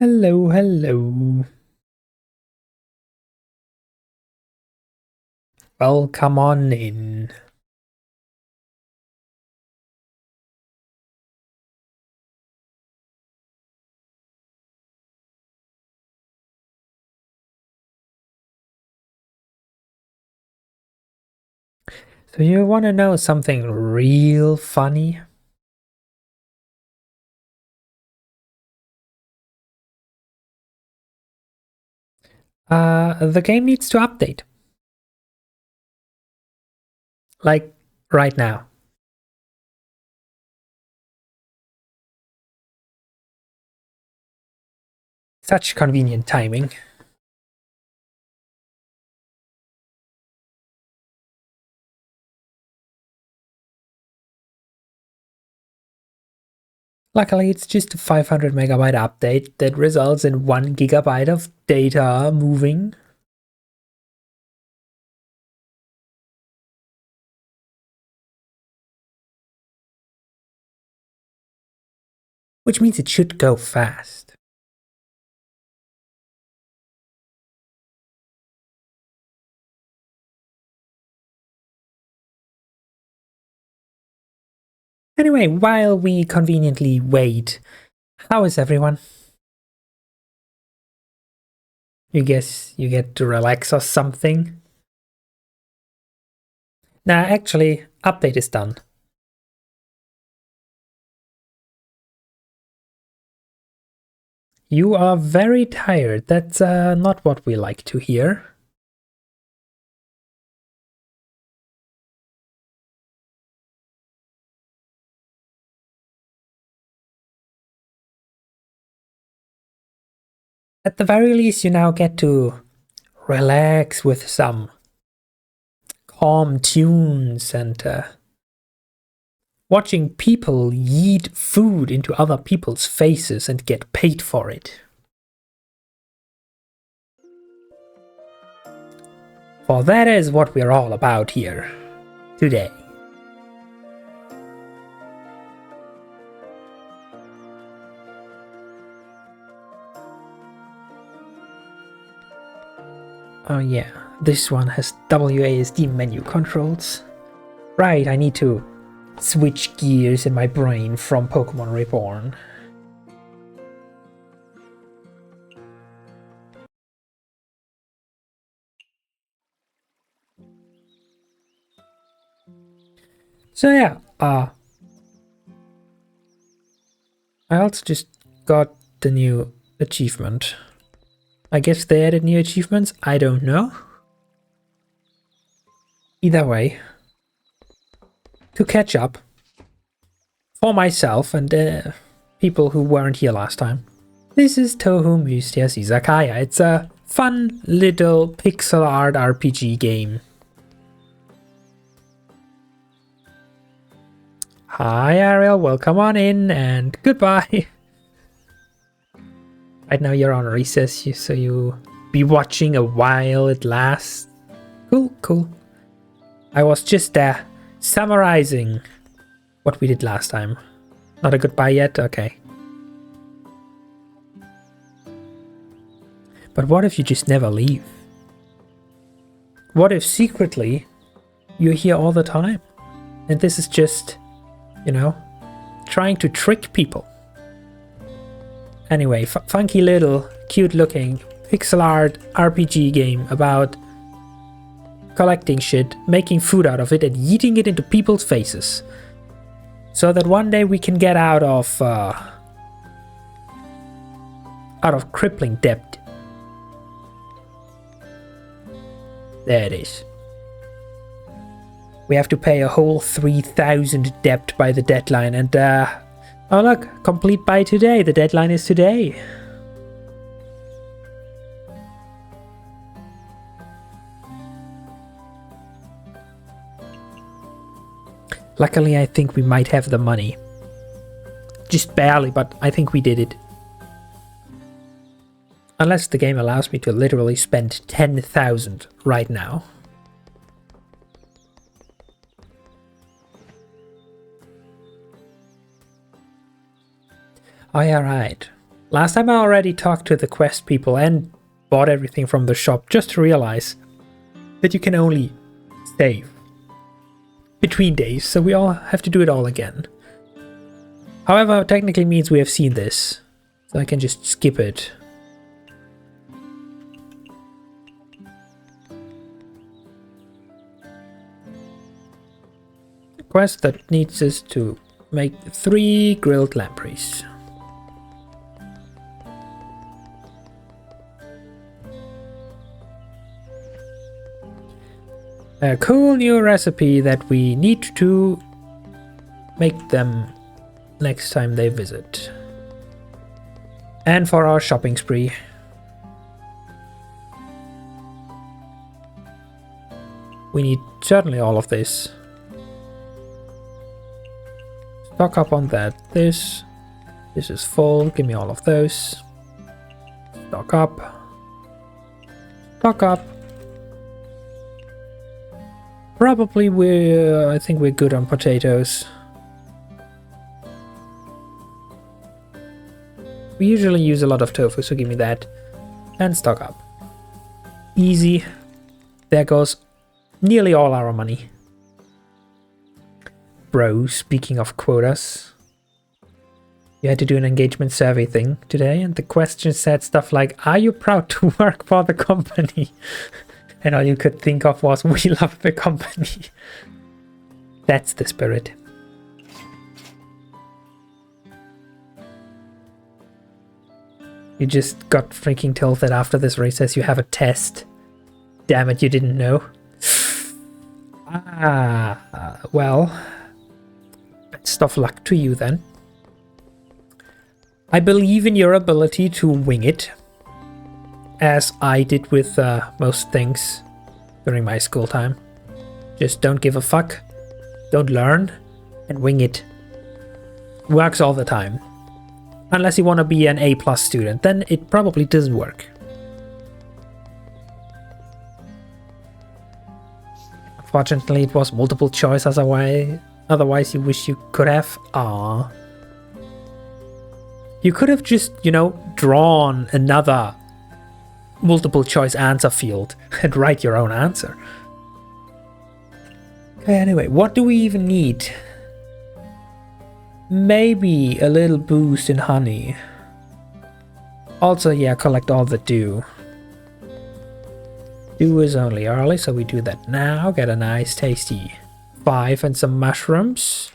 Hello, hello. Welcome on in. So you want to know something real funny? The game needs to update. Like, right now. Such convenient timing. Luckily, it's just a 500 megabyte update that results in 1 gigabyte of data moving. Which means it should go fast. Anyway, while we conveniently wait, how is everyone? You guess you get to relax or something? Nah, actually, update is done. You are very tired. That's not what we like to hear. At the very least, you now get to relax with some calm tunes and watching people yeet food into other people's faces and get paid for it. For that is what we're all about here today. Oh yeah, this one has WASD menu controls. Right, I need to switch gears in my brain from Pokemon Reborn. So yeah, I also just got the new achievement. I guess they added new achievements, I don't know. Either way, to catch up for myself and people who weren't here last time. This is Touhou Mystia Izakaya. It's a fun little pixel art RPG game. Hi Ariel, welcome on in and goodbye. Right now you're on recess, so you be watching a while it lasts. Cool, cool. I was just summarizing what we did last time. Not a goodbye yet? Okay. But what if you just never leave? What if secretly you're here all the time? And this is just, you know, trying to trick people. Anyway, funky little, cute looking pixel art RPG game about collecting shit, making food out of it and eating it into people's faces. So that one day we can get out of crippling debt. There it is. We have to pay a whole 3,000 debt by the deadline and oh look, complete by today. The deadline is today. Luckily, I think we might have the money. Just barely, but I think we did it. Unless the game allows me to literally spend 10,000 right now. Oh yeah, right. Last time I already talked to the quest people and bought everything from the shop just to realize that you can only save between days, so we all have to do it all again. However, technically means we have seen this, so I can just skip it. A quest that needs us to make 3 grilled lampreys. A cool new recipe that we need to make them next time they visit. And for our shopping spree. We need certainly all of this. Stock up on that. This is full. Give me all of those. Stock up. Stock up. Probably I think we're good on potatoes. We usually use a lot of tofu, so give me that. And stock up. Easy. There goes nearly all our money. Bro, speaking of quotas. You had to do an engagement survey thing today, and the question said stuff like, are you proud to work for the company? And all you could think of was, we love the company. That's the spirit. You just got freaking told that after this recess you have a test. Damn it, you didn't know. Well, best of luck to you then. I believe in your ability to wing it, as I did with most things during my school time. Just don't give a fuck, don't learn, and wing it. Works all the time. Unless you want to be an A+ student, then it probably doesn't work. Unfortunately, it was multiple choice, otherwise you wish you could have. Aww. You could have just, you know, drawn another multiple choice answer field and write your own answer. Okay, anyway, what do we even need? Maybe a little boost in honey. Also, yeah, collect all the dew. Dew is only early, so we do that now. Get a nice tasty 5 and some mushrooms.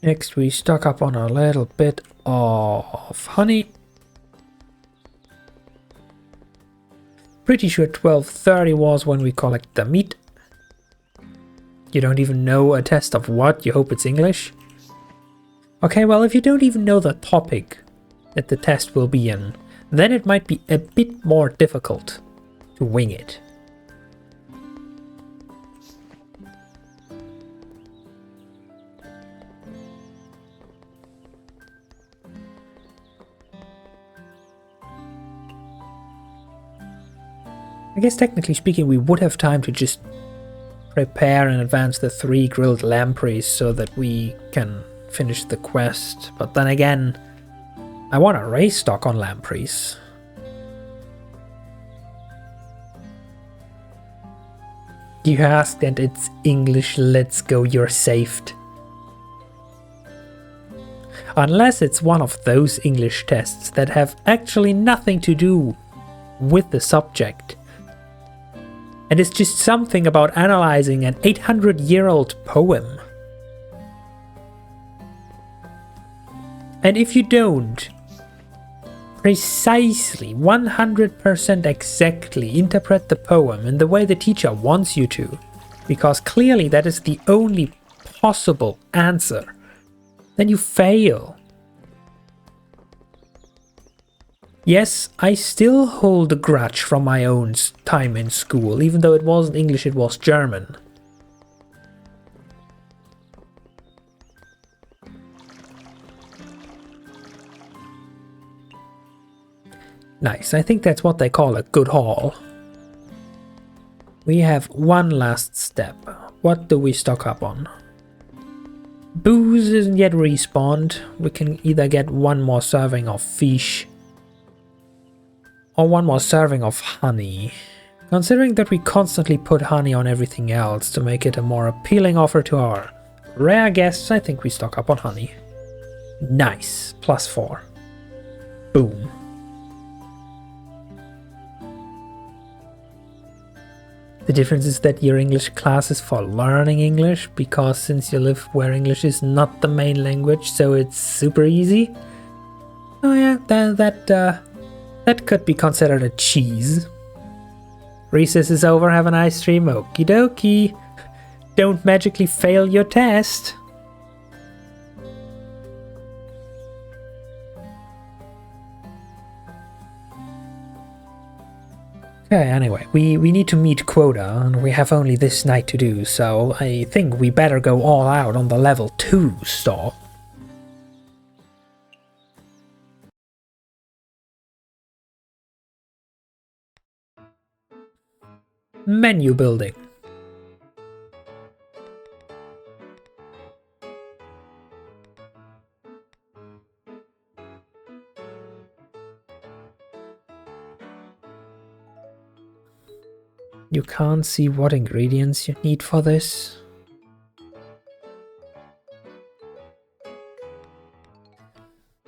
Next we stock up on a little bit of honey. Pretty sure 12:30 was when we collect the meat. You don't even know a test of what? You hope it's English? Okay, well, if you don't even know the topic that the test will be in, then it might be a bit more difficult to wing it. I guess technically speaking we would have time to just prepare in advance the 3 grilled lampreys so that we can finish the quest, but then again I want to raise stock on lampreys. You asked and it's English, let's go, you're saved. Unless it's one of those English tests that have actually nothing to do with the subject. And it's just something about analyzing an 800-year-old poem. And if you don't precisely 100% exactly interpret the poem in the way the teacher wants you to, because clearly that is the only possible answer, then you fail. Yes, I still hold a grudge from my own time in school, even though it wasn't English, it was German. Nice, I think that's what they call a good haul. We have one last step. What do we stock up on? Booze isn't yet respawned. We can either get one more serving of fish or one more serving of honey. Considering that we constantly put honey on everything else to make it a more appealing offer to our rare guests, I think we stock up on honey. Nice. +4. Boom. The difference is that your English class is for learning English, because since you live where English is not the main language, so it's super easy. Oh yeah, that could be considered a cheese. Recess is over, have a nice stream, okie dokie. Don't magically fail your test. Okay, anyway, we need to meet quota, and we have only this night to do, so I think we better go all out on the level 2 store. Menu building. You can't see what ingredients you need for this.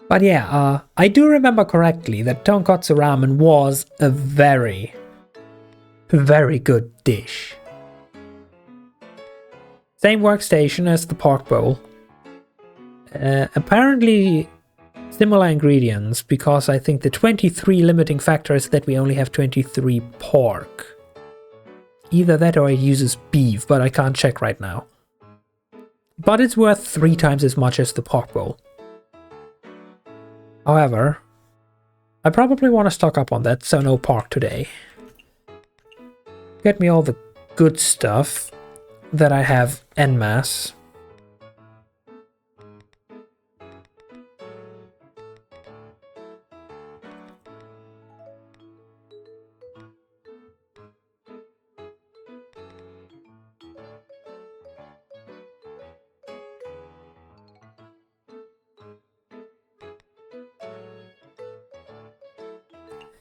But yeah, I do remember correctly that tonkotsu ramen was a very good dish. Same workstation as the pork bowl. Apparently similar ingredients, because I think the 23 limiting factor is that we only have 23 pork. Either that or it uses beef, but I can't check right now. But it's worth 3 times as much as the pork bowl. However, I probably want to stock up on that, so no pork today. Get me all the good stuff that I have en masse.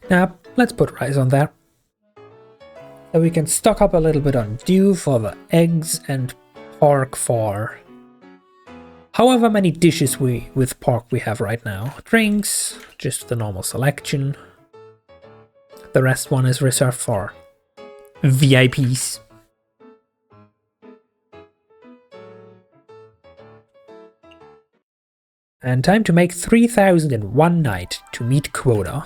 Now, let's put rice on there. So we can stock up a little bit on dew for the eggs and pork for however many dishes with pork we have right now. Drinks, just the normal selection. The rest one is reserved for VIPs. And time to make 3,000 in one night to meet quota.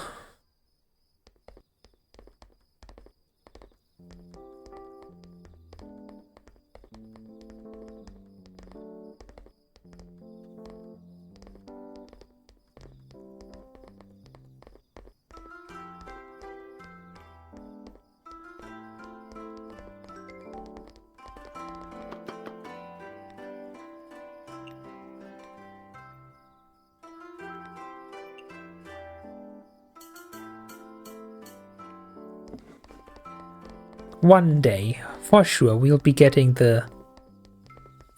One day, for sure, we'll be getting the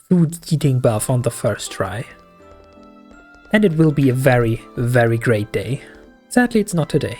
food eating buff on the first try. And it will be a very great day. Sadly, it's not today.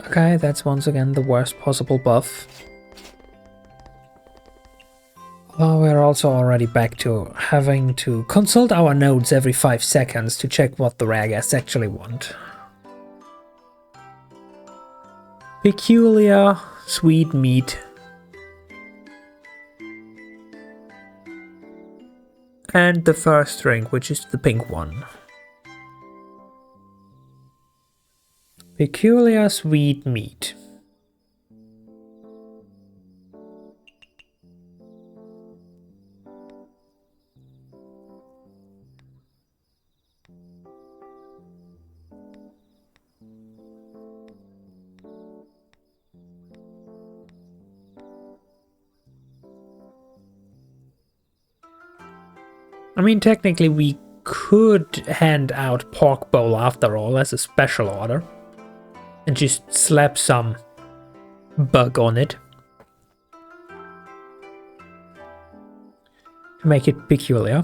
Okay, that's once again the worst possible buff. Well, we're also already back to having to consult our nodes every 5 seconds to check what the rare guests actually want. Peculiar sweet meat. And the first drink, which is the pink one. Peculiar sweet meat. I mean, technically we could hand out pork bowl after all as a special order. And just slap some bug on it. To make it peculiar.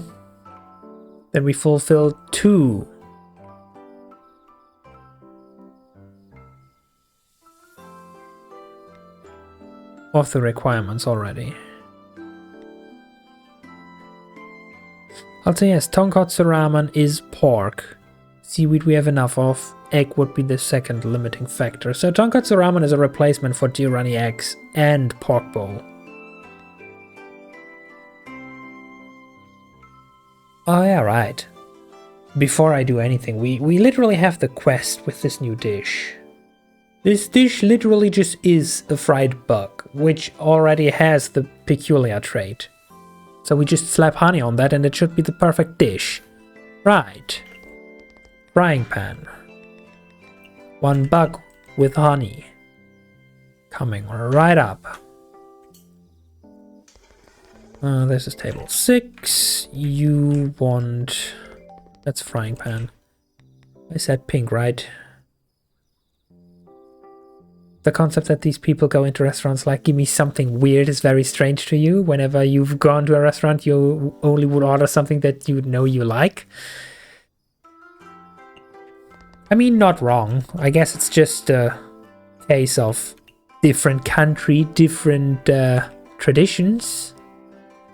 Then we fulfill 2. Of the requirements already. Also yes, tonkotsu ramen is pork. Seaweed we have enough of. Egg would be the second limiting factor. So tonkotsu ramen is a replacement for Diorani eggs and pork bowl. Oh yeah, right. Before I do anything, we literally have the quest with this new dish. This dish literally just is a fried bug, which already has the peculiar trait. So we just slap honey on that and it should be the perfect dish. Right. Frying pan. 1 bug with honey. Coming right up. This is table 6. You want... That's frying pan. I said pink, right? The concept that these people go into restaurants like, give me something weird is very strange to you. Whenever you've gone to a restaurant, you only would order something that you know you like. I mean, not wrong. I guess it's just a case of different country, different traditions.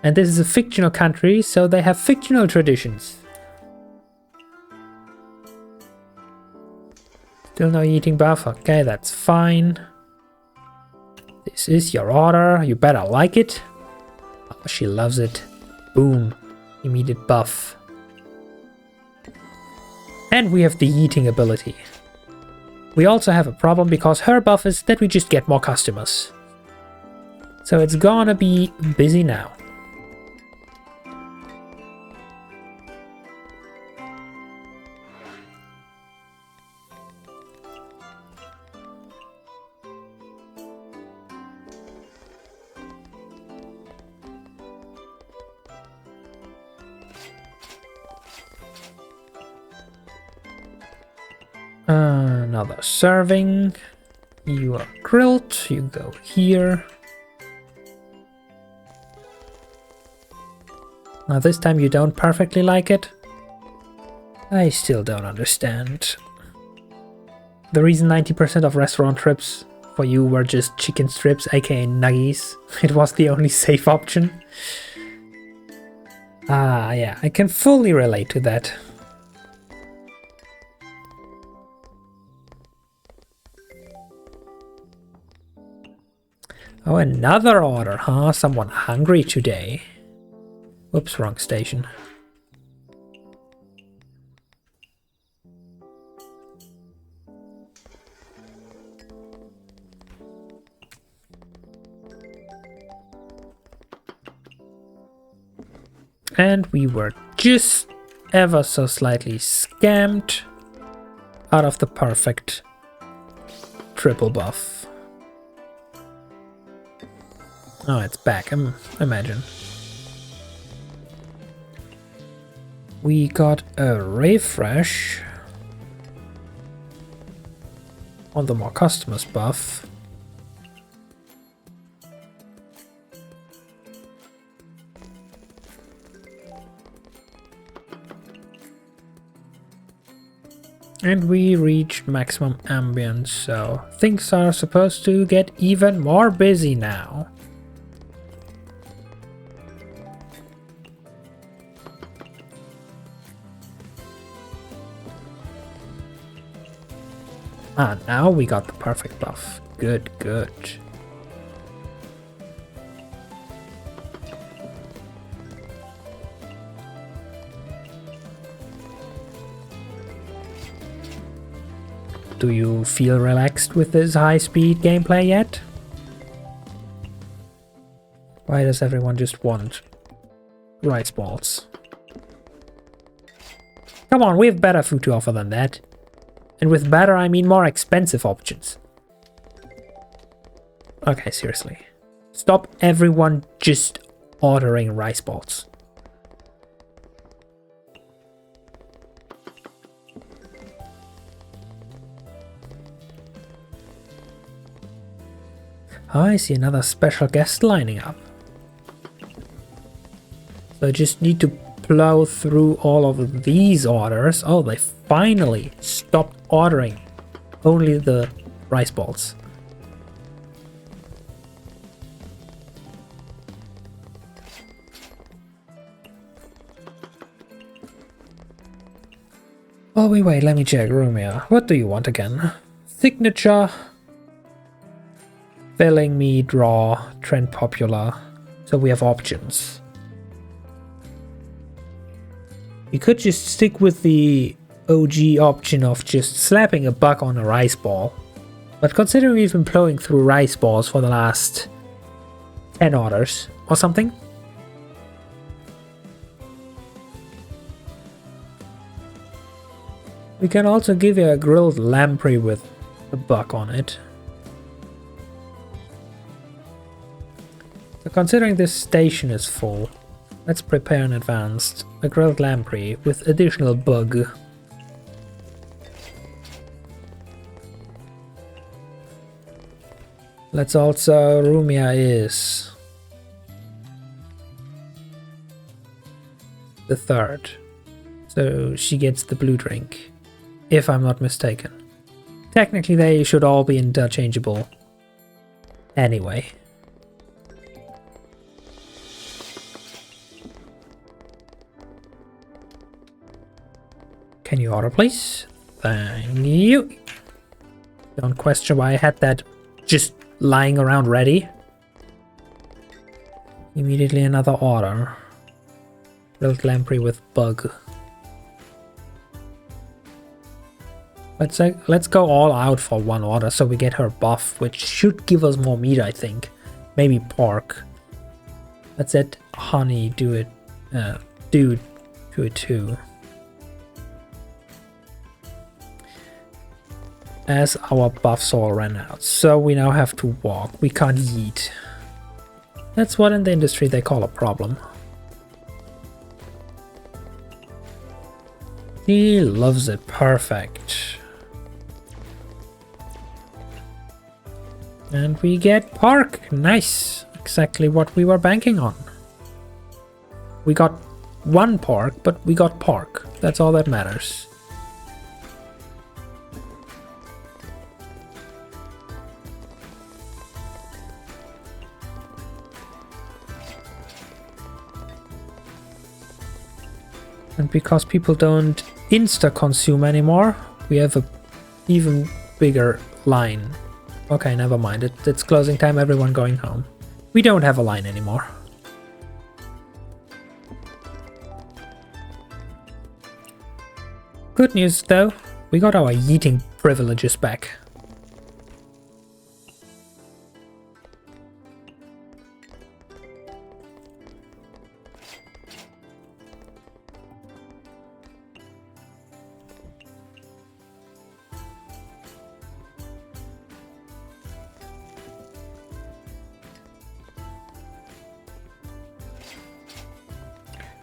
And this is a fictional country, so they have fictional traditions. Still no eating buff? Okay, that's fine. This is your order. You better like it. Oh, she loves it. Boom. Immediate buff. And we have the eating ability. We also have a problem because her buff is that we just get more customers. So it's gonna be busy now. Another serving. You are grilled. You go here. Now this time you don't perfectly like it. I still don't understand. The reason 90% of restaurant trips for you were just chicken strips, aka nuggies. It was the only safe option. Ah, yeah, I can fully relate to that. Oh, another order, huh? Someone hungry today. Whoops, wrong station. And we were just ever so slightly scammed out of the perfect triple buff. Oh, it's back, imagine. We got a refresh on the more customers buff. And we reached maximum ambience, so things are supposed to get even more busy now. Ah, now we got the perfect buff. Good, good. Do you feel relaxed with this high-speed gameplay yet? Why does everyone just want rice balls? Come on, we have better food to offer than that. And with better, I mean more expensive options. Okay, seriously. Stop everyone just ordering rice balls. Oh, I see another special guest lining up. So I just need to plow through all of these orders. Oh, they finally stopped ordering only the rice balls. Oh, wait, let me check. Rumia, what do you want again? Signature, filling me, draw, trend popular. So we have options. You could just stick with the OG option of just slapping a bug on a rice ball. But considering we've been plowing through rice balls for the last 10 orders or something. We can also give you a grilled lamprey with a bug on it. So considering this station is full, let's prepare in advance a grilled lamprey with additional bug. Let's also, Rumia is the third, so she gets the blue drink, if I'm not mistaken. Technically they should all be interchangeable anyway. Can you order, please? Thank you. Don't question why I had that just lying around ready. Immediately another order. Grilled lamprey with bug. Let's go all out for one order so we get her buff, which should give us more meat, I think. Maybe pork. Let's let honey do it. Do it too. As our buffs all ran out, so we now have to walk. We can't eat. That's what in the industry they call a problem. He loves it. Perfect. And we get pork. Nice. Exactly what we were banking on. We got one pork, but we got pork. That's all that matters. And because people don't insta-consume anymore, we have a even bigger line. Okay, never mind. It's closing time, everyone going home. We don't have a line anymore. Good news though, we got our eating privileges back.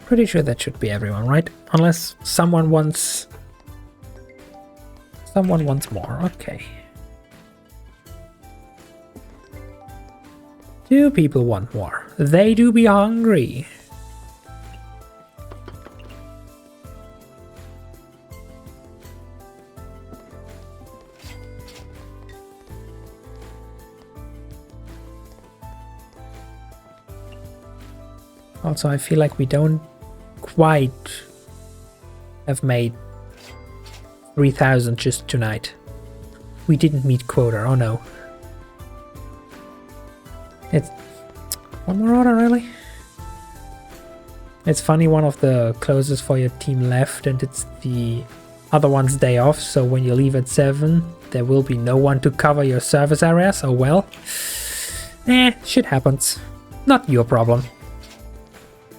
Pretty sure that should be everyone, right? Unless someone wants more. Okay. 2 people want more. They do be hungry. Also, I feel like we don't quite have made 3,000 just tonight. We didn't meet quota, oh no. It's one more order, really? It's funny, one of the closest for your team left and it's the other one's day off, so when you leave at 7 there will be no one to cover your service area, so well. Shit happens. Not your problem.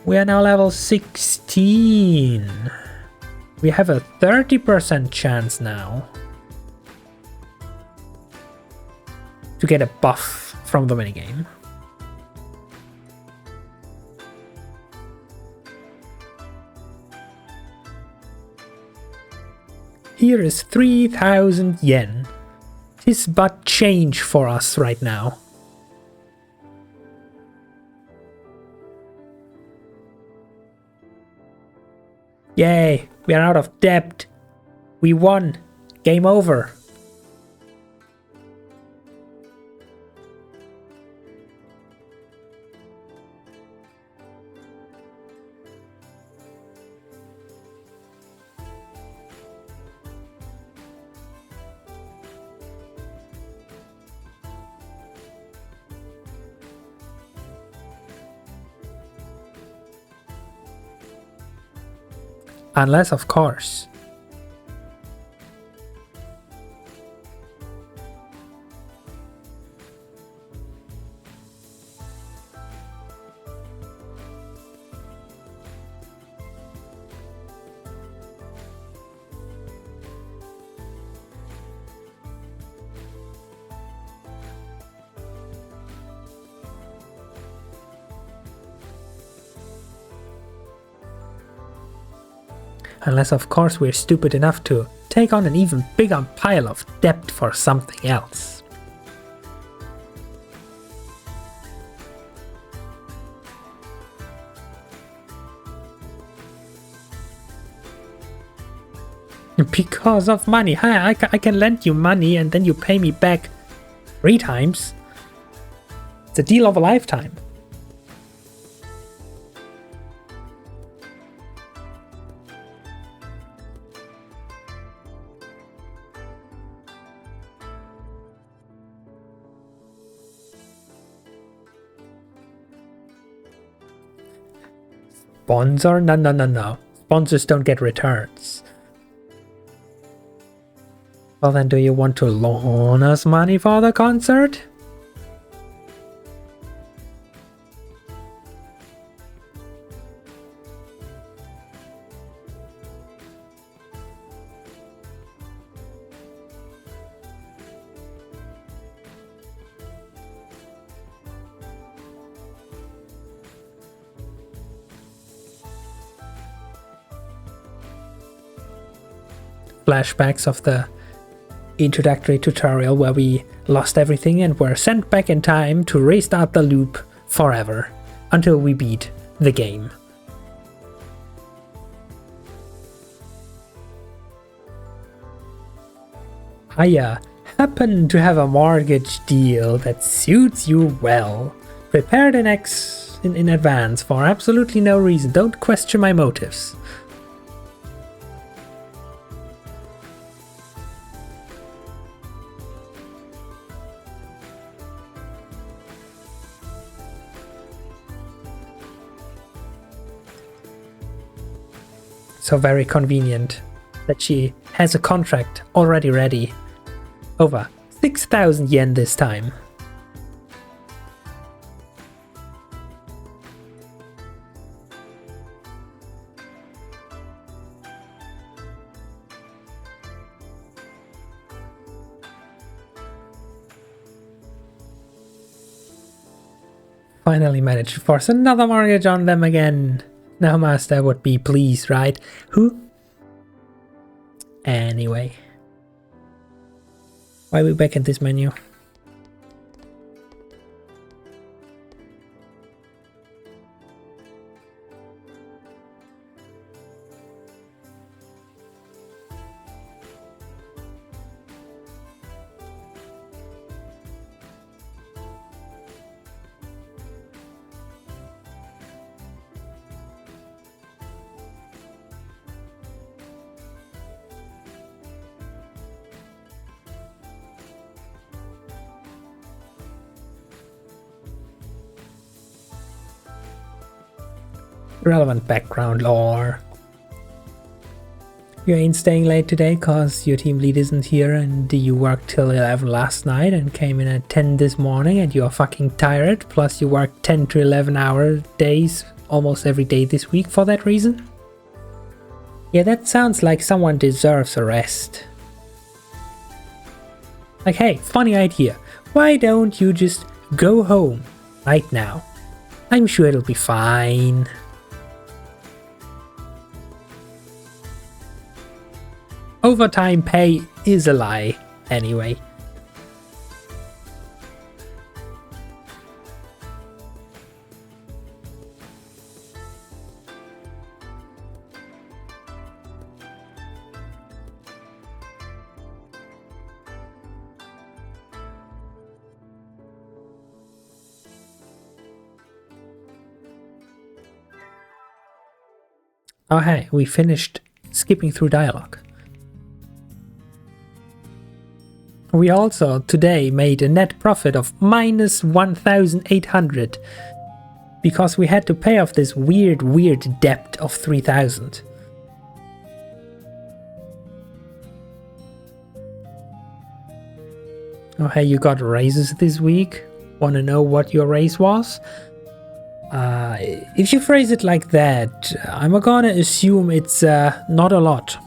We are now level 16. We have a 30% chance now to get a buff from the minigame. Here is 3,000 yen. 'Tis but change for us right now. Yay, we are out of debt. We won. Game over. Unless, of course, we're stupid enough to take on an even bigger pile of debt for something else. Because of money. Hi, I can lend you money and then you pay me back 3 times. It's a deal of a lifetime. Sponsor? No. Sponsors don't get returns. Well then, do you want to loan us money for the concert? Flashbacks of the introductory tutorial where we lost everything and were sent back in time to restart the loop forever until we beat the game. I happen to have a mortgage deal that suits you well. Prepared in advance for absolutely no reason. Don't question my motives. So very convenient that she has a contract already ready. Over 6,000 yen this time. Finally managed to force another mortgage on them again. Now Master would be pleased, right? Who? Anyway. Why are we back in this menu? Relevant background lore. You ain't staying late today cause your team lead isn't here and you worked till 11 last night and came in at 10 this morning and you're fucking tired, plus you worked 10 to 11 hour days almost every day this week for that reason? Yeah, that sounds like someone deserves a rest. Like, hey, funny idea. Why don't you just go home right now? I'm sure it'll be fine. Overtime pay is a lie, anyway. Oh hey, we finished skipping through dialogue. We also today made a net profit of minus 1,800 because we had to pay off this weird debt of 3,000. Oh hey, you got raises this week? Want to know what your raise was? If you phrase it like that, I'm gonna assume it's not a lot.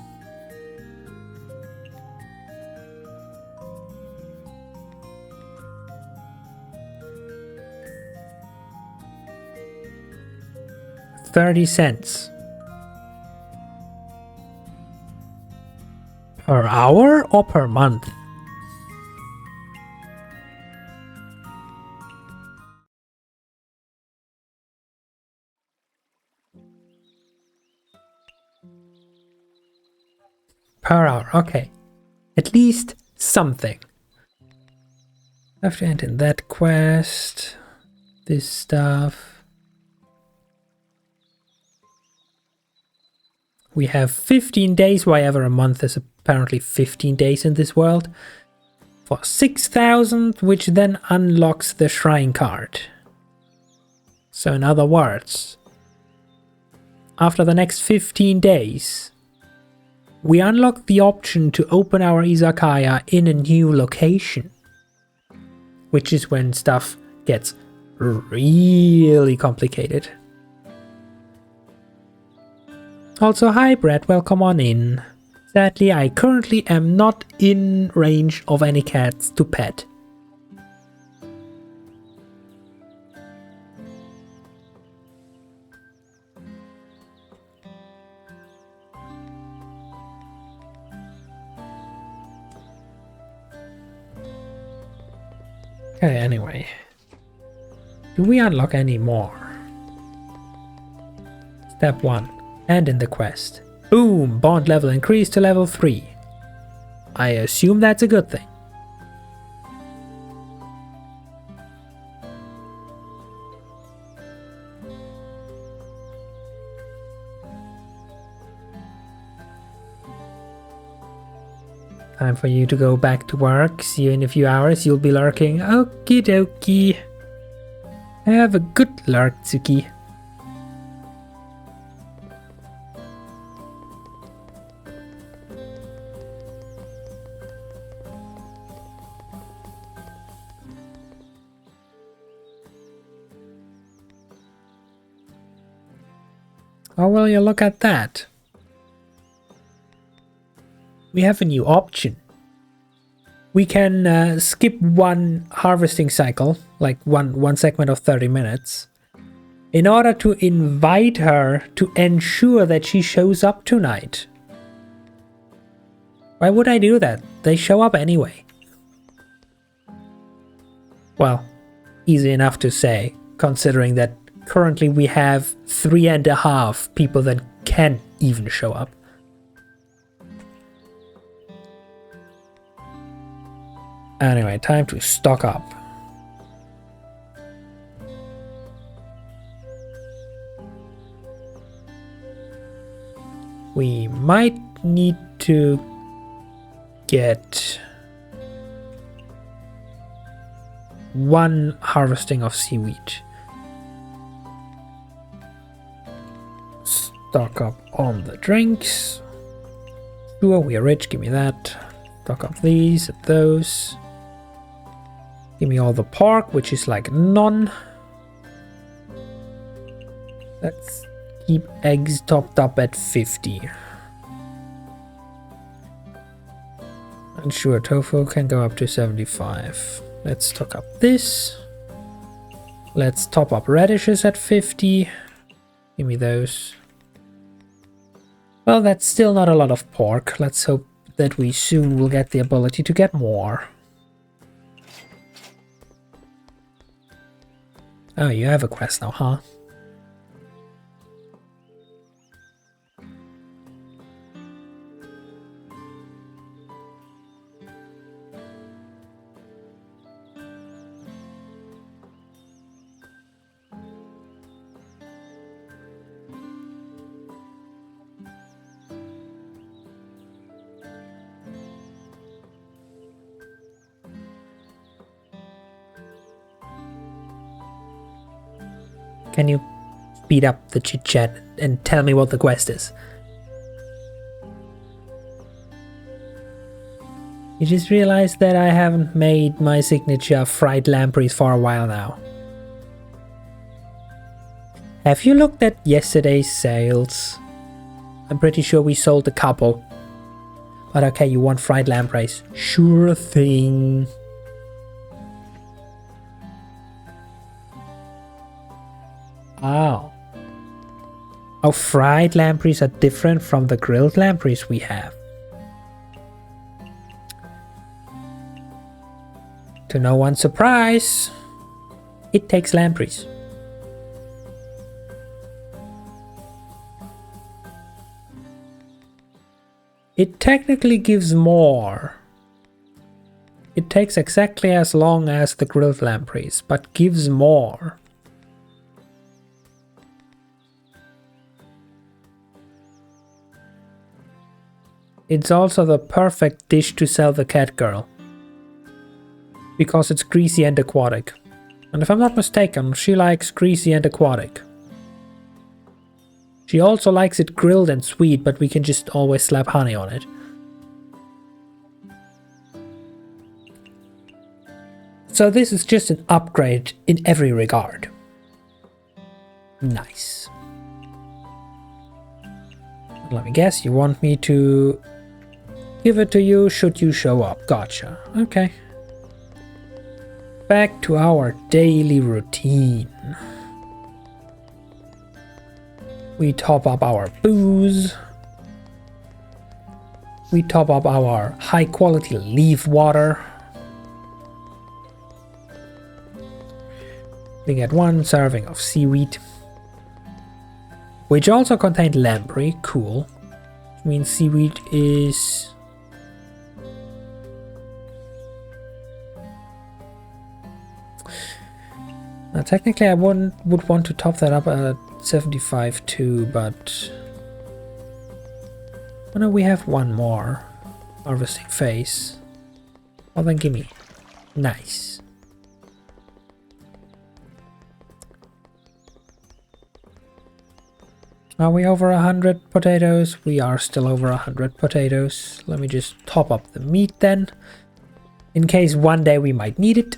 $0.30 per hour or per month? Per hour, okay. At least something. I have to end in that quest. This stuff. We have 15 days, wherever a month is apparently 15 days in this world. For 6,000, which then unlocks the shrine card. So in other words, after the next 15 days, we unlock the option to open our izakaya in a new location. Which is when stuff gets really complicated. Also, hi Brett, welcome on in. Sadly, I currently am not in range of any cats to pet. Okay, anyway. Do we unlock any more? Step 1. And in the quest. Boom! Bond level increased to level 3. I assume that's a good thing. Time for you to go back to work. See you in a few hours. You'll be lurking. Okie dokie. Have a good lurk, Tsuki. Oh, will you look at that? We have a new option. We can skip one harvesting cycle, like one segment of 30 minutes, in order to invite her to ensure that she shows up tonight. Why would I do that? They show up anyway. Well, easy enough to say, considering that currently we have 3.5 people that can even show up. Anyway, time to stock up. We might need to get one harvesting of seaweed. Stock up on the drinks. Sure, we are rich, give me that. Stock up these and those. Give me all the pork, which is like none. Let's keep eggs topped up at 50. And sure, tofu can go up to 75. Let's stock up this. Let's top up radishes at 50. Give me those. Well, that's still not a lot of pork. Let's hope that we soon will get the ability to get more. Oh, you have a quest now, huh? Can you speed up the chit chat and tell me what the quest is? You just realized that I haven't made my signature fried lampreys for a while now. Have you looked at yesterday's sales? I'm pretty sure we sold a couple. But okay, you want fried lampreys? Sure thing. Oh. Oh, fried lampreys are different from the grilled lampreys we have. To no one's surprise, it takes lampreys. It technically gives more. It takes exactly as long as the grilled lampreys, but gives more. It's also the perfect dish to sell the cat girl, because it's greasy and aquatic. And if I'm not mistaken, she likes greasy and aquatic. She also likes it grilled and sweet, but we can just always slap honey on it. So this is just an upgrade in every regard. Nice. Let me guess, you want me to give it to you should you show up. Gotcha. Okay. Back to our daily routine. We top up our booze. We top up our high quality leaf water. We get 1 serving of seaweed, which also contained lamprey. Cool. I mean, seaweed is... Now, technically I would want to top that up at 75 too, but... Oh no, we have 1 more harvesting phase. Well then gimme. Nice. Are we over 100 potatoes? We are still over 100 potatoes. Let me just top up the meat then, in case one day we might need it.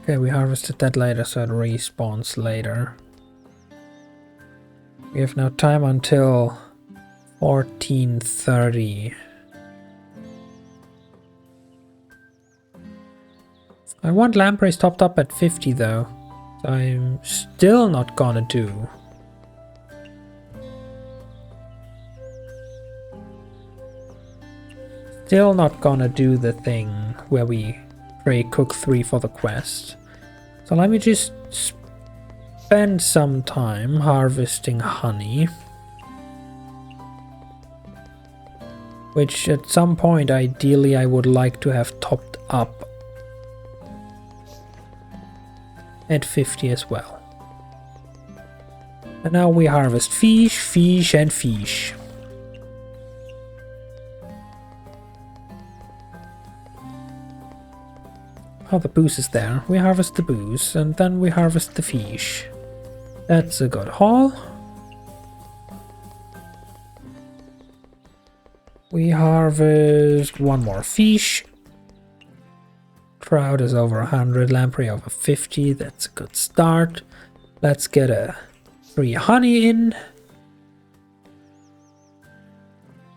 Okay, we harvested that later, so it respawns later. We have now time until 14:30. I want lampreys topped up at 50 though. So I'm still not gonna do. Still not gonna do the thing where we cook 3 for the quest. So let me just spend some time harvesting honey, which at some point ideally I would like to have topped up at 50 as well. And now we harvest fish, fish and fish. Oh, the booze is there. We harvest the booze and then we harvest the fish. That's a good haul. We harvest 1 more fish. Trout is over 100, lamprey over 50. That's a good start. Let's get a 3 honey in.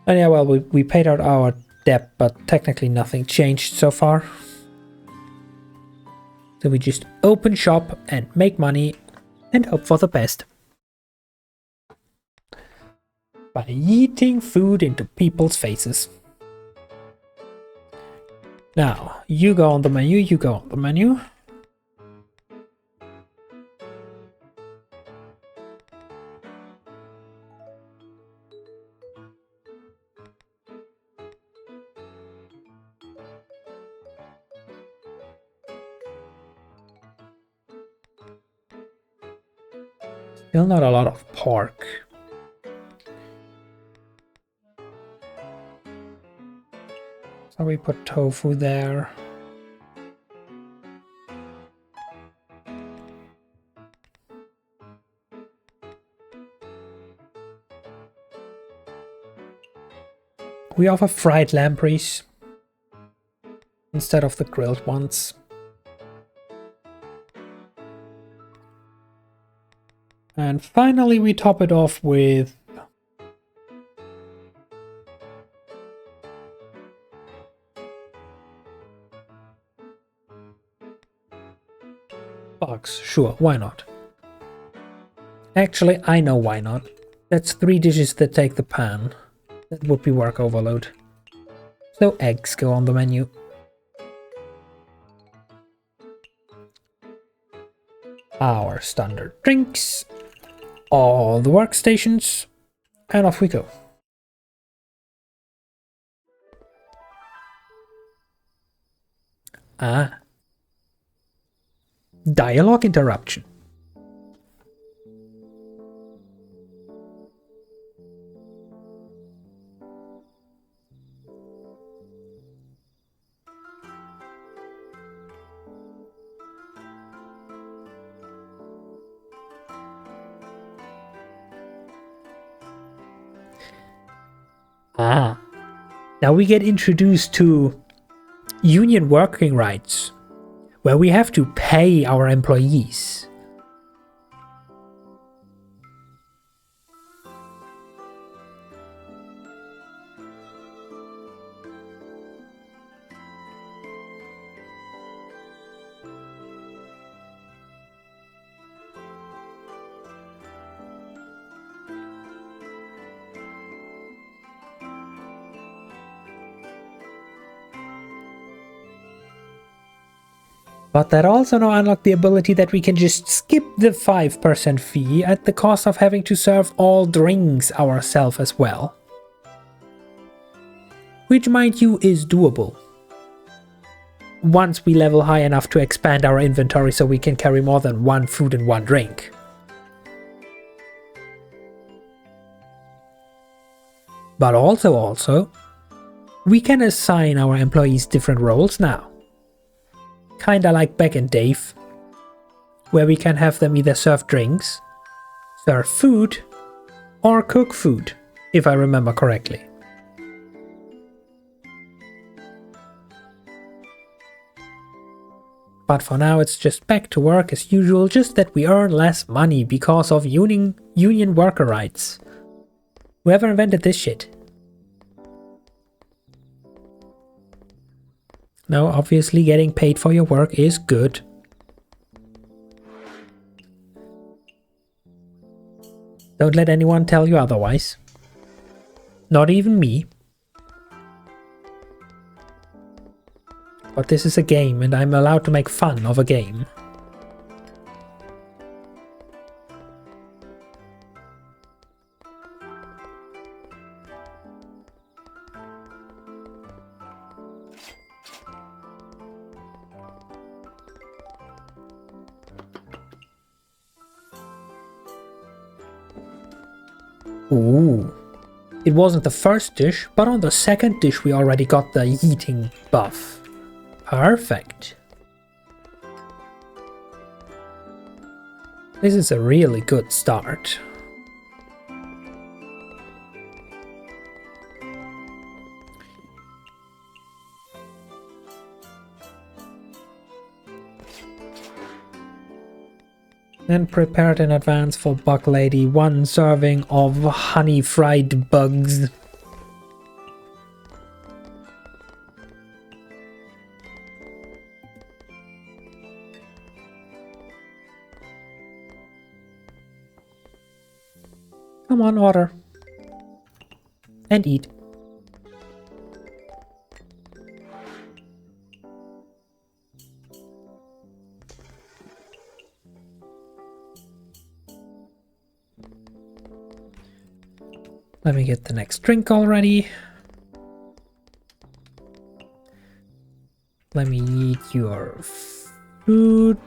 And yeah, well, we paid out our debt, but technically nothing changed so far. So we just open shop and make money and hope for the best. By eating food into people's faces. Now, you go on the menu, you go on the menu. Still not a lot of pork. So we put tofu there. We offer fried lampreys instead of the grilled ones. And finally we top it off with bugs. Sure, why not? Actually, I know why not. That's 3 dishes that take the pan. That would be work overload. So eggs go on the menu. Our standard drinks. All the workstations. And off we go. Ah. Dialogue interruption. Ah, now we get introduced to union working rights, where we have to pay our employees. But that also now unlocks the ability that we can just skip the 5% fee at the cost of having to serve all drinks ourselves as well. Which, mind you, is doable. Once we level high enough to expand our inventory so we can carry more than 1 food and 1 drink. But also, we can assign our employees different roles now. Kinda like back in Dave, where we can have them either serve drinks, serve food, or cook food, if I remember correctly. But for now it's just back to work as usual, just that we earn less money because of union worker rights. Whoever invented this shit? No, obviously getting paid for your work is good. Don't let anyone tell you otherwise. Not even me. But this is a game and I'm allowed to make fun of a game. Ooh, it wasn't the first dish, but on the second dish we already got the yeeting buff. Perfect. This is a really good start. And prepared in advance for Bug Lady 1 serving of honey fried bugs. Come on, order. And eat. Let me get the next drink already. Let me eat your food.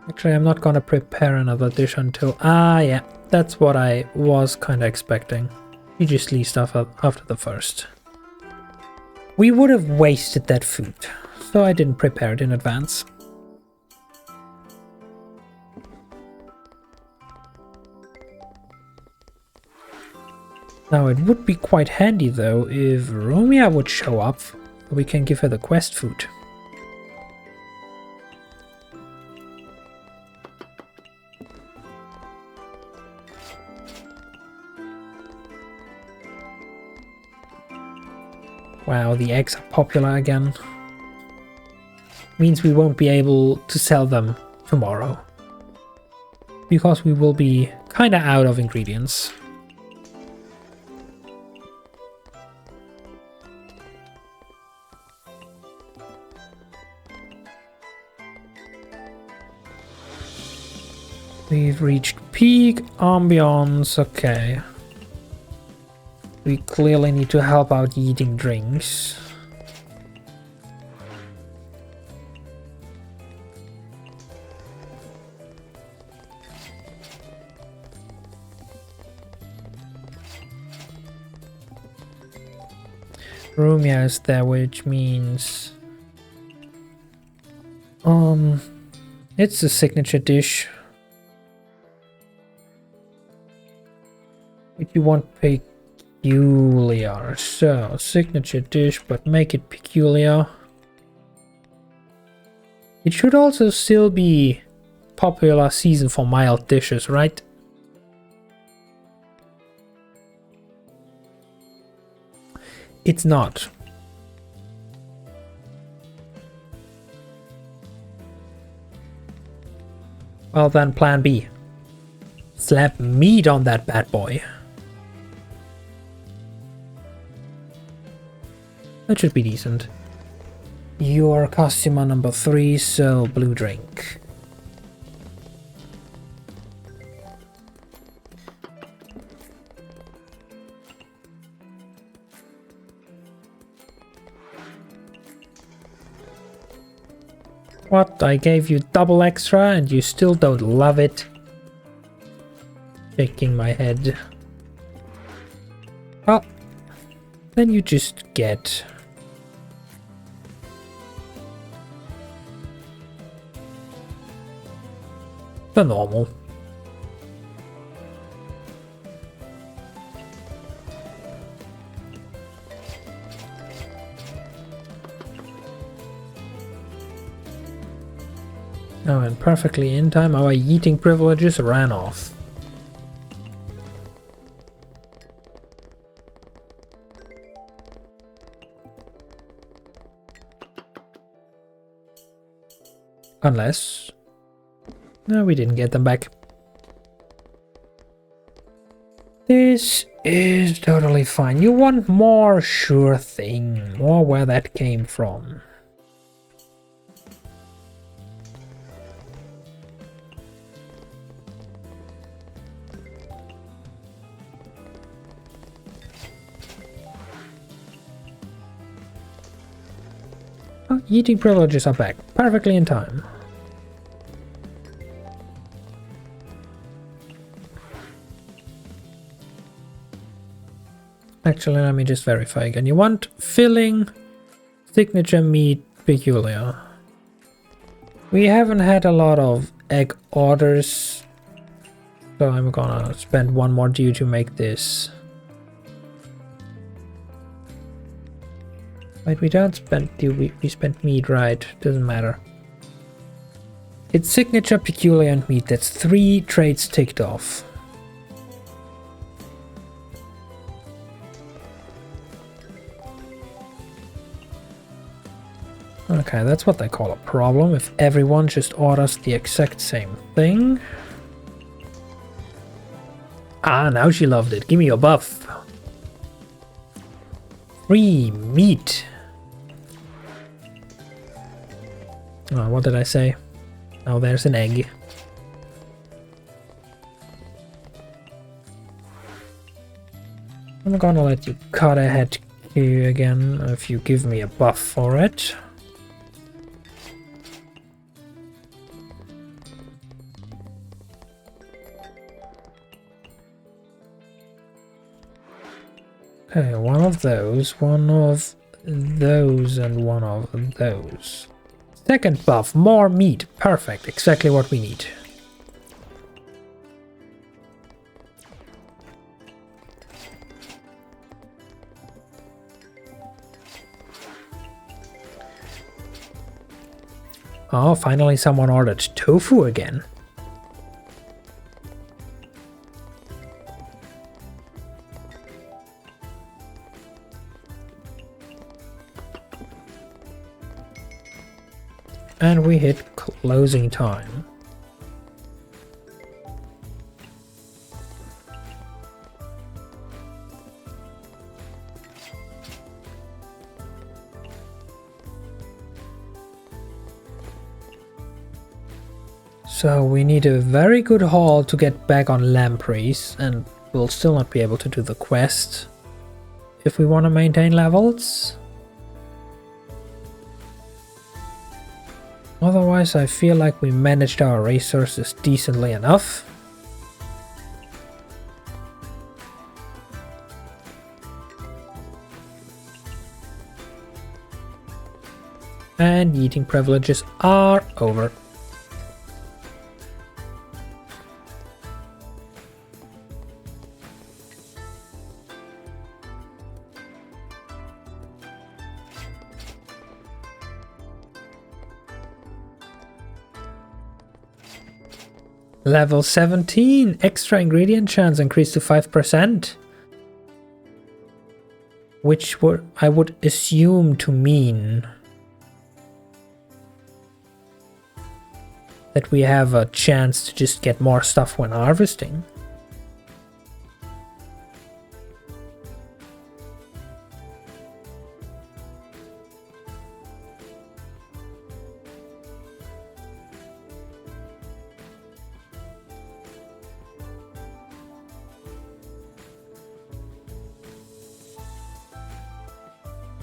Actually, I'm not gonna prepare another dish until... Ah, yeah, that's what I was kinda expecting. You just leave stuff up after the first. We would have wasted that food, so I didn't prepare it in advance. Now it would be quite handy though if Rumia would show up, so we can give her the quest food. Wow, the eggs are popular again. Means we won't be able to sell them tomorrow, because we will be kinda out of ingredients. We've reached peak ambience, okay. We clearly need to help out eating drinks. Rumia is there, which means... it's a signature dish. If you want peculiar, so signature dish, but make it peculiar. It should also still be popular season for mild dishes, right? It's not. Well then, plan B. Slap meat on that bad boy. That should be decent. You're customer number 3, so blue drink. What? I gave you double extra and you still don't love it? Shaking my head. Well, then you just get... the normal. Oh, and perfectly in time, our eating privileges ran off. Unless... no, we didn't get them back. This is totally fine. You want more? Sure thing. More where that came from. Oh, eating privileges are back. Perfectly in time. Actually, let me just verify again. You want filling, signature meat, peculiar. We haven't had a lot of egg orders, so I'm gonna spend one more due to make this. Wait, we don't spend, we spent meat, right? Doesn't matter. It's signature, peculiar, and meat. That's 3 traits ticked off. Okay, that's what they call a problem, if everyone just orders the exact same thing. Ah, now she loved it. Give me your buff. 3 meat. Oh, what did I say? Oh, there's an egg. I'm gonna let you cut ahead here again if you give me a buff for it. Okay, one of those, one of those and one of those. Second buff, more meat. Perfect, exactly what we need. Oh, finally someone ordered tofu again. And we hit closing time. So we need a very good haul to get back on Lampreys, and we'll still not be able to do the quest if we want to maintain levels. Otherwise, I feel like we managed our resources decently enough. And eating privileges are over. Level 17, extra ingredient chance increased to 5%. Which I would assume to mean that we have a chance to just get more stuff when harvesting.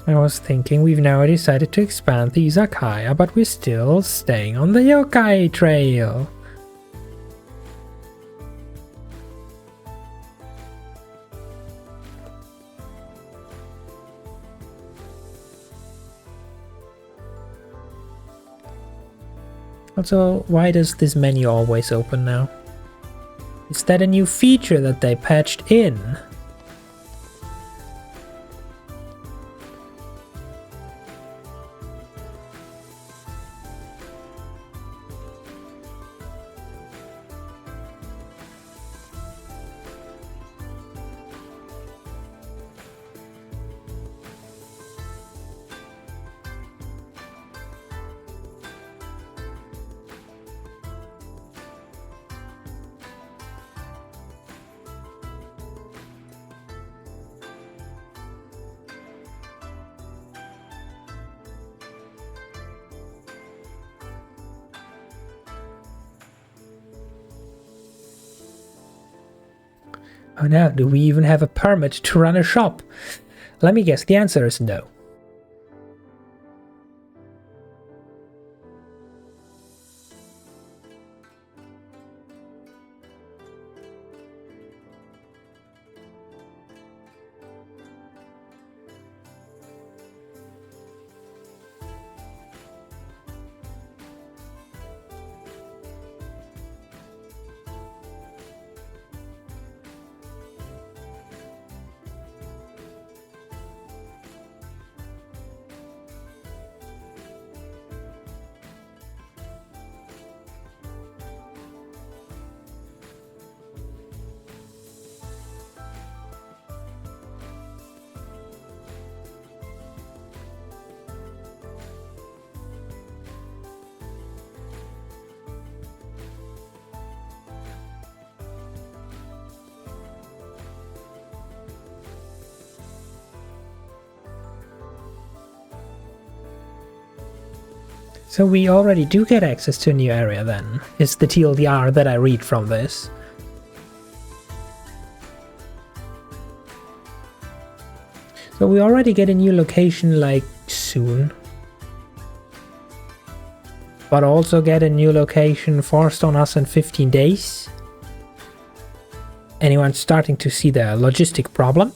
I was thinking we've now decided to expand the izakaya, but we're still staying on the yokai trail. Also, why does this menu always open now? Is that a new feature that they patched in? Oh no, do we even have a permit to run a shop? Let me guess, the answer is no. So we already do get access to a new area then, is the TLDR that I read from this. So we already get a new location like soon. But also get a new location forced on us in 15 days. Anyone starting to see the logistic problem?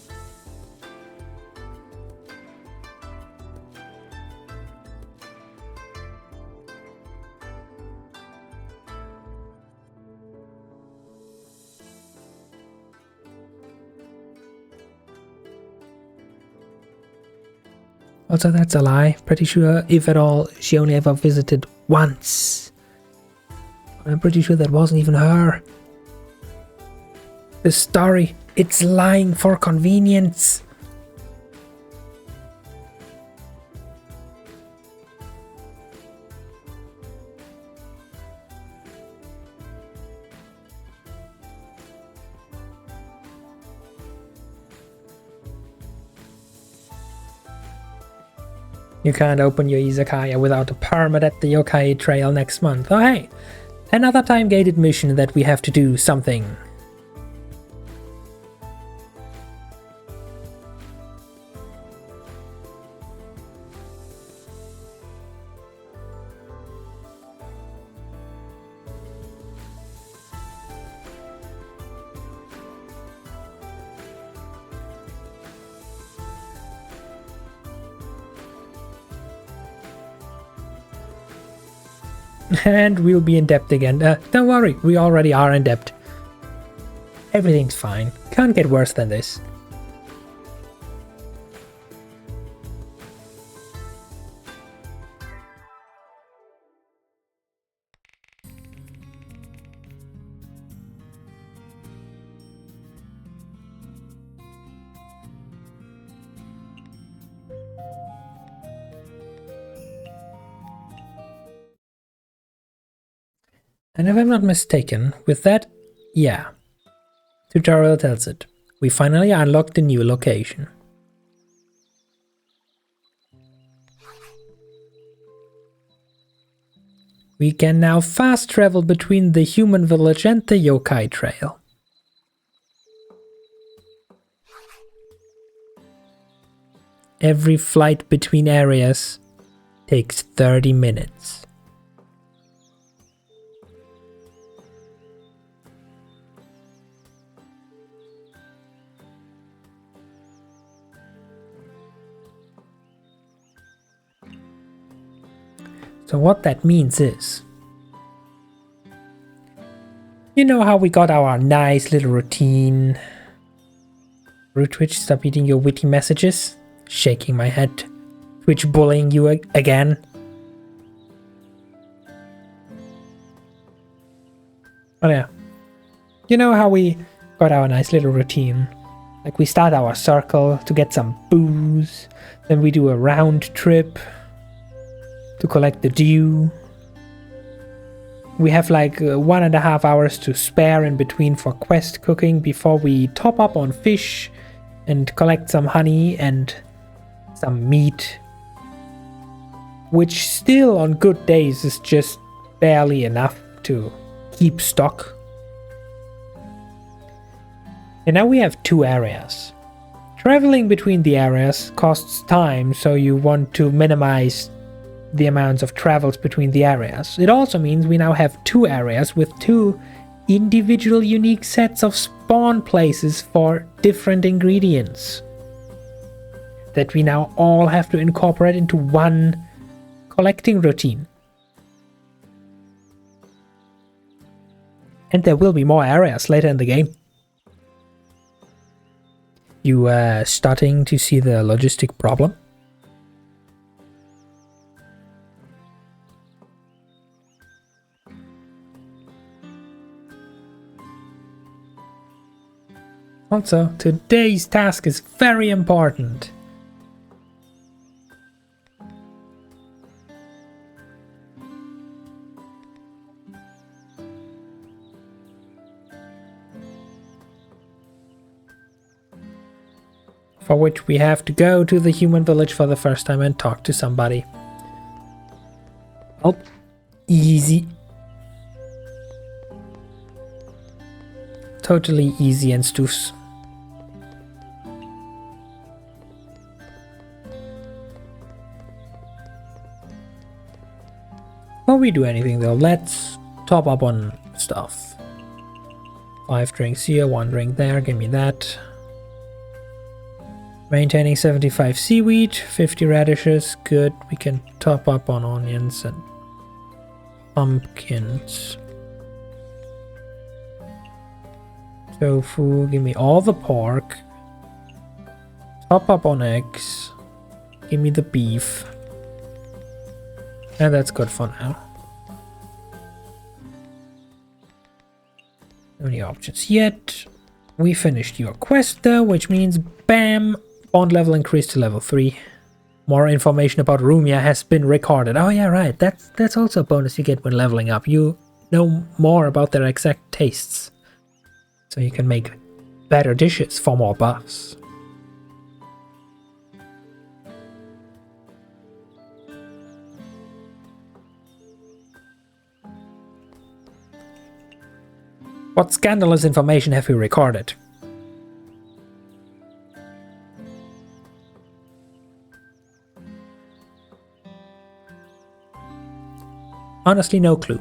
Also, that's a lie. Pretty sure, if at all, she only ever visited once. I'm pretty sure that wasn't even her. The story, it's lying for convenience. You can't open your izakaya without a permit at the yokai trail next month. Oh hey, another time-gated mission that we have to do something. And we'll be in debt again. Don't worry, we already are in debt. Everything's fine. Can't get worse than this. And if I'm not mistaken, with that, yeah. Tutorial tells it. We finally unlocked the new location. We can now fast travel between the human village and the yokai trail. Every flight between areas takes 30 minutes. So what that means is, you know how we got our nice little routine. Twitch, stop eating your witty messages. Shaking my head. Twitch bullying you again. Oh yeah. You know how we got our nice little routine. Like we start our circle to get some booze. Then we do a round trip to collect the dew. We have like 1.5 hours to spare in between for quest cooking before we top up on fish and collect some honey and some meat, which still on good days is just barely enough to keep stock. And now we have 2 areas. Traveling between the areas costs time, so you want to minimize the amounts of travels between the areas. It also means we now have 2 areas with 2 individual unique sets of spawn places for different ingredients that we now all have to incorporate into one collecting routine. And there will be more areas later in the game. You starting to see the logistic problem? Also, today's task is very important. For which we have to go to the human village for the first time and talk to somebody. Oh, easy. Totally easy and stuffs. Before we do anything though, let's top up on stuff. 5 drinks here, 1 drink there, give me that. Maintaining 75 seaweed, 50 radishes, good. We can top up on onions and pumpkins. Tofu, give me all the pork. Top up on eggs. Give me the beef. And that's good for now. No new options yet. We finished your quest though, which means bam! Bond level increased to level 3. More information about Rumia has been recorded. Oh yeah, right. That's also a bonus you get when leveling up. You know more about their exact tastes. So you can make better dishes for more buffs. What scandalous information have we recorded? Honestly, no clue.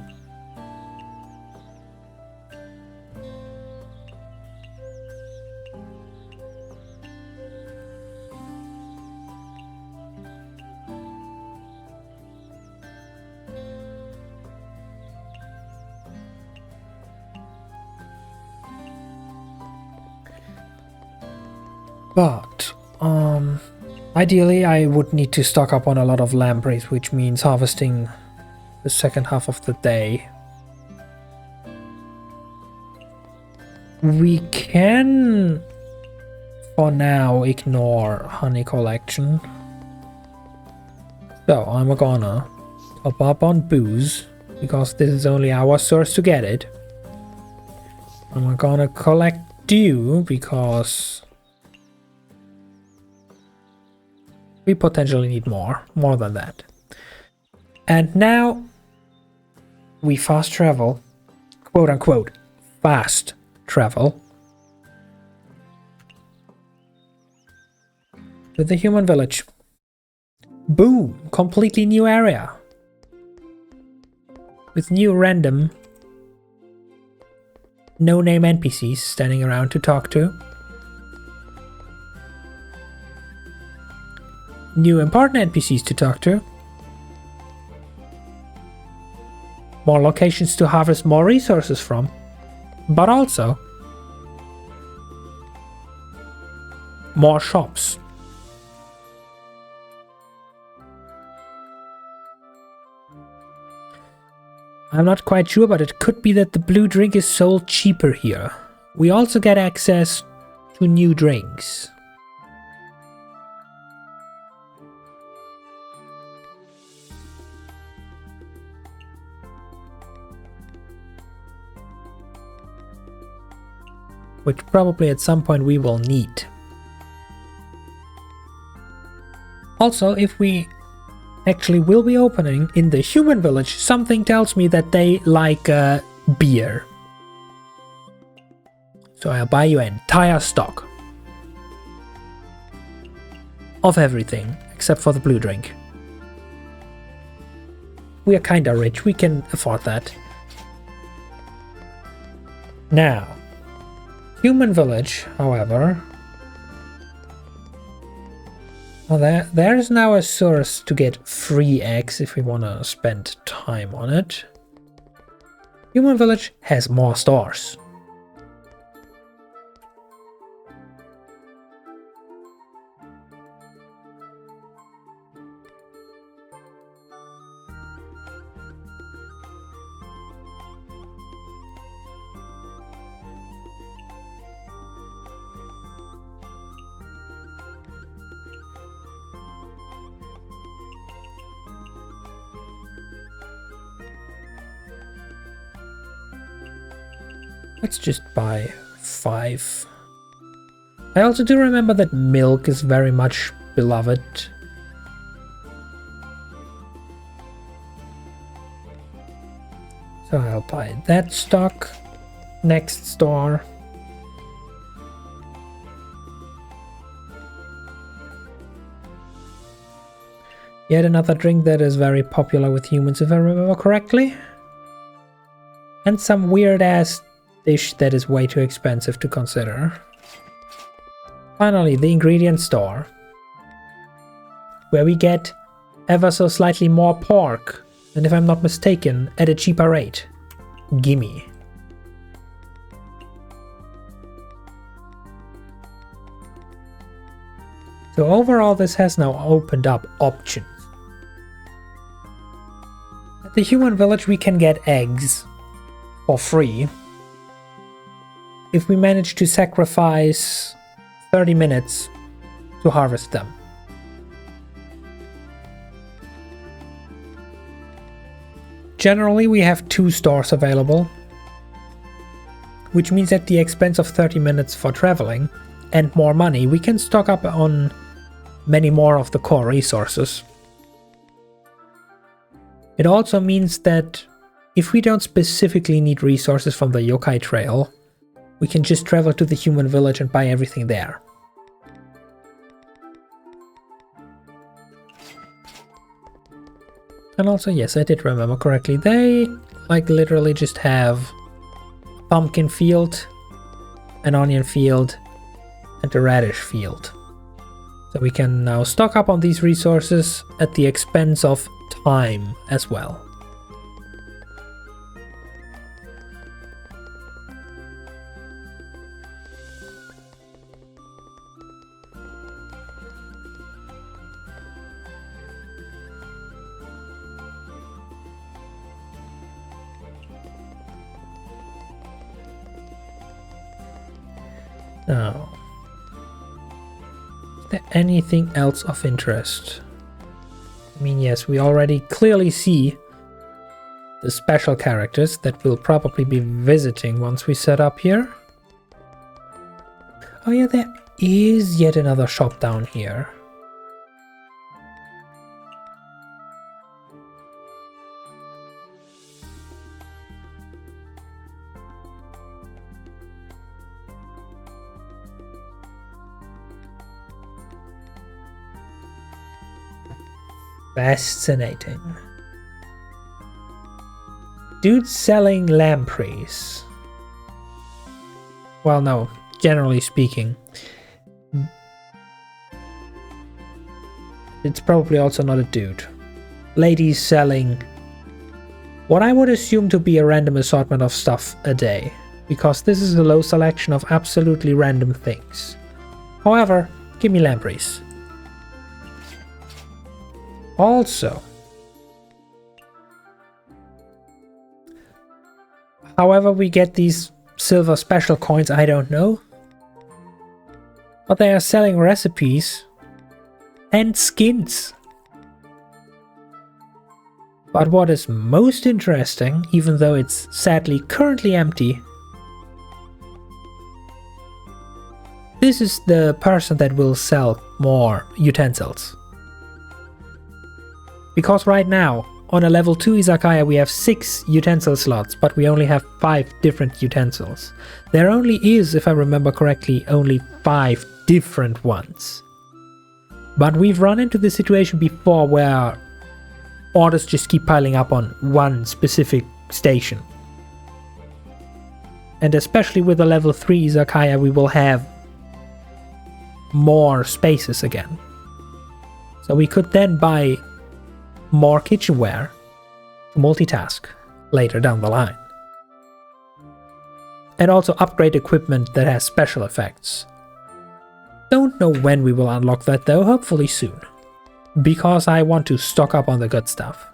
But, ideally I would need to stock up on a lot of lampreys, which means harvesting the second half of the day. We can, for now, ignore honey collection. So, I'm gonna top up on booze, because this is only our source to get it. I'm gonna collect dew, because we potentially need more than that. And now we fast travel, quote unquote, fast travel to the human village. Boom, completely new area with new random no-name NPCs standing around to talk to. New important NPCs to talk to. More locations to harvest more resources from. But also more shops. I'm not quite sure, but it could be that the blue drink is sold cheaper here. We also get access to new drinks. Which probably at some point we will need. Also, if we actually will be opening in the human village, something tells me that they like beer. So I'll buy you an entire stock of everything except for the blue drink. We are kinda rich, we can afford that. Now, human village, however, well, there is now a source to get free eggs if we want to spend time on it. Human village has more stores. Let's just buy 5. I also do remember that milk is very much beloved. So I'll buy that stock. Next store. Yet another drink that is very popular with humans, if I remember correctly. And some weird ass dish that is way too expensive to consider. Finally, the ingredient store, where we get ever so slightly more pork, and if I'm not mistaken, at a cheaper rate. Gimme. So overall, this has now opened up options. At the human village, we can get eggs for free if we manage to sacrifice 30 minutes to harvest them. Generally, we have 2 stores available, which means at the expense of 30 minutes for traveling and more money, we can stock up on many more of the core resources. It also means that if we don't specifically need resources from the yokai trail, we can just travel to the human village and buy everything there. And also, yes, I did remember correctly, they like literally just have a pumpkin field, an onion field, and a radish field. So we can now stock up on these resources at the expense of time as well. Now, is there anything else of interest? I mean, yes, we already clearly see the special characters that we'll probably be visiting once we set up here. Oh yeah, there is yet another shop down here. Fascinating. Dude selling lampreys. Well, no, generally speaking. It's probably also not a dude. Ladies selling what I would assume to be a random assortment of stuff a day, because this is a low selection of absolutely random things. However, give me lampreys. Also, however we get these silver special coins, I don't know. But they are selling recipes and skins. But what is most interesting, even though it's sadly currently empty, this is the person that will sell more utensils. Because right now, on a level 2 izakaya, we have 6 utensil slots, but we only have 5 different utensils. There only is, if I remember correctly, only 5 different ones. But we've run into this situation before where orders just keep piling up on one specific station. And especially with the level 3 izakaya, we will have more spaces again. So we could then buy more kitchenware to multitask later down the line. And also upgrade equipment that has special effects. Don't know when we will unlock that though, hopefully soon. Because I want to stock up on the good stuff.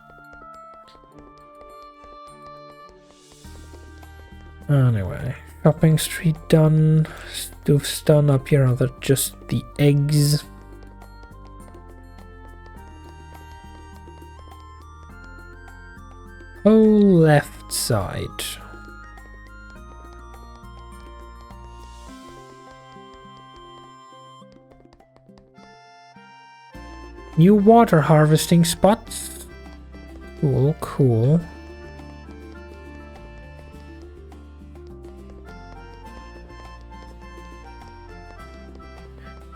Anyway, shopping street done. Stuff's done. Up here are just the eggs. Whole left side. New water harvesting spots. Cool, cool.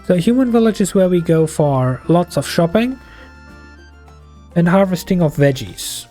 So human village is where we go for lots of shopping and harvesting of veggies.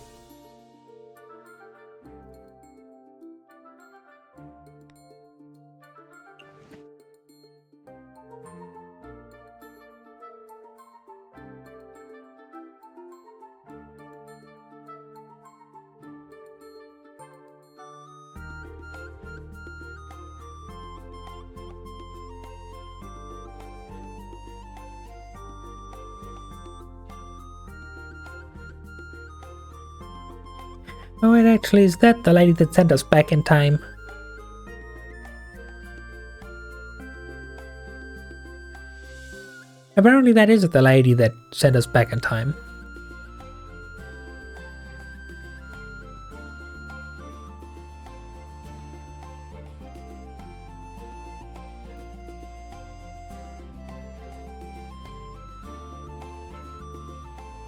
Oh, it actually is that the lady that sent us back in time. Apparently that is the lady that sent us back in time.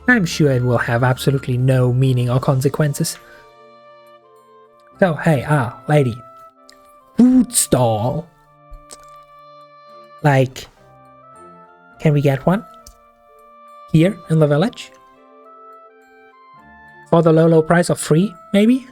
I'm sure it will have absolutely no meaning or consequences. So, hey, lady. Food stall. Like, can we get one? Here in the village? For the low price of 3, maybe?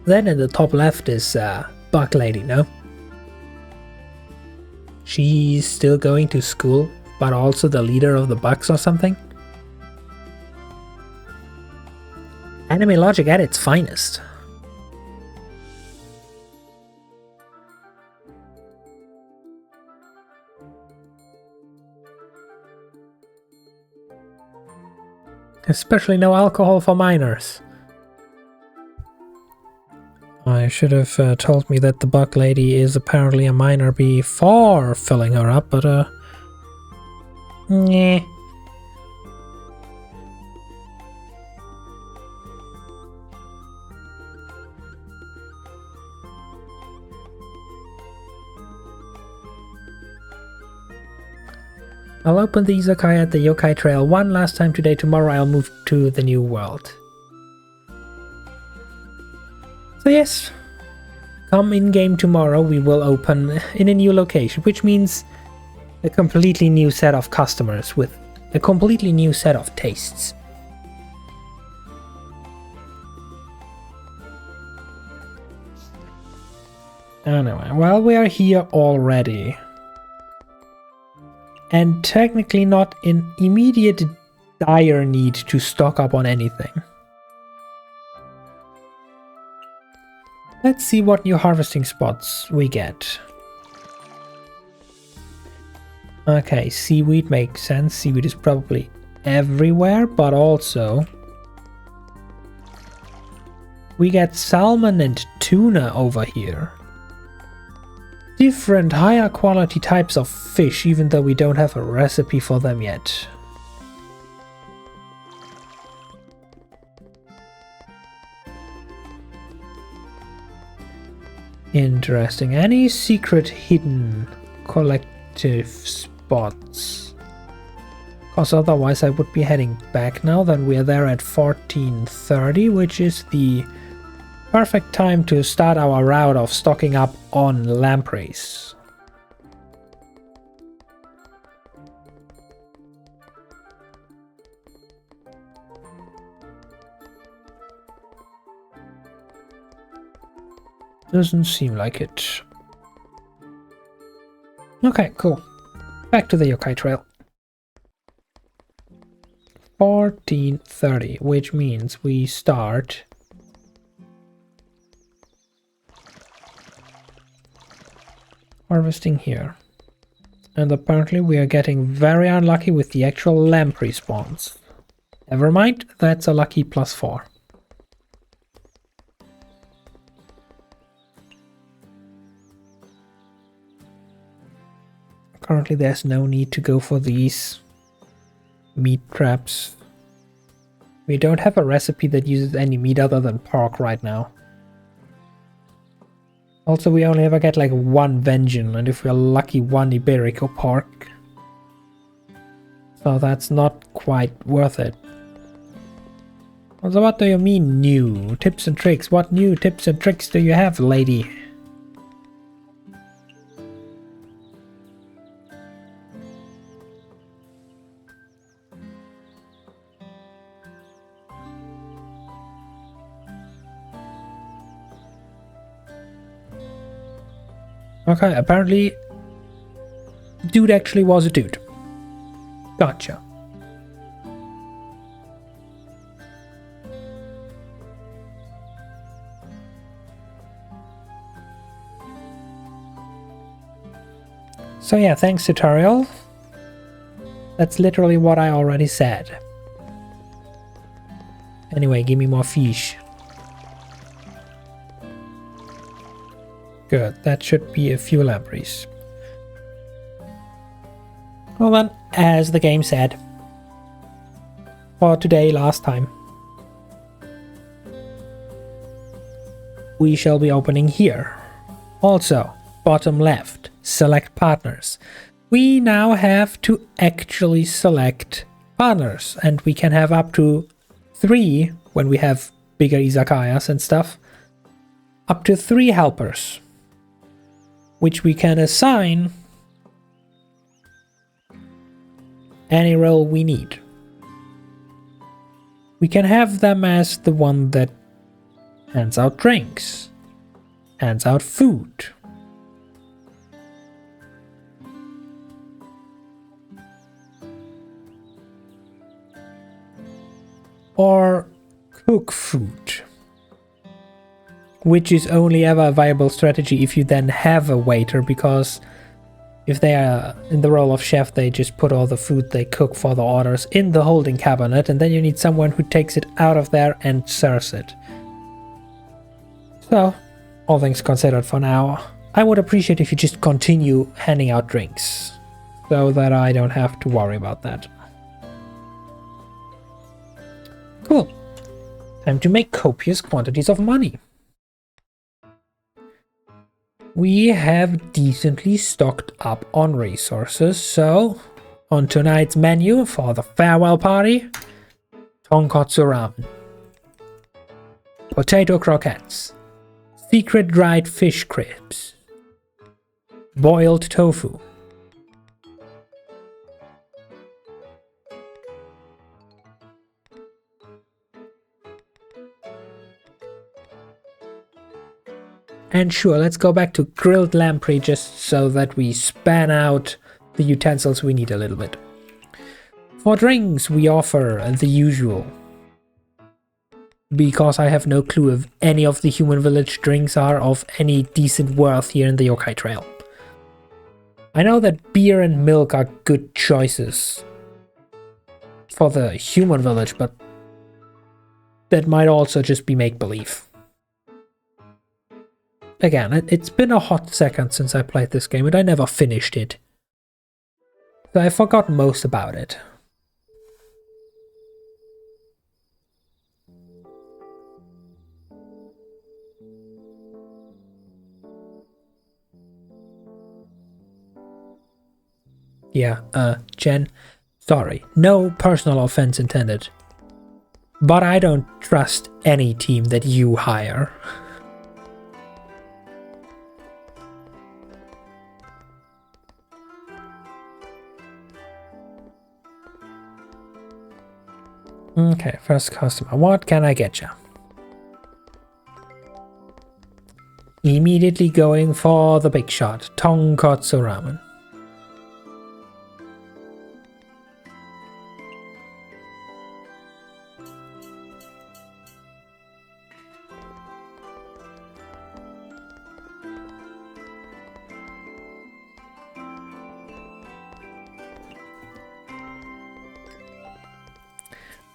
Then in the top left is Bug Lady, no? She's still going to school, but also the leader of the bugs or something? Anime logic at its finest. Especially no alcohol for minors. I should have told me that the bug lady is apparently a minor before filling her up, but nah. I'll open the izakaya at the yokai trail one last time today. Tomorrow I'll move to the new world. So yes, come in-game tomorrow we will open in a new location, which means a completely new set of customers with a completely new set of tastes. Anyway, well, we are here already. And technically not in immediate dire need to stock up on anything. Let's see what new harvesting spots we get. Okay, seaweed makes sense. Seaweed is probably everywhere, but also we get salmon and tuna over here. Different higher quality types of fish, even though we don't have a recipe for them yet. Interesting. Any secret hidden collective spots? Because otherwise I would be heading back now that we're there at 14:30, which is the perfect time to start our route of stocking up on lampreys. Doesn't seem like it. Okay, cool. Back to the yokai trail. 14:30, which means we start harvesting here. And apparently we are getting very unlucky with the actual lamprey spawns. Never mind, that's a lucky +4. Currently there's no need to go for these meat traps. We don't have a recipe that uses any meat other than pork right now. Also, we only ever get like one vengeance, and if we're lucky, one Iberico pork. So that's not quite worth it. So what do you mean new? Tips and tricks? What new tips and tricks do you have, lady? Okay, apparently dude actually was a dude. Gotcha. So yeah, thanks tutorial. That's literally what I already said. Anyway, give me more fish. Good, that should be a few lampreys. Well then, as the game said, for today last time, we shall be opening here. Also, bottom left, select partners. We now have to actually select partners, and we can have up to 3 when we have bigger izakayas and stuff. Up to 3 helpers, which we can assign any role we need. We can have them as the one that hands out drinks, hands out food, or cook food, which is only ever a viable strategy if you then have a waiter, because if they are in the role of chef, they just put all the food they cook for the orders in the holding cabinet, and then you need someone who takes it out of there and serves it. So, all things considered for now, I would appreciate if you just continue handing out drinks, so that I don't have to worry about that. Cool. Time to make copious quantities of money. We have decently stocked up on resources, so on tonight's menu for the farewell party, tonkotsu ramen, potato croquettes, secret dried fish crepes, boiled tofu, and sure, let's go back to grilled lamprey just so that we span out the utensils we need a little bit. For drinks, we offer the usual, because I have no clue if any of the human village drinks are of any decent worth here in the Yokai Trail. I know that beer and milk are good choices for the human village, but that might also just be make-believe. Again, it's been a hot second since I played this game, and I never finished it, so I forgot most about it. Yeah, Jen, sorry, no personal offense intended, but I don't trust any team that you hire. Okay, first customer. What can I get you? Immediately going for the big shot. Tonkotsu ramen.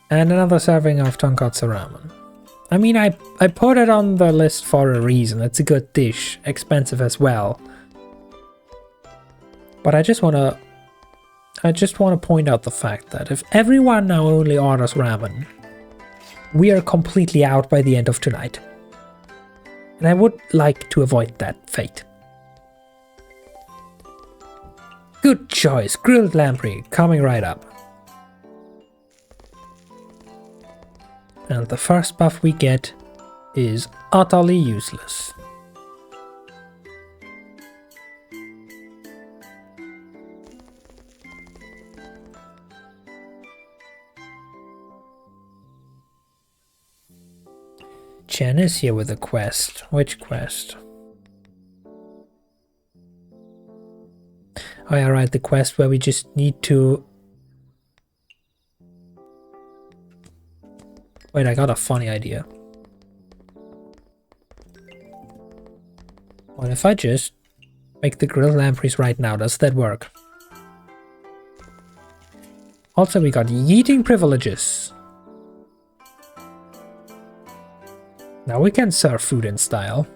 And another serving of tonkotsu ramen. I mean, I put it on the list for a reason. It's a good dish, expensive as well. But I just want to point out the fact that if everyone now only orders ramen, we are completely out by the end of tonight. And I would like to avoid that fate. Good choice, grilled lamprey, coming right up. And the first buff we get is utterly useless. Chen is here with a quest. Which quest? Oh yeah, right, the quest where we just need to... Wait, I got a funny idea. What if I just make the grilled lampreys right now? Does that work? Also, we got eating privileges. Now we can serve food in style.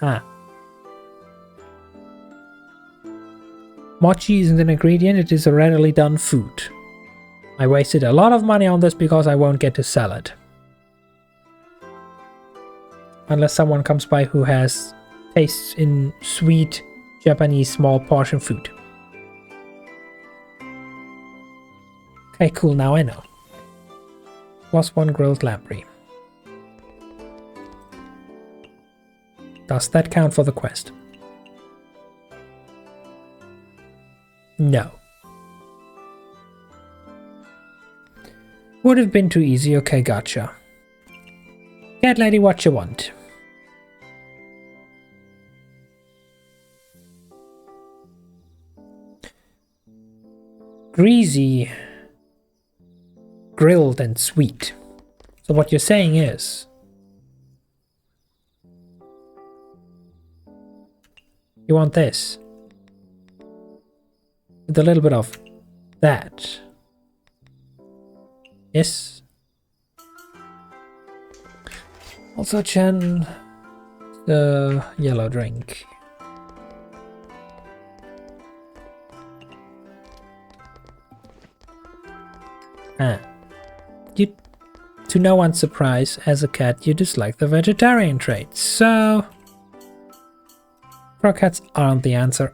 Ah. Mochi isn't an ingredient, it is a readily done food. I wasted a lot of money on this because I won't get to sell it. Unless someone comes by who has tastes in sweet Japanese small portion food. Okay, cool, now I know. +1 grilled lamprey. Does that count for the quest? No. Would have been too easy. Okay, gotcha. Cat lady, what you want? Greasy, grilled and sweet. So what you're saying is you want this with a little bit of that. Yes. Also, Chen, the yellow drink. Ah. You, to no one's surprise, as a cat, you dislike the vegetarian trait, so... Frog cats aren't the answer.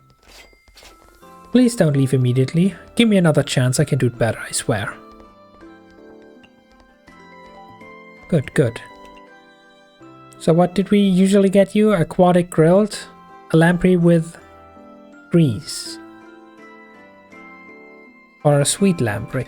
Please don't leave immediately. Give me another chance, I can do it better, I swear. Good, good. So what did we usually get you? Aquatic grilled? A lamprey with grease? Or a sweet lamprey?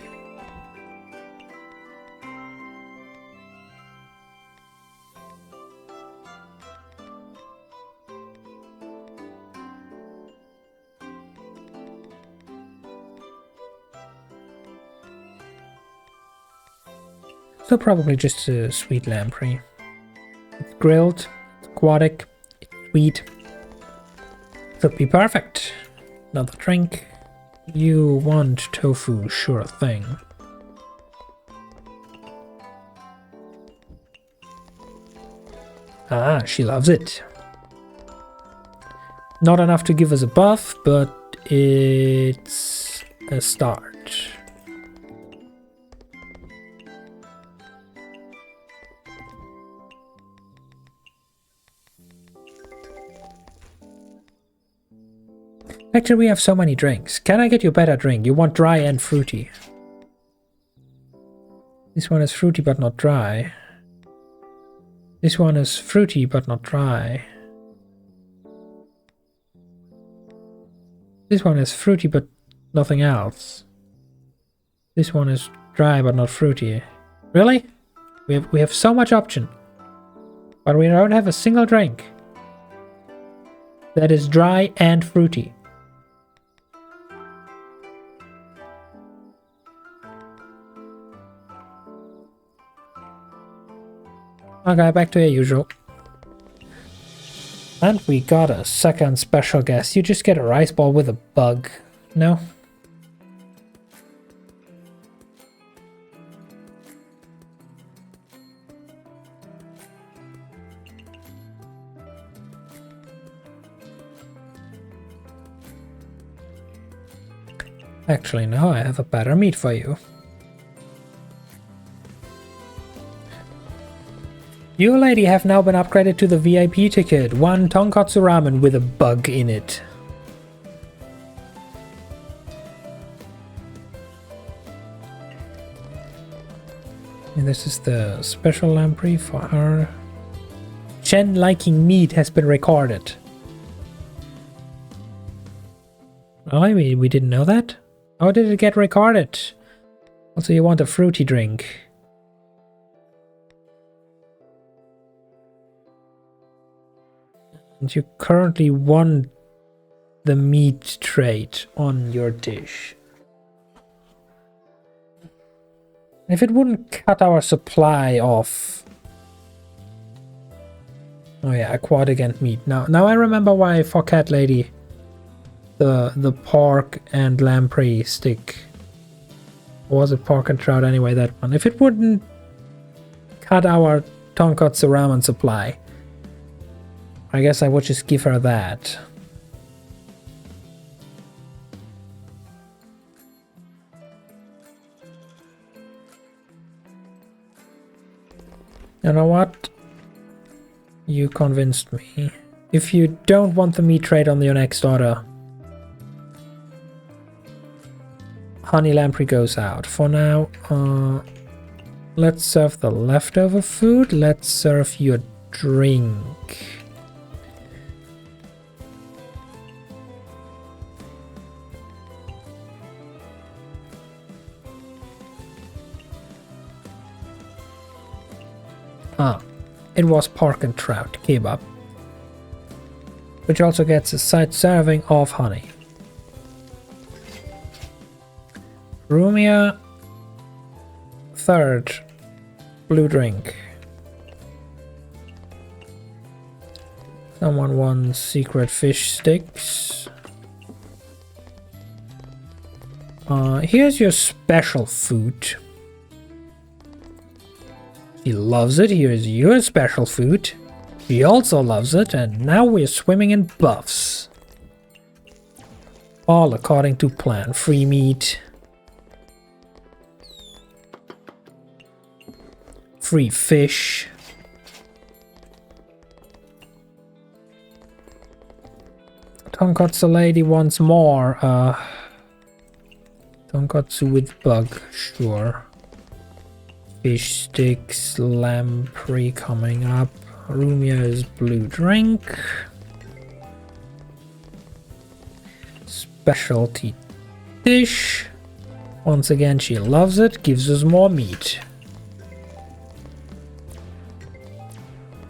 So probably just a sweet lamprey. It's grilled, it's aquatic, it's sweet. Should be perfect. Another drink. You want tofu, sure thing. Ah, she loves it. Not enough to give us a buff, but it's a start. Actually, we have so many drinks. Can I get you a better drink? You want dry and fruity. This one is fruity but not dry. This one is fruity but not dry. This one is fruity but nothing else. This one is dry but not fruity. Really? We have so much option. But we don't have a single drink that is dry and fruity. Okay, back to your usual. And we got a second special guest. You just get a rice ball with a bug. No? Actually, no, I have a better meat for you. You, lady, have now been upgraded to the VIP ticket. 1 tonkatsu ramen with a bug in it. And this is the special lamprey for her. Chen liking meat has been recorded. Oh, we didn't know that? How did it get recorded? Also, you want a fruity drink. And you currently want the meat trait on your dish. If it wouldn't cut our supply off. Oh yeah, aquatic and meat. Now I remember why for Cat Lady the pork and lamprey stick. Or was it pork and trout anyway, that one? If it wouldn't cut our tonkotsu ramen supply, I guess I would just give her that. You know what? You convinced me. If you don't want the meat trait on your next order, honey lamprey goes out. For now, let's serve the leftover food. Let's serve you a drink. It was pork and trout kebab, which also gets a side serving of honey. Rumia, third blue drink. Someone wants secret fish sticks. Here's your special food. He loves it. Here's your special food. He also loves it. And now we're swimming in buffs. All according to plan. Free meat. Free fish. Tonkotsu lady wants more. Tonkotsu with bug. Sure. Fish sticks, lamprey coming up. Rumia's blue drink. Specialty dish. Once again, she loves it. Gives us more meat.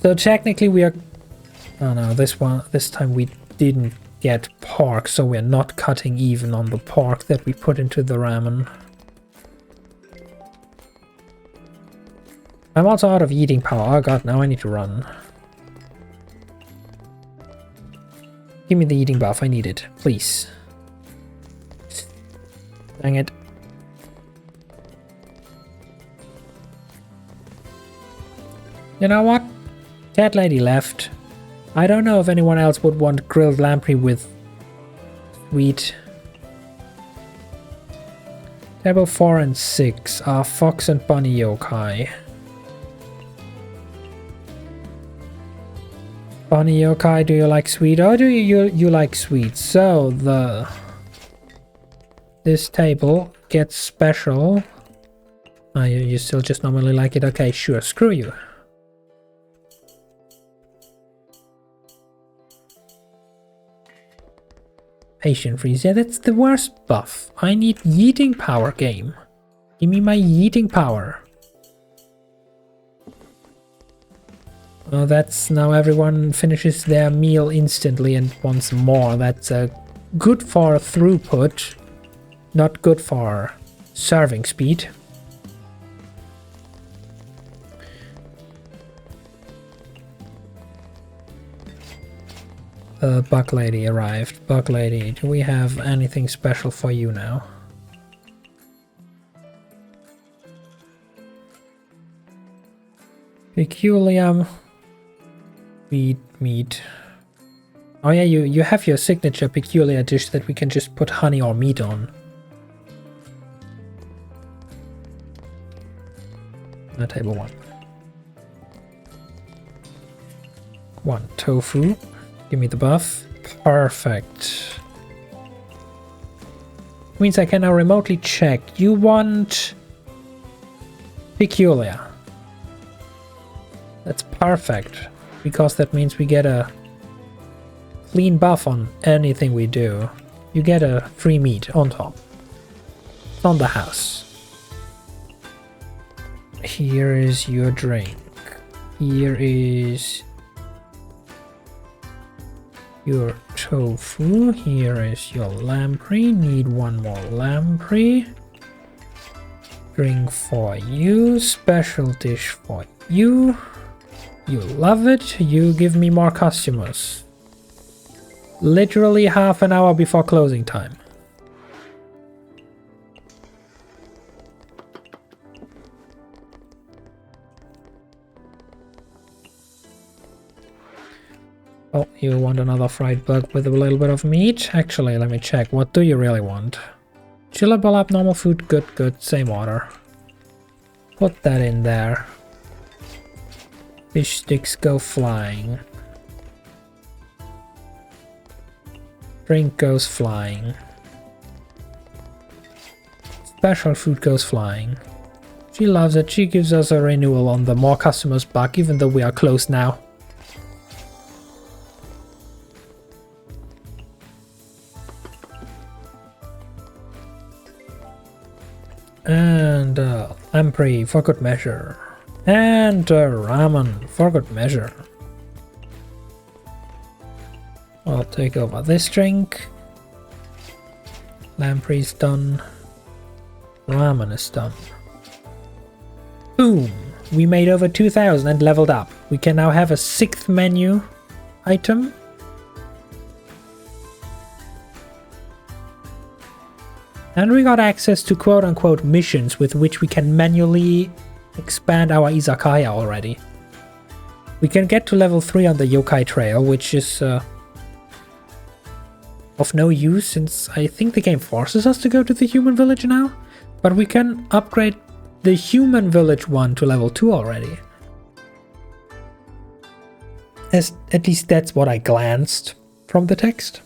So technically we are... Oh no, this time we didn't get pork, so we're not cutting even on the pork that we put into the ramen. I'm also out of eating power. Oh god, now I need to run. Give me the eating buff, I need it, please. Dang it. You know what? Cat lady left. I don't know if anyone else would want grilled lamprey with sweet. Table 4 and 6 are fox and bunny yokai. Bunny yokai, do you like sweet or do you like sweet? So this table gets special. You still just normally like it? Okay, sure, screw you. Patient freeze, yeah, that's the worst buff. I need yeeting power game. Give me my yeeting power. Well, that's now everyone finishes their meal instantly and wants more. That's good for throughput, not good for serving speed. Bug lady arrived. Bug lady, do we have anything special for you now? Peculium. Meat. Oh yeah, you have your signature peculiar dish that we can just put honey or meat on. Table 1. 1 tofu. Give me the buff. Perfect. Means I can now remotely check. You want peculiar. That's perfect. Because that means we get a clean buff on anything we do. You get a free meat on top. on the house. Here is your drink. Here is your tofu. Here is your lamprey. Need one more lamprey. Drink for you. Special dish for you. You love it. You give me more customers. Literally half an hour before closing time. Oh, you want another fried bug with a little bit of meat? Actually, let me check. What do you really want? Chillable abnormal food. Good, good. Same order. Put that in there. Fish sticks go flying. Drink goes flying. Special food goes flying. She loves it. She gives us a renewal on the more customers bug, even though we are closed now. And lamprey for good measure. And ramen for good measure. I'll take over this drink. Lamprey's done. Ramen is done. Boom! We made over 2,000 and leveled up. We can now have a 6th menu item. And we got access to quote-unquote missions with which we can manually expand our izakaya already. We can get to level 3 on the yokai trail, which is of no use since I think the game forces us to go to the human village now. But we can upgrade the human village one to level 2 already. At least that's what I glanced from the text.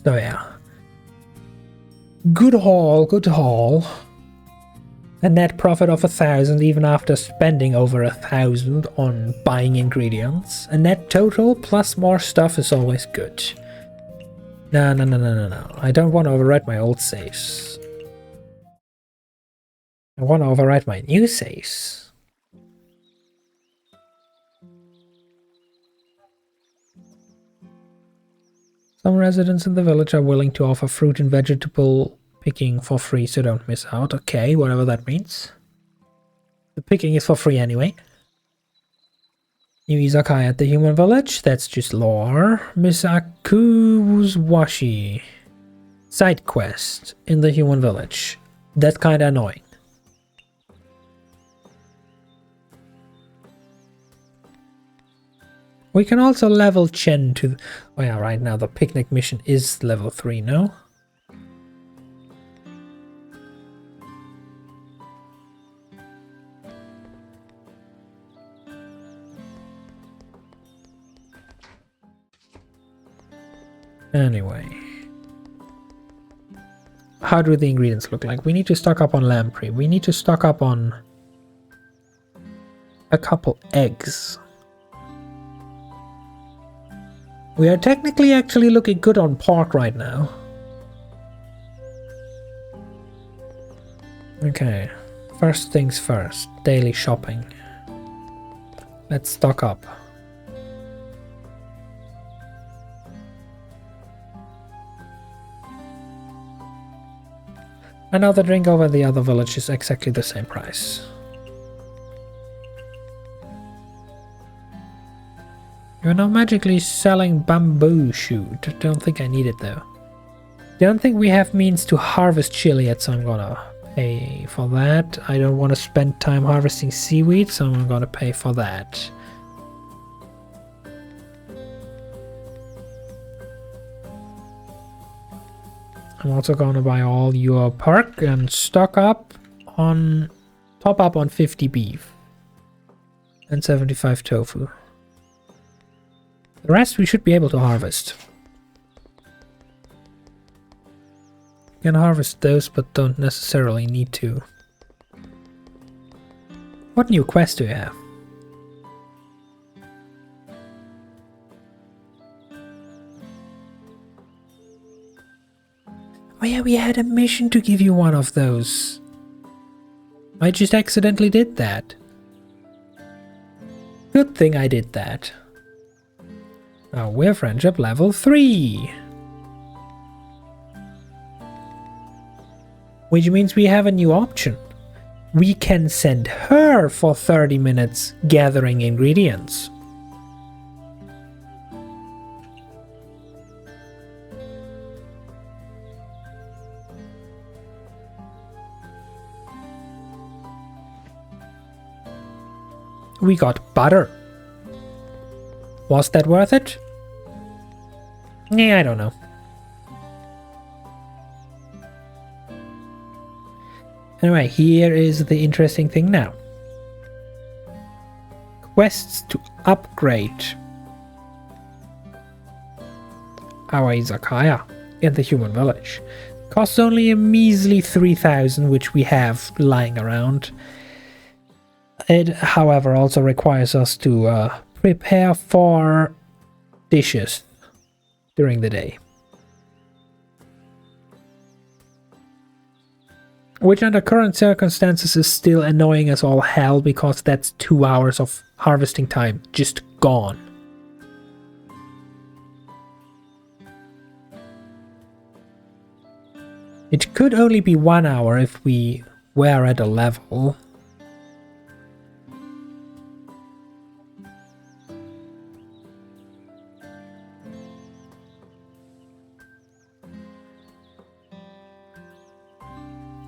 So yeah, good haul, good haul. A net profit of 1,000 even after spending over 1,000 on buying ingredients. A net total plus more stuff is always good. No. I don't want to overwrite my old saves. I want to overwrite my new saves. Some residents in the village are willing to offer fruit and vegetable picking for free, so don't miss out. Okay, whatever that means. The picking is for free anyway. New izakaya at the human village. That's just lore. Misaku's washi. Side quest in the human village. That's kinda annoying. We can also level Chen to... Oh yeah, right now the picnic mission is level 3, no? Anyway. How do the ingredients look like? We need to stock up on lamprey. We need to stock up on a couple eggs. We are technically actually looking good on pork right now. Okay, first things first, daily shopping. Let's stock up. And now the drink over the other village is exactly the same price. You're now magically selling bamboo shoot. Don't think I need it though. Don't think we have means to harvest chili yet, so I'm gonna pay for that. I don't want to spend time harvesting seaweed, so I'm gonna pay for that. I'm also gonna buy all your pork and top up on 50 beef and 75 tofu. The rest we should be able to harvest. You can harvest those, but don't necessarily need to. What new quest do you have? Oh yeah, we had a mission to give you one of those. I just accidentally did that. Good thing I did that. Now we're friendship level 3. Which means we have a new option. We can send her for 30 minutes gathering ingredients. We got butter. Was that worth it? Yeah, I don't know. Anyway, here is the interesting thing now. Quests to upgrade our izakaya in the human village. Costs only a measly 3,000, which we have lying around. It, however, also requires us to prepare 4 dishes during the day. Which under current circumstances is still annoying as all hell, because that's 2 hours of harvesting time just gone. It could only be 1 hour if we were at a level.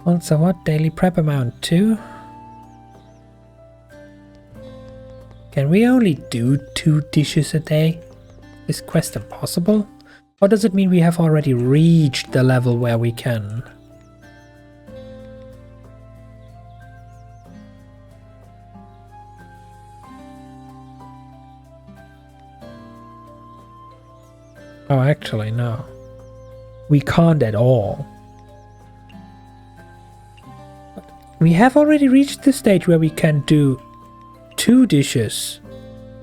Also, what daily prep amount to? Can we only do 2 dishes a day? Is quest impossible? Or does it mean we have already reached the level where we can? Oh, actually, no. We can't at all. We have already reached the stage where we can do 2 dishes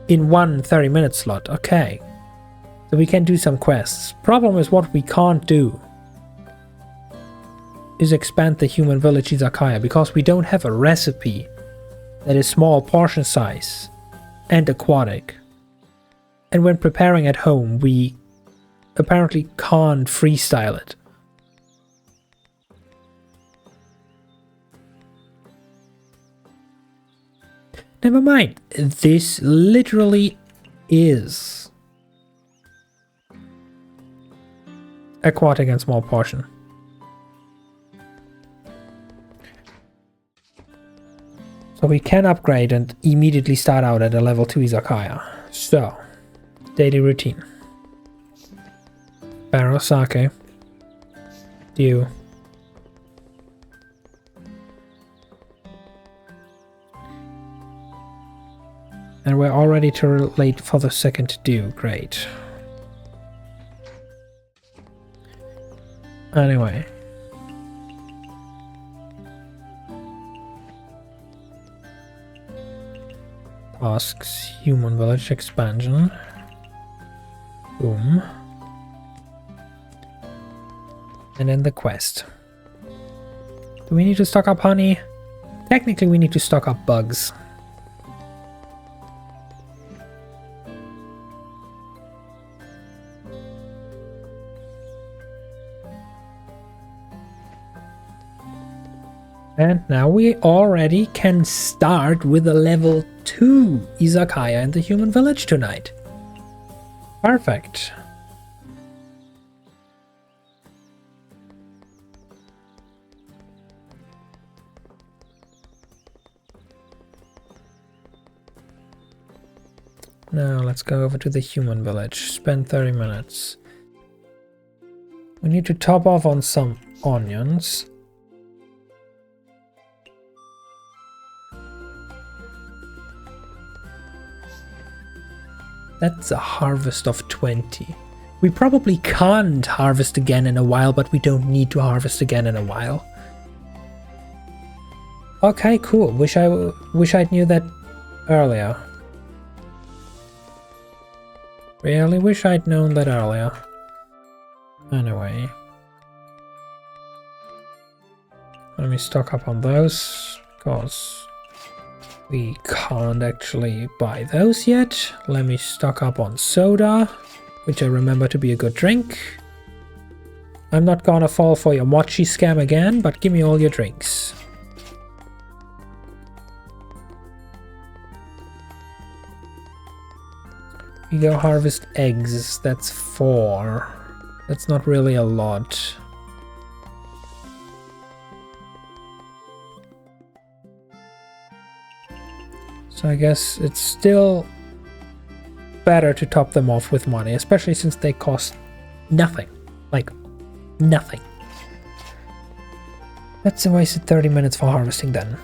in one 30-minute slot. Okay. So we can do some quests. Problem is, what we can't do is expand the human village izakaya, because we don't have a recipe that is small portion size and aquatic. And when preparing at home, we apparently can't freestyle it. Never mind, this literally is aquatic and small portion. So we can upgrade and immediately start out at a level 2 izakaya. So, daily routine. Barrel sake. Dew. And we're already too late for the second due. Great. Anyway. Tasks, human village expansion. Boom. And then the quest. Do we need to stock up honey? Technically we need to stock up bugs. And now we already can start with a level 2 izakaya in the human village tonight. Perfect. Now let's go over to the human village. Spend 30 minutes. We need to top off on some onions. That's a harvest of 20. We probably can't harvest again in a while, but we don't need to harvest again in a while. Okay, cool. Wish I'd knew that earlier. Really wish I'd known that earlier. Anyway. Let me stock up on those, because we can't actually buy those yet. Let me stock up on soda, which I remember to be a good drink. I'm not gonna fall for your mochi scam again, but give me all your drinks. We go harvest eggs, that's 4. That's not really a lot. So I guess it's still better to top them off with money, especially since they cost nothing. Like, nothing. That's a wasted 30 minutes for harvesting then.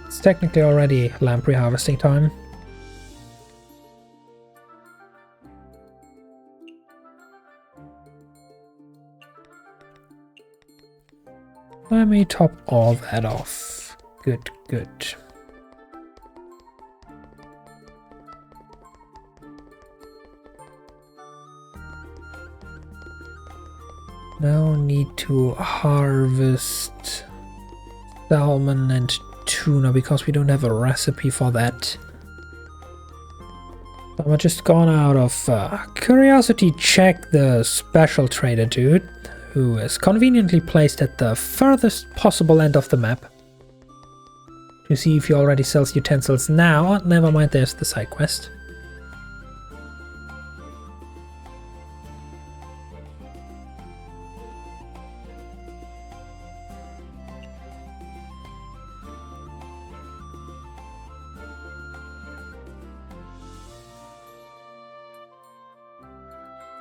It's technically already lamprey harvesting time. Let me top all that off. Good, good. Now need to harvest salmon and tuna because we don't have a recipe for that. I'm just gone out of curiosity check the special trader dude, who is conveniently placed at the furthest possible end of the map, to see if he already sells utensils now. Oh, never mind, there's the side quest.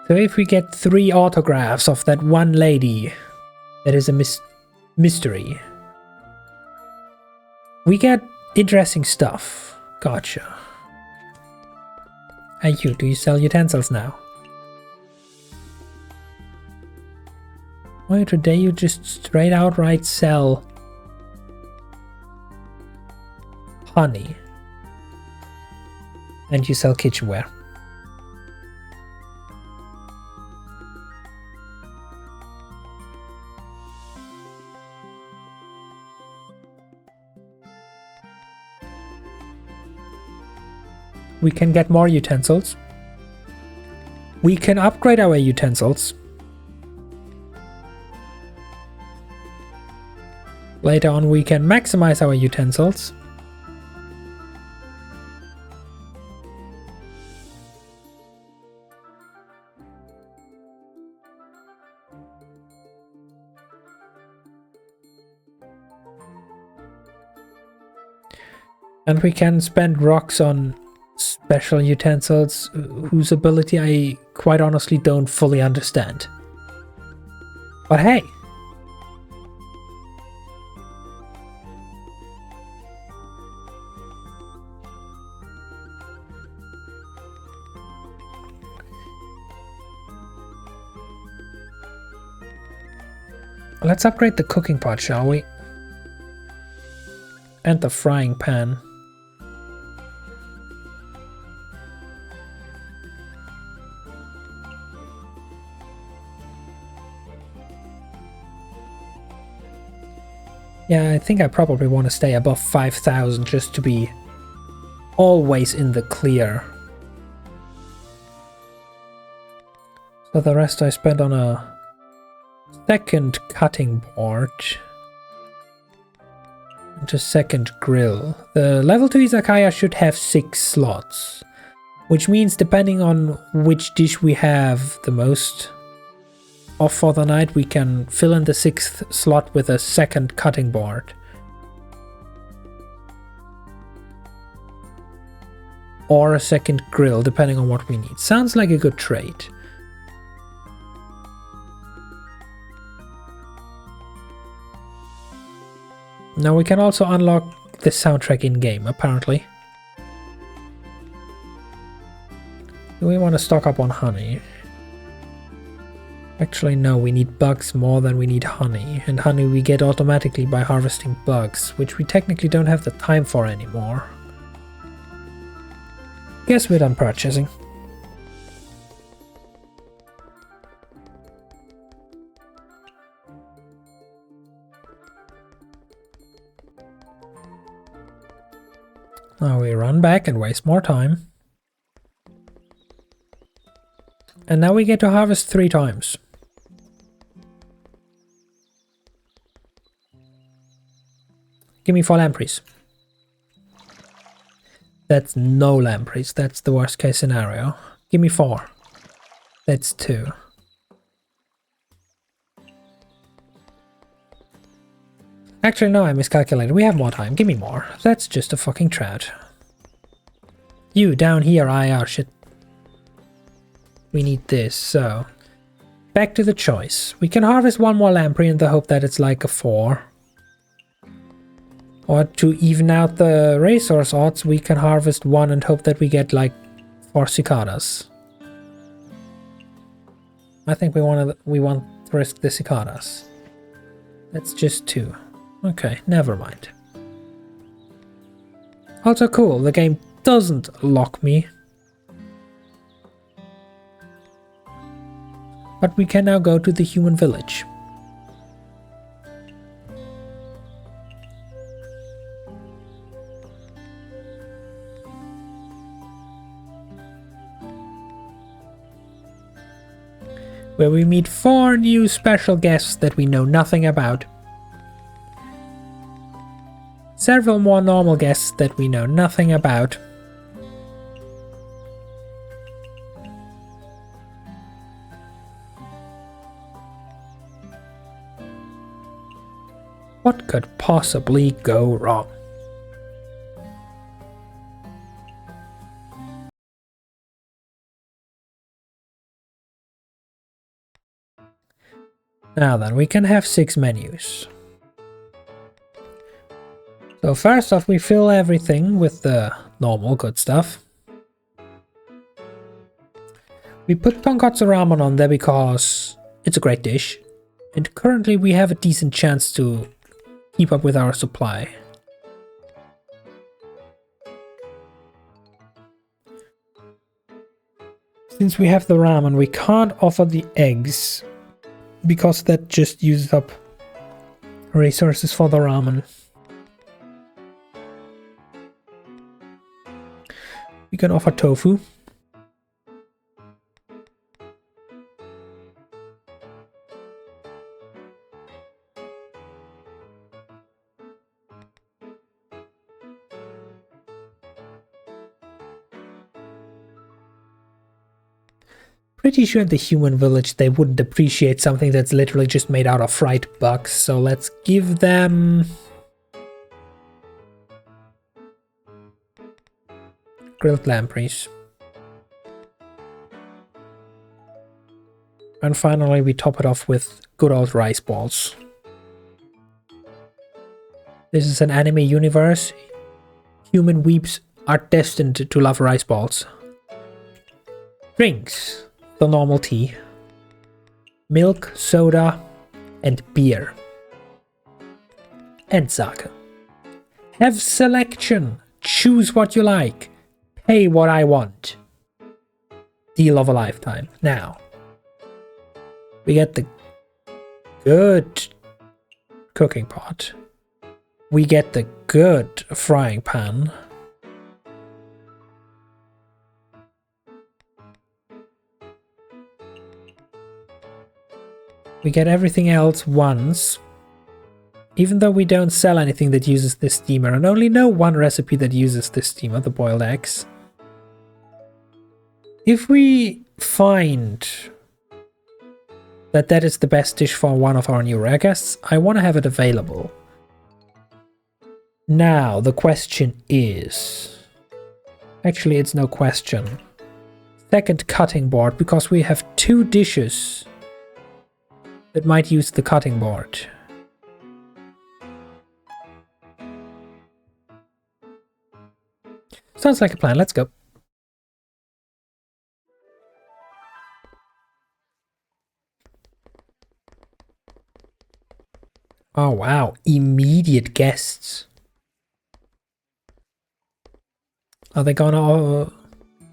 So if we get 3 autographs of that one lady, that is a mystery. We get interesting stuff. Gotcha. Hey you, do you sell utensils now? Why today you just straight outright sell honey. And you sell kitchenware. We can get more utensils. We can upgrade our utensils. Later on we can maximize our utensils. And we can spend rocks on special utensils whose ability I quite honestly don't fully understand. But hey! Let's upgrade the cooking pot, shall we? And the frying pan. Yeah, I think I probably want to stay above 5,000 just to be always in the clear. So the rest I spent on a second cutting board and a second grill. The level 2 izakaya should have 6 slots, which means depending on which dish we have the most off for the night, we can fill in the 6th slot with a second cutting board. Or a second grill, depending on what we need. Sounds like a good trade. Now we can also unlock the soundtrack in-game, apparently. Do we want to stock up on honey? Actually, no, we need bugs more than we need honey. And honey we get automatically by harvesting bugs, which we technically don't have the time for anymore. Guess we're done purchasing. Now we run back and waste more time. And now we get to harvest 3 times. Give me 4 lampreys. That's no lampreys. That's the worst case scenario. Give me 4. That's 2. Actually, no, I miscalculated. We have more time. Give me more. That's just a fucking trout. You, down here, shit. We need this, so... Back to the choice. We can harvest 1 more lamprey in the hope that it's like a 4. Or to even out the resource odds, we can harvest 1 and hope that we get like 4 cicadas. I think we want to risk the cicadas. That's just 2. Okay, never mind. Also cool, the game doesn't lock me. But we can now go to the human village. Where we meet 4 new special guests that we know nothing about. Several more normal guests that we know nothing about. What could possibly go wrong? Now then, we can have 6 menus. So first off, we fill everything with the normal good stuff. We put tonkatsu ramen on there because it's a great dish. And currently we have a decent chance to keep up with our supply. Since we have the ramen, we can't offer the eggs, because that just uses up resources for the ramen. We can offer tofu. Pretty sure in the human village they wouldn't appreciate something that's literally just made out of fried bugs, so let's give them... grilled lampreys. And finally we top it off with good old rice balls. This is an anime universe. Human weeps are destined to love rice balls. Drinks. The normal tea. Milk, soda, and beer. And sake. Have selection. Choose what you like. Pay what I want. Deal of a lifetime. Now, we get the good cooking pot. We get the good frying pan. We get everything else once. Even though we don't sell anything that uses this steamer, and only know 1 recipe that uses this steamer, the boiled eggs. If we find that that is the best dish for one of our new rare guests, I want to have it available. Now, the question is... Actually, it's no question. Second cutting board, because we have 2 dishes that might use the cutting board. Sounds like a plan, let's go. Oh wow, immediate guests. Are they gonna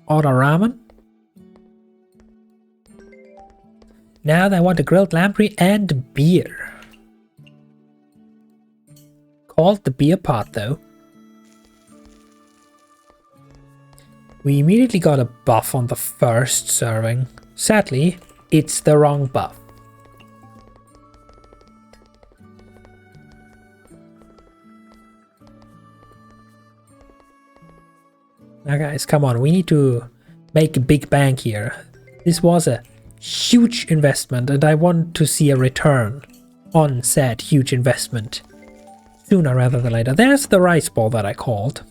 order ramen? Now they want a grilled lamprey and beer. Called the beer pot though. We immediately got a buff on the first serving. Sadly, it's the wrong buff. Now guys, come on, we need to make a big bang here. This was a huge investment and I want to see a return on said huge investment. Sooner rather than later. There's the rice ball that I called.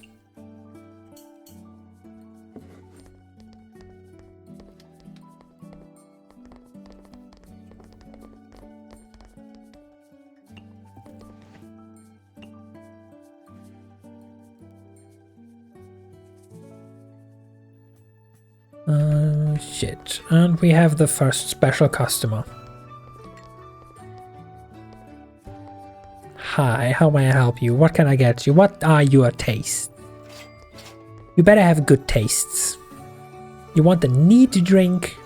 Shit. And we have the first special customer. Hi, how may I help you? What can I get you? What are your tastes? You better have good tastes. You want the neat drink?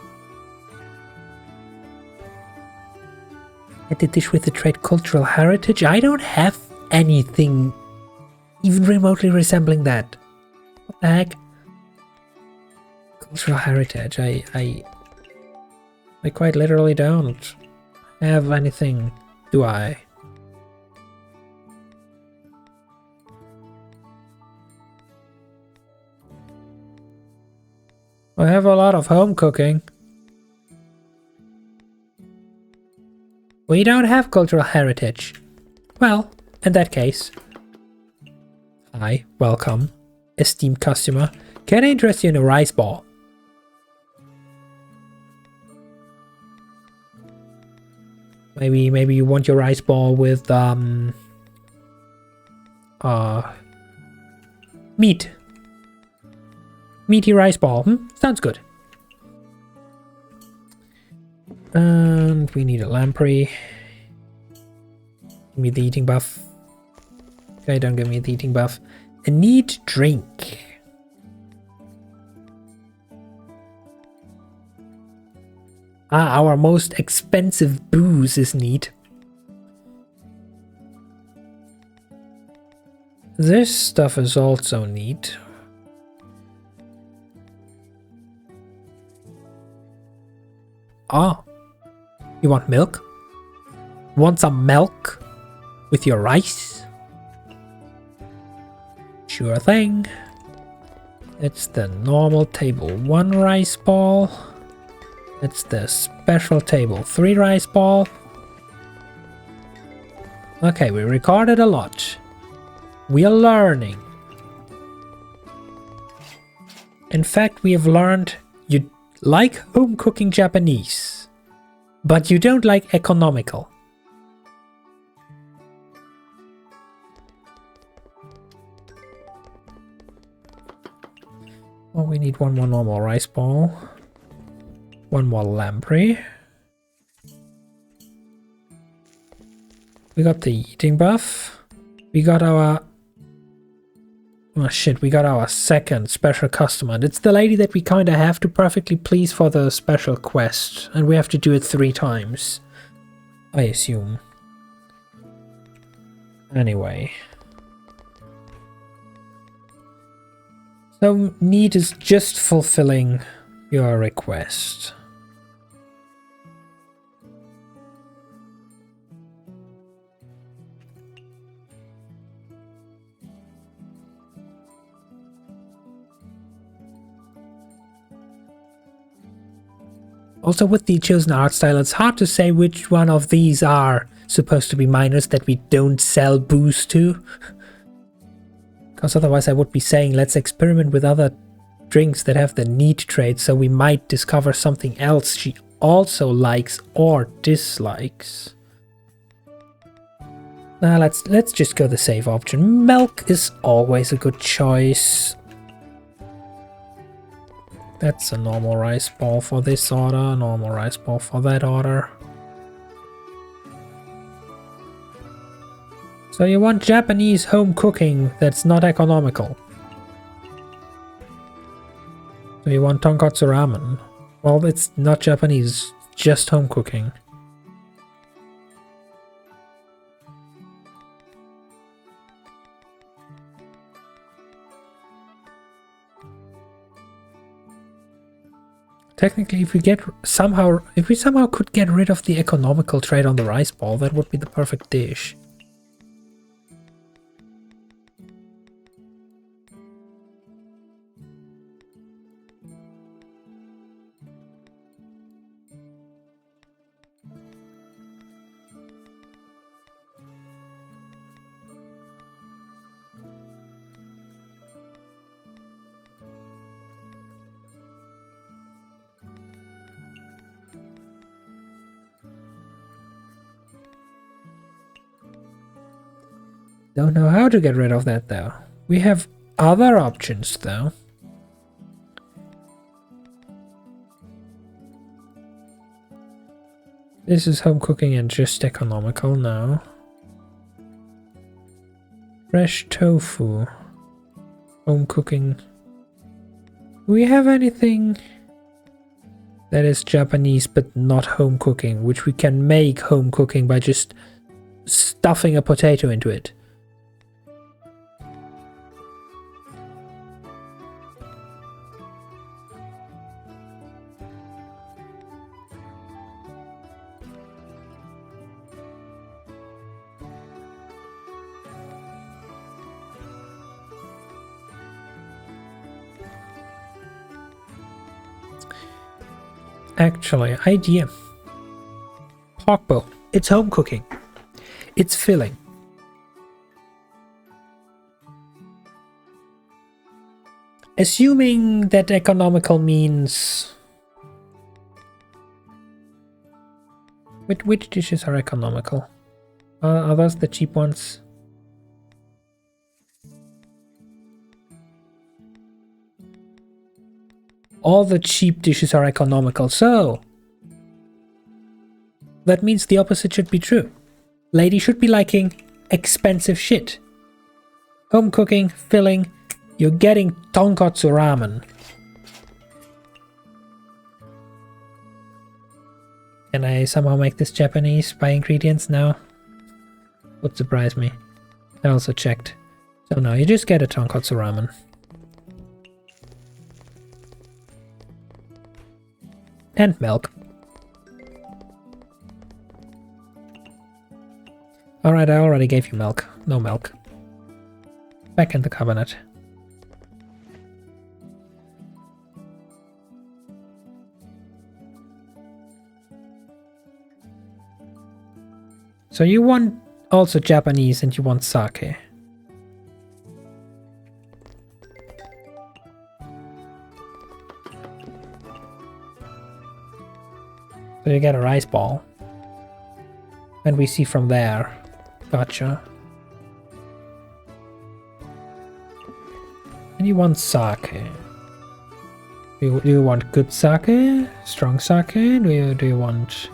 Get the dish with the trait cultural heritage? I don't have anything even remotely resembling that. What the heck? Cultural heritage. I quite literally don't have anything, do I? I have a lot of home cooking. We don't have cultural heritage. Well, in that case. Hi, welcome, esteemed customer. Can I interest you in a rice ball? Maybe you want your rice ball with meat. Meaty rice ball. Sounds good. And we need a lamprey. Give me the eating buff. Okay, don't give me the eating buff. A neat drink. Ah, our most expensive booze is neat. This stuff is also neat. Ah, you want milk? Want some milk with your rice? Sure thing. It's the normal table 1 rice ball. It's the special table 3 rice ball. Okay, we recorded a lot. We are learning. In fact, we have learned you like home cooking Japanese, but you don't like economical. Oh, we need 1 more normal rice ball. 1 more lamprey. We got the eating buff. We got our... Oh shit, we got our second special customer. It's the lady that we kinda have to perfectly please for the special quest. And we have to do it 3 times. I assume. Anyway. So, need is just fulfilling your request. Also, with the chosen art style, it's hard to say which one of these are supposed to be minors that we don't sell booze to. Because otherwise I would be saying let's experiment with other drinks that have the neat trait, so we might discover something else she also likes or dislikes. Now let's just go the safe option. Milk is always a good choice. That's a normal rice ball for this order, normal rice ball for that order. So you want Japanese home cooking that's not economical. So you want tonkatsu ramen. Well, it's not Japanese, just home cooking. Technically, if we somehow could get rid of the economical trade on the rice ball, that would be the perfect dish. Don't know how to get rid of that though. We have other options though. This is home cooking and just economical now. Fresh tofu. Home cooking. Do we have anything that is Japanese but not home cooking, which we can make home cooking by just stuffing a potato into it? Actually, idea. Pork bowl. It's home cooking. It's filling. Assuming that economical means... Which dishes are economical? Are those the cheap ones? All the cheap dishes are economical, so that means the opposite should be true. Lady should be liking expensive shit. Home cooking, filling, you're getting tonkatsu ramen. Can I somehow make this Japanese by ingredients now? Would surprise me. I also checked. So no, you just get a tonkatsu ramen. And milk. Alright, I already gave you milk. No milk. Back in the cabinet. So you want also Japanese and you want sake. So you get a rice ball. And we see from there. Gotcha. And you want sake. Do you want good sake? Strong sake? Do you want...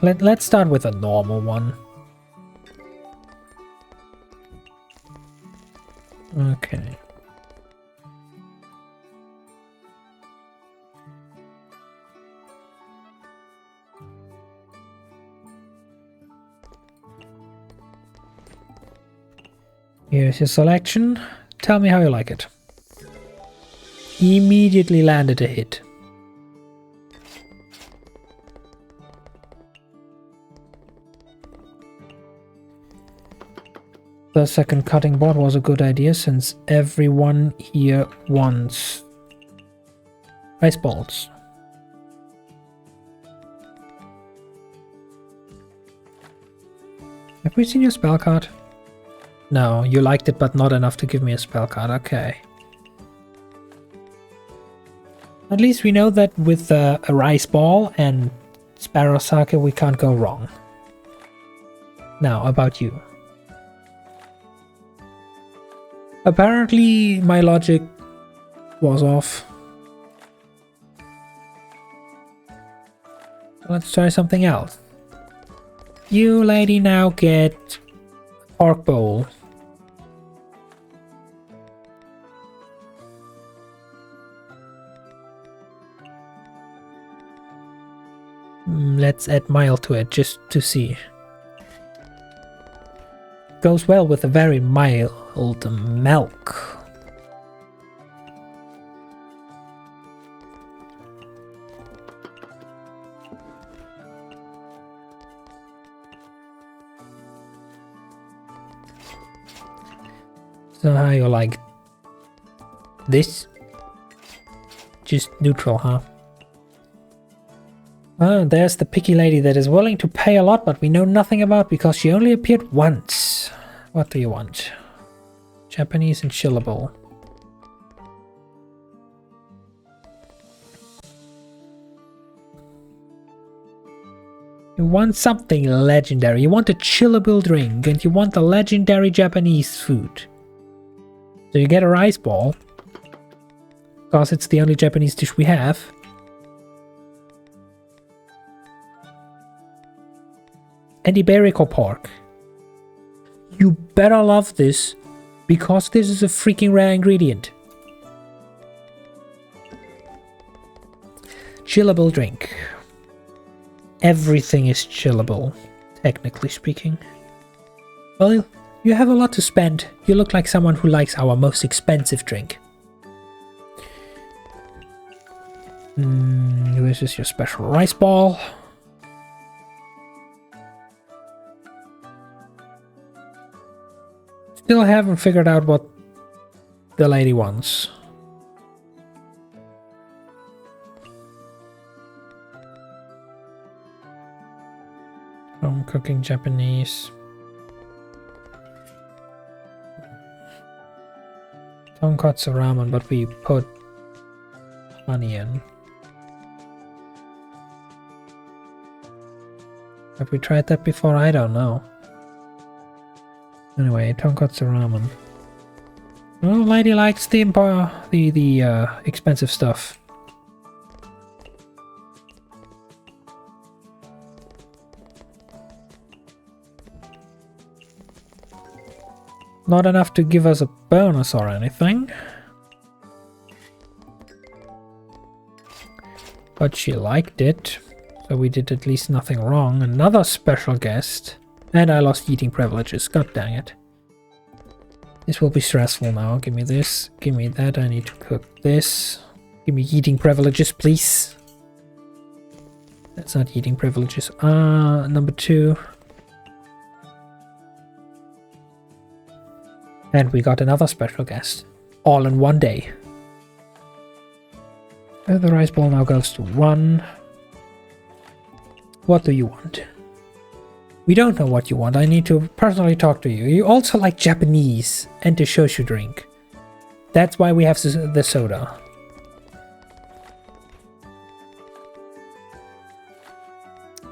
let's start with a normal one. Okay. Here's your selection. Tell me how you like it. Immediately landed a hit. The second cutting board was a good idea since everyone here wants rice balls. Have we seen your spell card? No, you liked it but not enough to give me a spell card, okay. At least we know that with a rice ball and sparrow sake we can't go wrong. Now, about you. Apparently my logic was off. Let's try something else. You lady now get pork bowl. Let's add mild to it just to see. Goes well with a very mild milk. So how you like this? Just neutral, huh? Oh, there's the picky lady that is willing to pay a lot, but we know nothing about because she only appeared once. What do you want? Japanese and chillable. You want something legendary. You want a chillable drink and you want a legendary Japanese food. So you get a rice ball, because it's the only Japanese dish we have. And Iberico pork. You better love this, because this is a freaking rare ingredient. Chillable drink. Everything is chillable, technically speaking. Well, you have a lot to spend. You look like someone who likes our most expensive drink. This is your special rice ball. Still haven't figured out what the lady wants. Home cooking Japanese. Tonkatsu ramen, but we put honey in. Have we tried that before? I don't know. Anyway, tonkatsu ramen. Well, lady likes the expensive stuff. Not enough to give us a bonus or anything. But she liked it, so we did at least nothing wrong. Another special guest. And I lost eating privileges, god dang it. This will be stressful now. Give me this, give me that, I need to cook this. Give me eating privileges, please. That's not eating privileges. Number 2. And we got another special guest. All in one day. And the rice ball now goes to 1. What do you want? We don't know what you want. I need to personally talk to you. You also like Japanese and the shoshu drink. That's why we have the soda.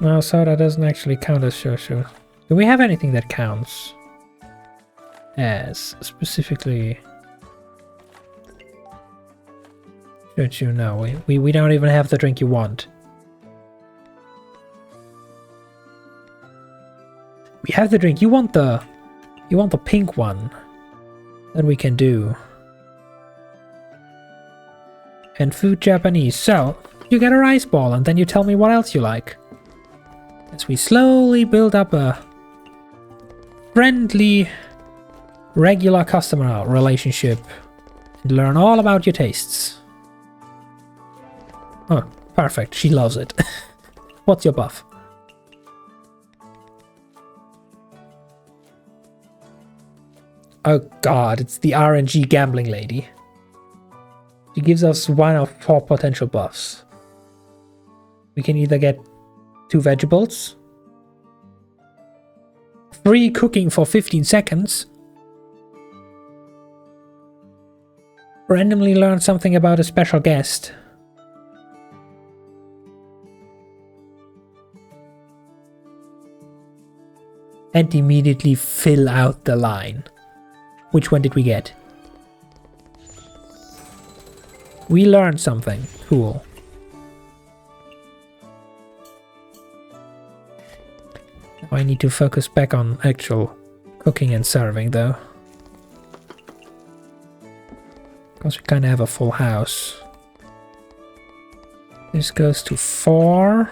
No, soda doesn't actually count as shoshu. Do we have anything that counts as specifically shoshu? No, we don't even have the drink you want. We have the drink. You want the pink one. Then we can do. And food Japanese. So you get a rice ball and then you tell me what else you like. As we slowly build up a friendly, regular customer relationship and learn all about your tastes. Oh, perfect. She loves it. What's your buff? Oh god, it's the RNG gambling lady. She gives us 1 of 4 potential buffs. We can either get 2 vegetables, free cooking for 15 seconds, randomly learn something about a special guest, and immediately fill out the line. Which one did we get? We learned something. Cool. Now I need to focus back on actual cooking and serving though. Because we kind of have a full house. This goes to 4.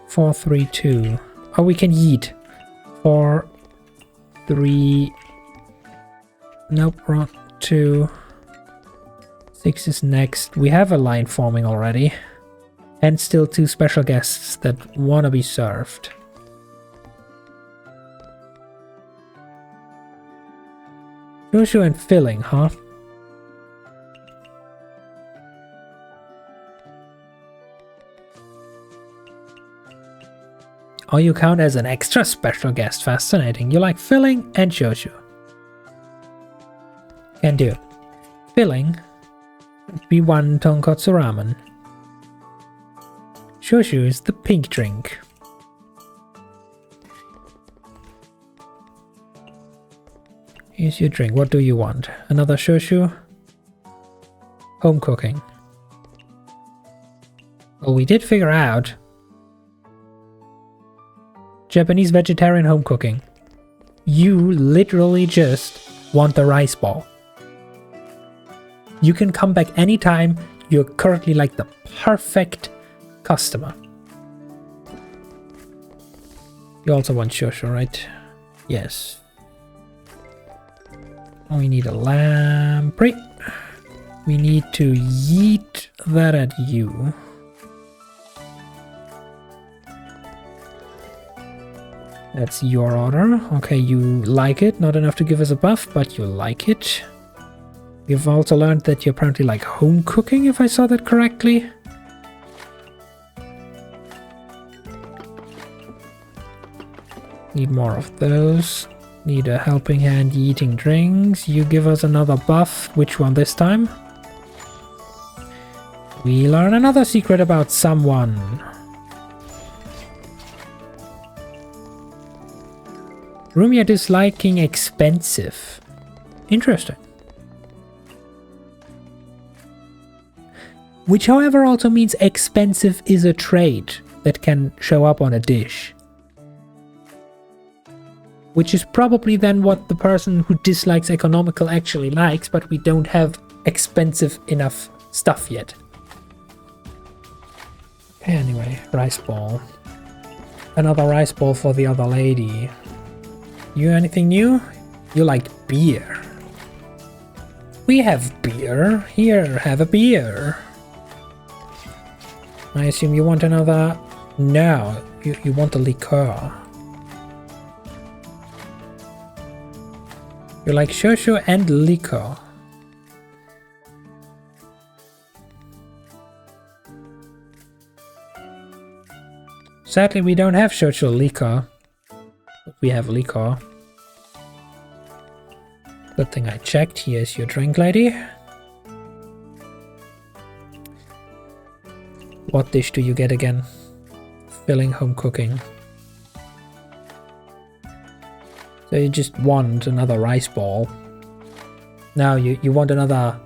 4, 3, 2. Oh, we can yeet. 4, 3. Nope, wrong. 2. 6 is next. We have a line forming already. And still 2 special guests that want to be served. Shoshu and filling, huh? Oh, you count as an extra special guest. Fascinating. You like filling and shoshu. Can do. Filling would be 1 tonkotsu ramen. Shoshu is the pink drink. Here's your drink. What do you want? Another shoshu? Home cooking. Well, we did figure out Japanese vegetarian home cooking. You literally just want the rice ball. You can come back anytime. You're currently like the perfect customer. You also want shoshu, right? Yes. We need a lamprey. We need to yeet that at you. That's your order. Okay, you like it. Not enough to give us a buff, but you like it. We've also learned that you apparently like home cooking, if I saw that correctly. Need more of those. Need a helping hand eating drinks. You give us another buff. Which one this time? We learn another secret about someone. Rumia disliking expensive. Interesting. Which however also means expensive is a trait that can show up on a dish. Which is probably then what the person who dislikes economical actually likes, but we don't have expensive enough stuff yet. Okay, anyway, rice ball. Another rice ball for the other lady. You anything new? You like beer. We have beer. Here, have a beer. I assume you want another... No, you want a liqueur. You like shoshu and liquor. Sadly, we don't have shoshu liquor. But we have liquor. Good thing I checked. Here's your drink, lady. What dish do you get again? Filling home cooking. So you just want another rice ball. Now you want another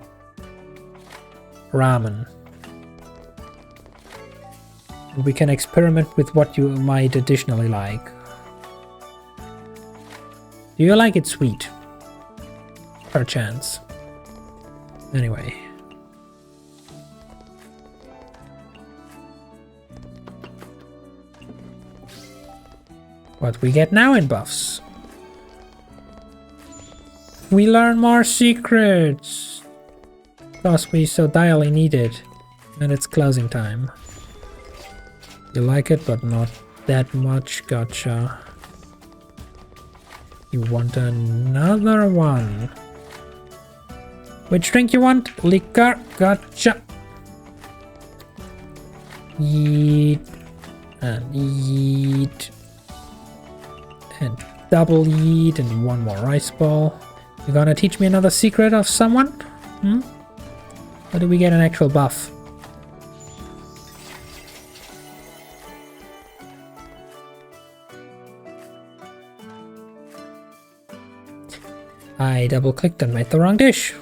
ramen. We can experiment with what you might additionally like. Do you like it sweet? Perchance. Anyway. What we get now in buffs? We learn more secrets! Because we so direly need it. And it's closing time. You like it, but not that much. Gotcha. You want another one. Which drink you want? Liquor. Gotcha. Yeet. And yeet. And double yeet. And one more rice ball. You gonna teach me another secret of someone? Hmm? Or do we get an actual buff? I double-clicked and made the wrong dish.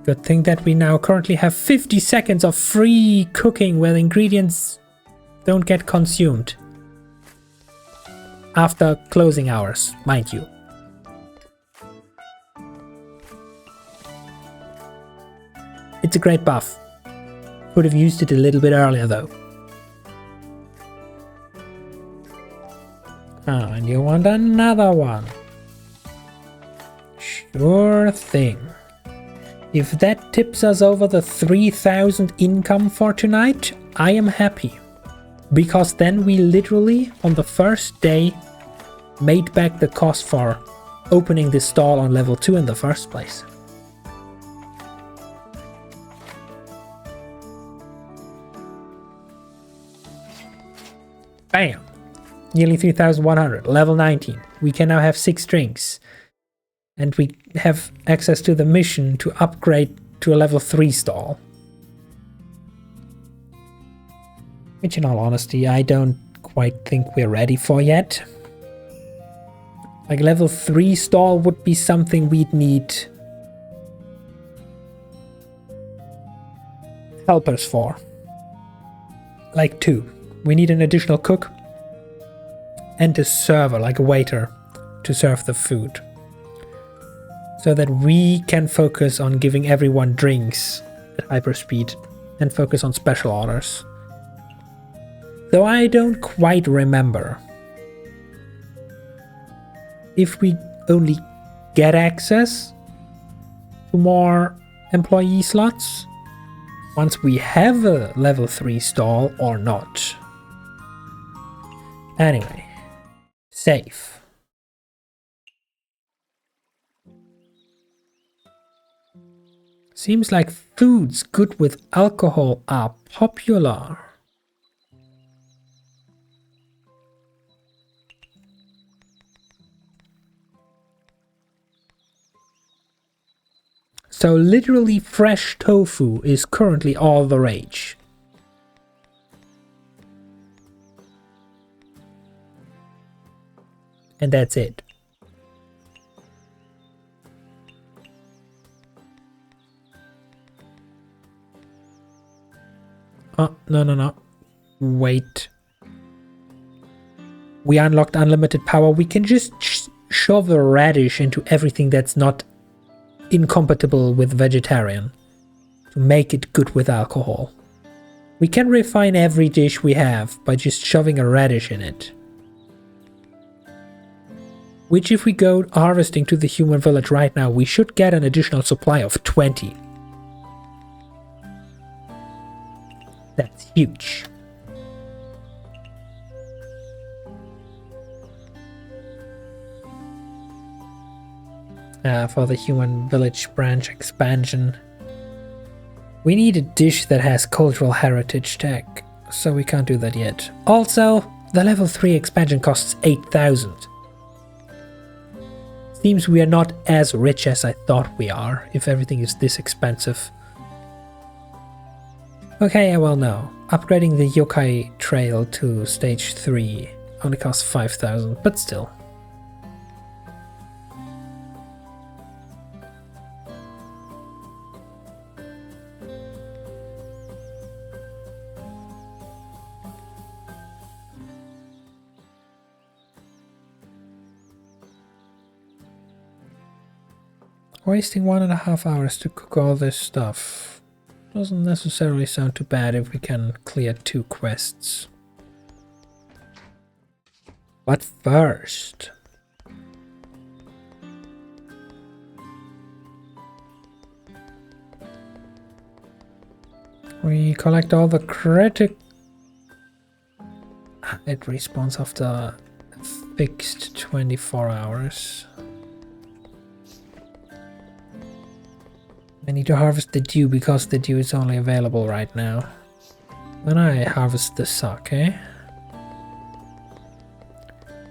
Good thing that we now currently have 50 seconds of free cooking where the ingredients don't get consumed. After closing hours, mind you. It's a great buff. Could have used it a little bit earlier though. Oh, and you want another one? Sure thing. If that tips us over the 3,000 income for tonight, I am happy. Because then we literally, on the first day, made back the cost for opening this stall on level 2 in the first place. Bam! Nearly 3,100, level 19. We can now have 6 drinks. And we have access to the mission to upgrade to a level 3 stall. Which in all honesty, I don't quite think we're ready for yet. Like level 3 stall would be something we'd need helpers for. Like 2. We need an additional cook and a server, like a waiter, to serve the food. So that we can focus on giving everyone drinks at hyperspeed and focus on special orders. Though I don't quite remember if we only get access to more employee slots once we have a level 3 stall or not. Anyway, save. Seems like foods good with alcohol are popular. So literally fresh tofu is currently all the rage. And that's it. Oh, no. Wait. We unlocked unlimited power. We can just shove a radish into everything that's not incompatible with vegetarian to make it good with alcohol. We can refine every dish we have by just shoving a radish in it. Which if we go harvesting to the human village right now, we should get an additional supply of 20. That's huge. For the human village branch expansion, we need a dish that has cultural heritage tag, so we can't do that yet. Also, the level 3 expansion costs 8,000. Seems we are not as rich as I thought we are, if everything is this expensive. Okay, well no. Upgrading the yokai trail to stage 3 only costs 5,000, but still. Wasting 1.5 hours to cook all this stuff doesn't necessarily sound too bad if we can clear 2 quests. But first, we collect all the critic. It respawns after fixed 24 hours. I need to harvest the dew because the dew is only available right now. Then I harvest the sake.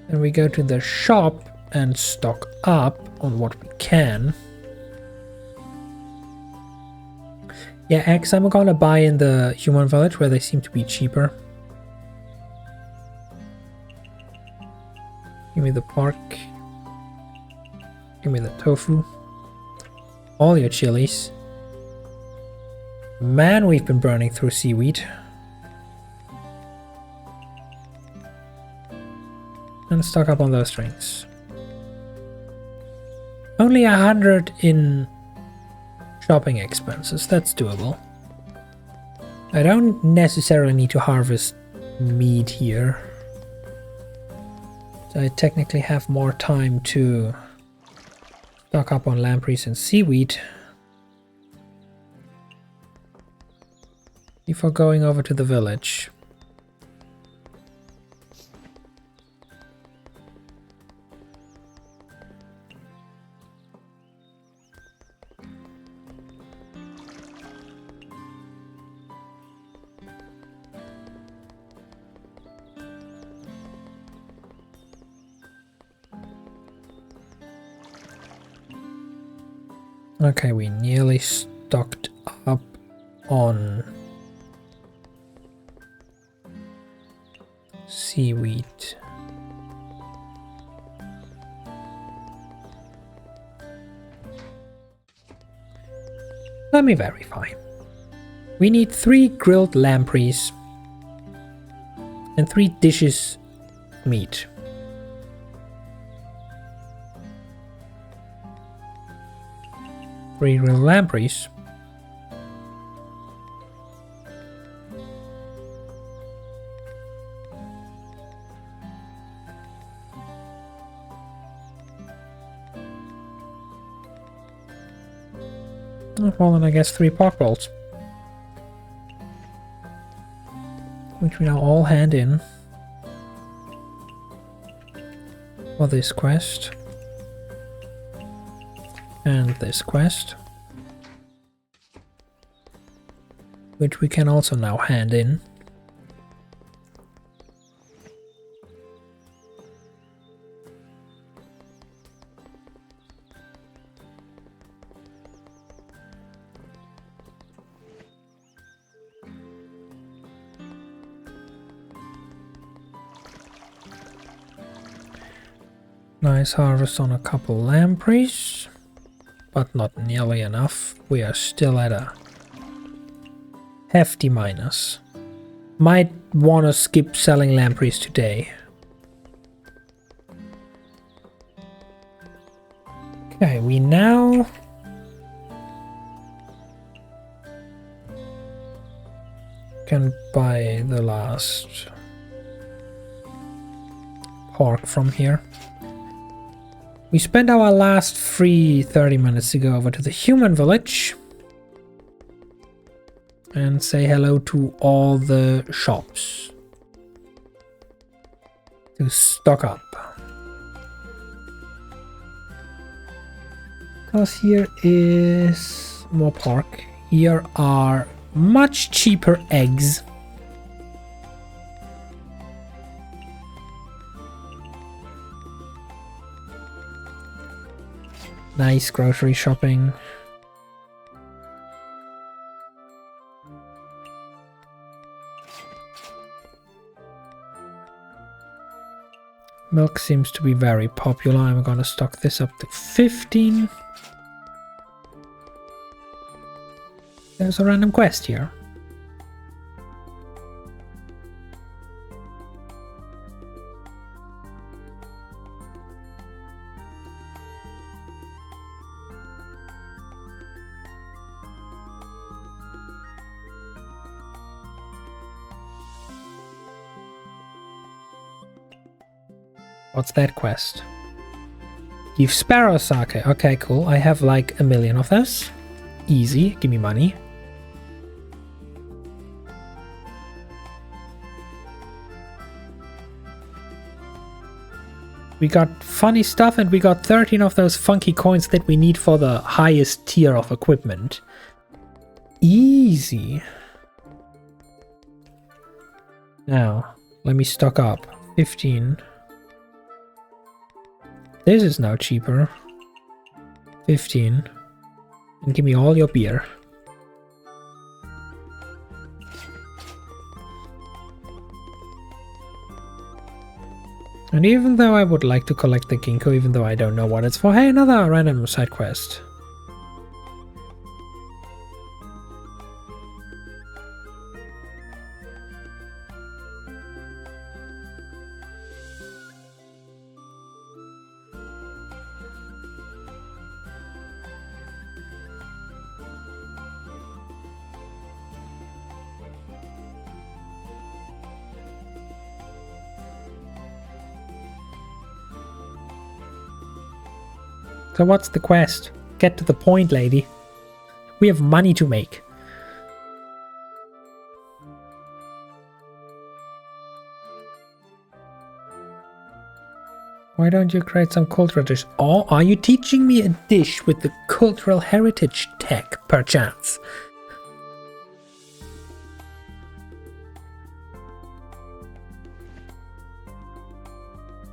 And we go to the shop and stock up on what we can. Yeah, eggs I'm gonna buy in the human village where they seem to be cheaper. Give me the pork. Give me the tofu. All your chilies. Man, we've been burning through seaweed. And stock up on those drinks. Only 100 in shopping expenses, that's doable. I don't necessarily need to harvest meat here. So I technically have more time to stock up on lampreys and seaweed before going over to the village. Okay, we nearly stocked up on seaweed. Let me verify. We need 3 grilled lampreys and 3 dishes meat. Three grilled lampreys. Well, then I guess 3 pork rolls. Which we now all hand in for this quest. And this quest, which we can also now hand in. Nice harvest on a couple lampreys. But not nearly enough. We are still at a hefty minus. Might want to skip selling lampreys today. Okay, we now can buy the last pork from here. We spent our last free 30 minutes to go over to the human village and say hello to all the shops to stock up. Because here is more pork. Here are much cheaper eggs. Nice grocery shopping. Milk seems to be very popular. I'm gonna stock this up to 15. There's a random quest here. What's that quest? Give sparrow sake. Okay, cool. I have like 1 million of those. Easy. Give me money. We got funny stuff and we got 13 of those funky coins that we need for the highest tier of equipment. Easy. Now, let me stock up. 15. This is now cheaper. 15. And give me all your beer. And even though I would like to collect the ginkgo, even though I don't know what it's for, hey, another random side quest. So what's the quest? Get to the point, lady. We have money to make. Why don't you create some cultural dish? Or are you teaching me a dish with the cultural heritage tag, perchance?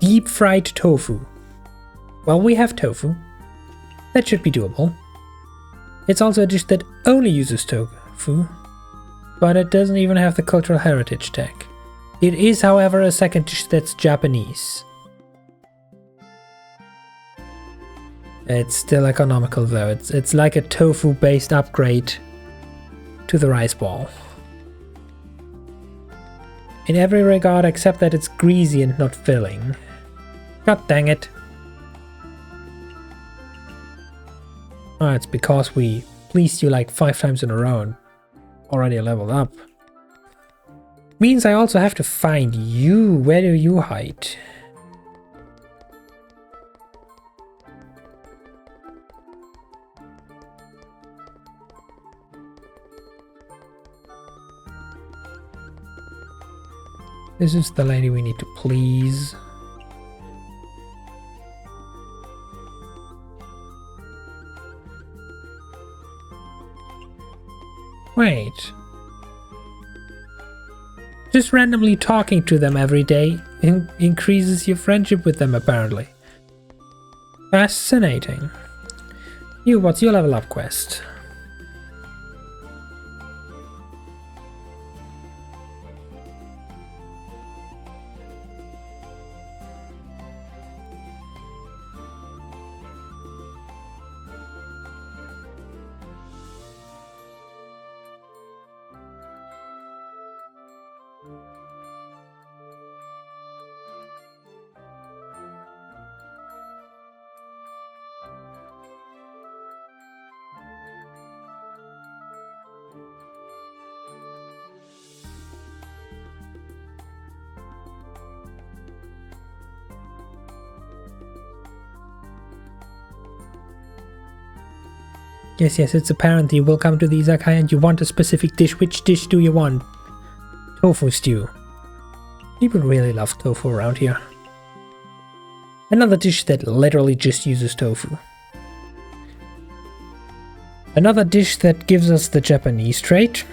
Deep fried tofu. Well, we have tofu. That should be doable. It's also a dish that only uses tofu, but it doesn't even have the cultural heritage tag. It is, however, a second dish that's Japanese. It's still economical though. It's like a tofu-based upgrade to the rice ball. In every regard except that it's greasy and not filling. God dang it. Oh, it's because we pleased you like 5 times in a row and already leveled up. Means I also have to find you. Where do you hide? This is the lady we need to please. Wait. Just randomly talking to them every day increases your friendship with them, apparently. Fascinating. You, what's your level up quest? Yes, it's apparent you will come to the izakaya and you want a specific dish. Which dish do you want? Tofu stew. People really love tofu around here. Another dish that literally just uses tofu. Another dish that gives us the Japanese trait,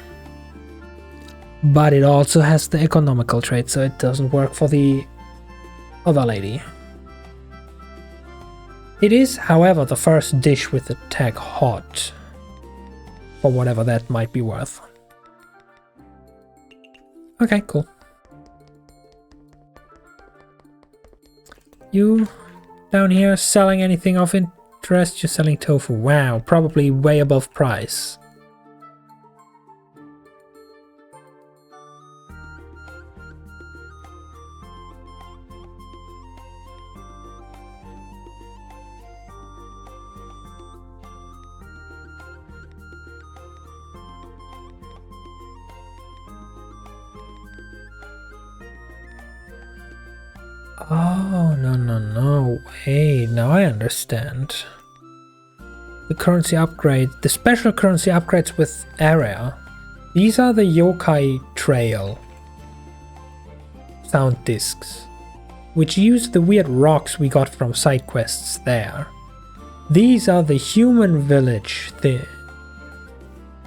but it also has the economical trait, so it doesn't work for the other lady. It is, however, the first dish with the tag hot, for whatever that might be worth. Okay, cool. You down here selling anything of interest? You're selling tofu. Wow, probably way above price. Oh, no, wait, now I understand. The currency upgrade, the special currency upgrades with area, these are the yokai trail sound discs, which use the weird rocks we got from side quests there. These are the human village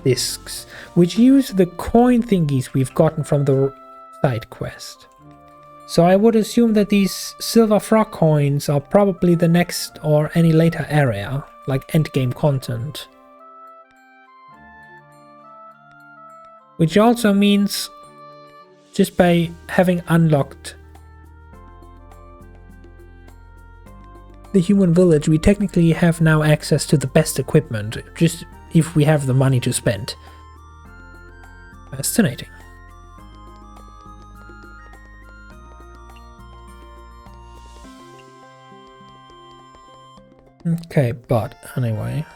discs, which use the coin thingies we've gotten from the side quest. So I would assume that these silver frog coins are probably the next or any later area, like endgame content. Which also means, just by having unlocked the human village, we technically have now access to the best equipment, just if we have the money to spend. Fascinating. Okay, but anyway.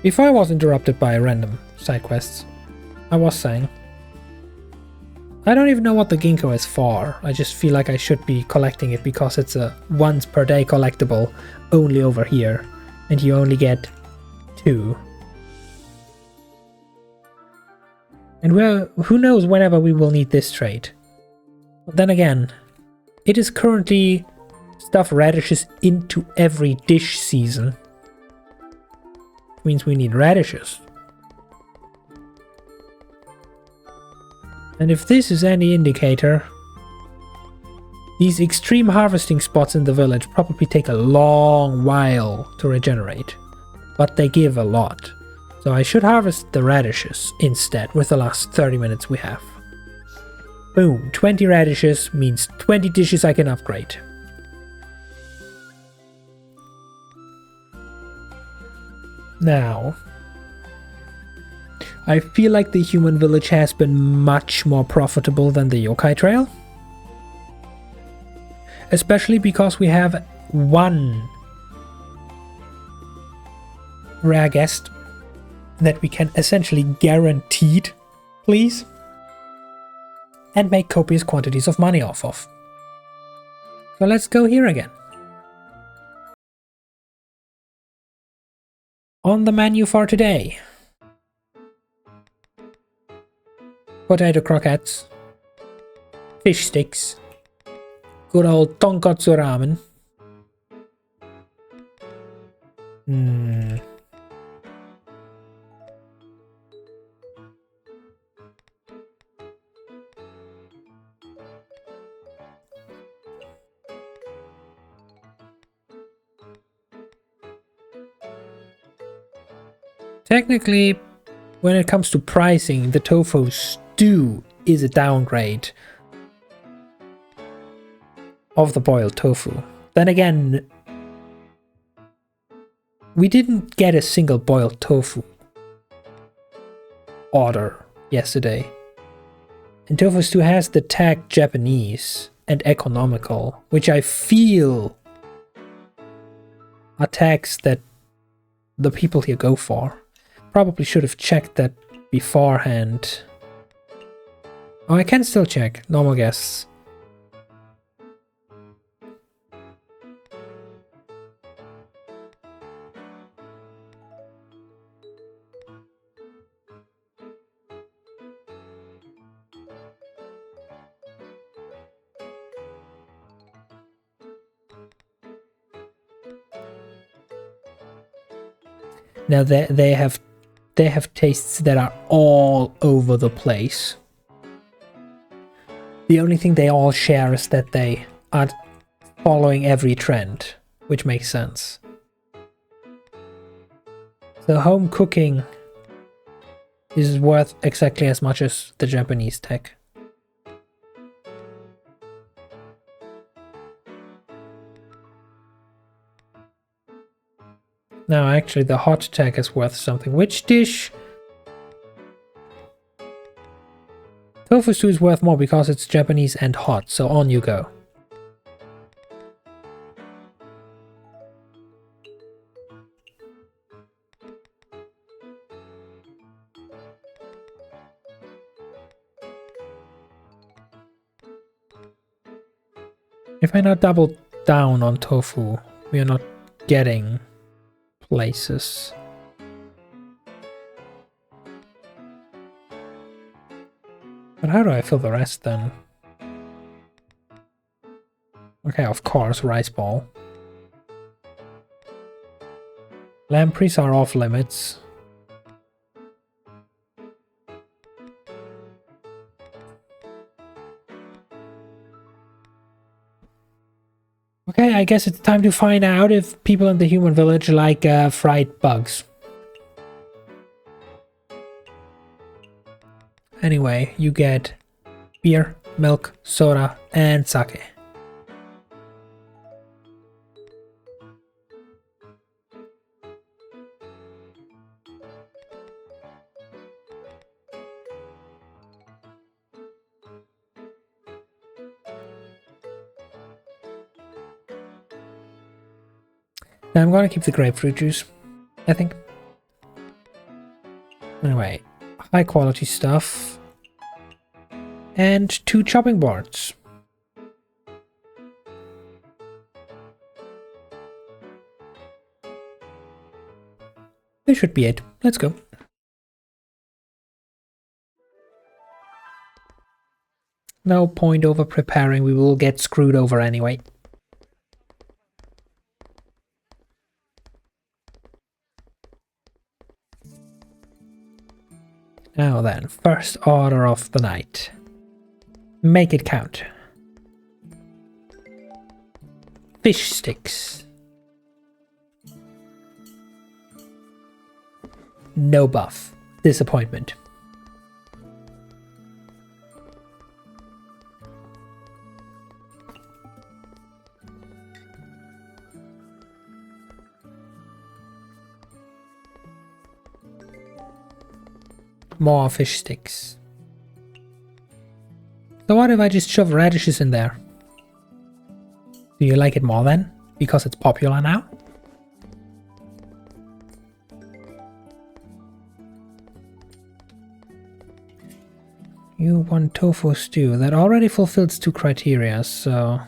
Before I was interrupted by random side quests, I was saying I don't even know what the ginkgo is for. I just feel like I should be collecting it because it's a once per day collectible only over here. And you only get 2. And who knows whenever we will need this trait. But then again, it is currently stuff radishes into every dish season. Which means we need radishes. And if this is any indicator, these extreme harvesting spots in the village probably take a long while to regenerate, but they give a lot. So I should harvest the radishes instead with the last 30 minutes we have. Boom, 20 radishes means 20 dishes I can upgrade. Now, I feel like the human village has been much more profitable than the yokai trail. Especially because we have one rare guest that we can essentially guaranteed please and make copious quantities of money off of. So let's go here again. On the menu for today: potato croquettes, fish sticks, good old tonkotsu ramen. Technically, when it comes to pricing, the tofu stew is a downgrade of the boiled tofu. Then again, we didn't get a single boiled tofu order yesterday. And tofu stew has the tag Japanese and economical, which I feel are tags that the people here go for. Probably should have checked that beforehand. Oh, I can still check. Normal guests. Now they have tastes that are all over the place. The only thing they all share is that they aren't following every trend, which makes sense. So home cooking is worth exactly as much as the Japanese tech. Now actually the hot tag is worth something. Which dish? Tofu stew is worth more because it's Japanese and hot, so on you go. If I now double down on tofu, we are not getting places. But how do I fill the rest then? Okay, of course, rice ball. Lampreys are off limits. Okay, I guess it's time to find out if people in the human village like fried bugs. Anyway, you get beer, milk, soda, and sake. Now I'm gonna keep the grapefruit juice, I think. Anyway, high quality stuff. And 2 chopping boards. This should be it. Let's go. No point over preparing, we will get screwed over anyway. Now then, first order of the night. Make it count. Fish sticks. No buff. Disappointment. More fish sticks. So what if I just shove radishes in there? Do you like it more then? Because it's popular now? You want tofu stew. That already fulfills 2 criteria, so...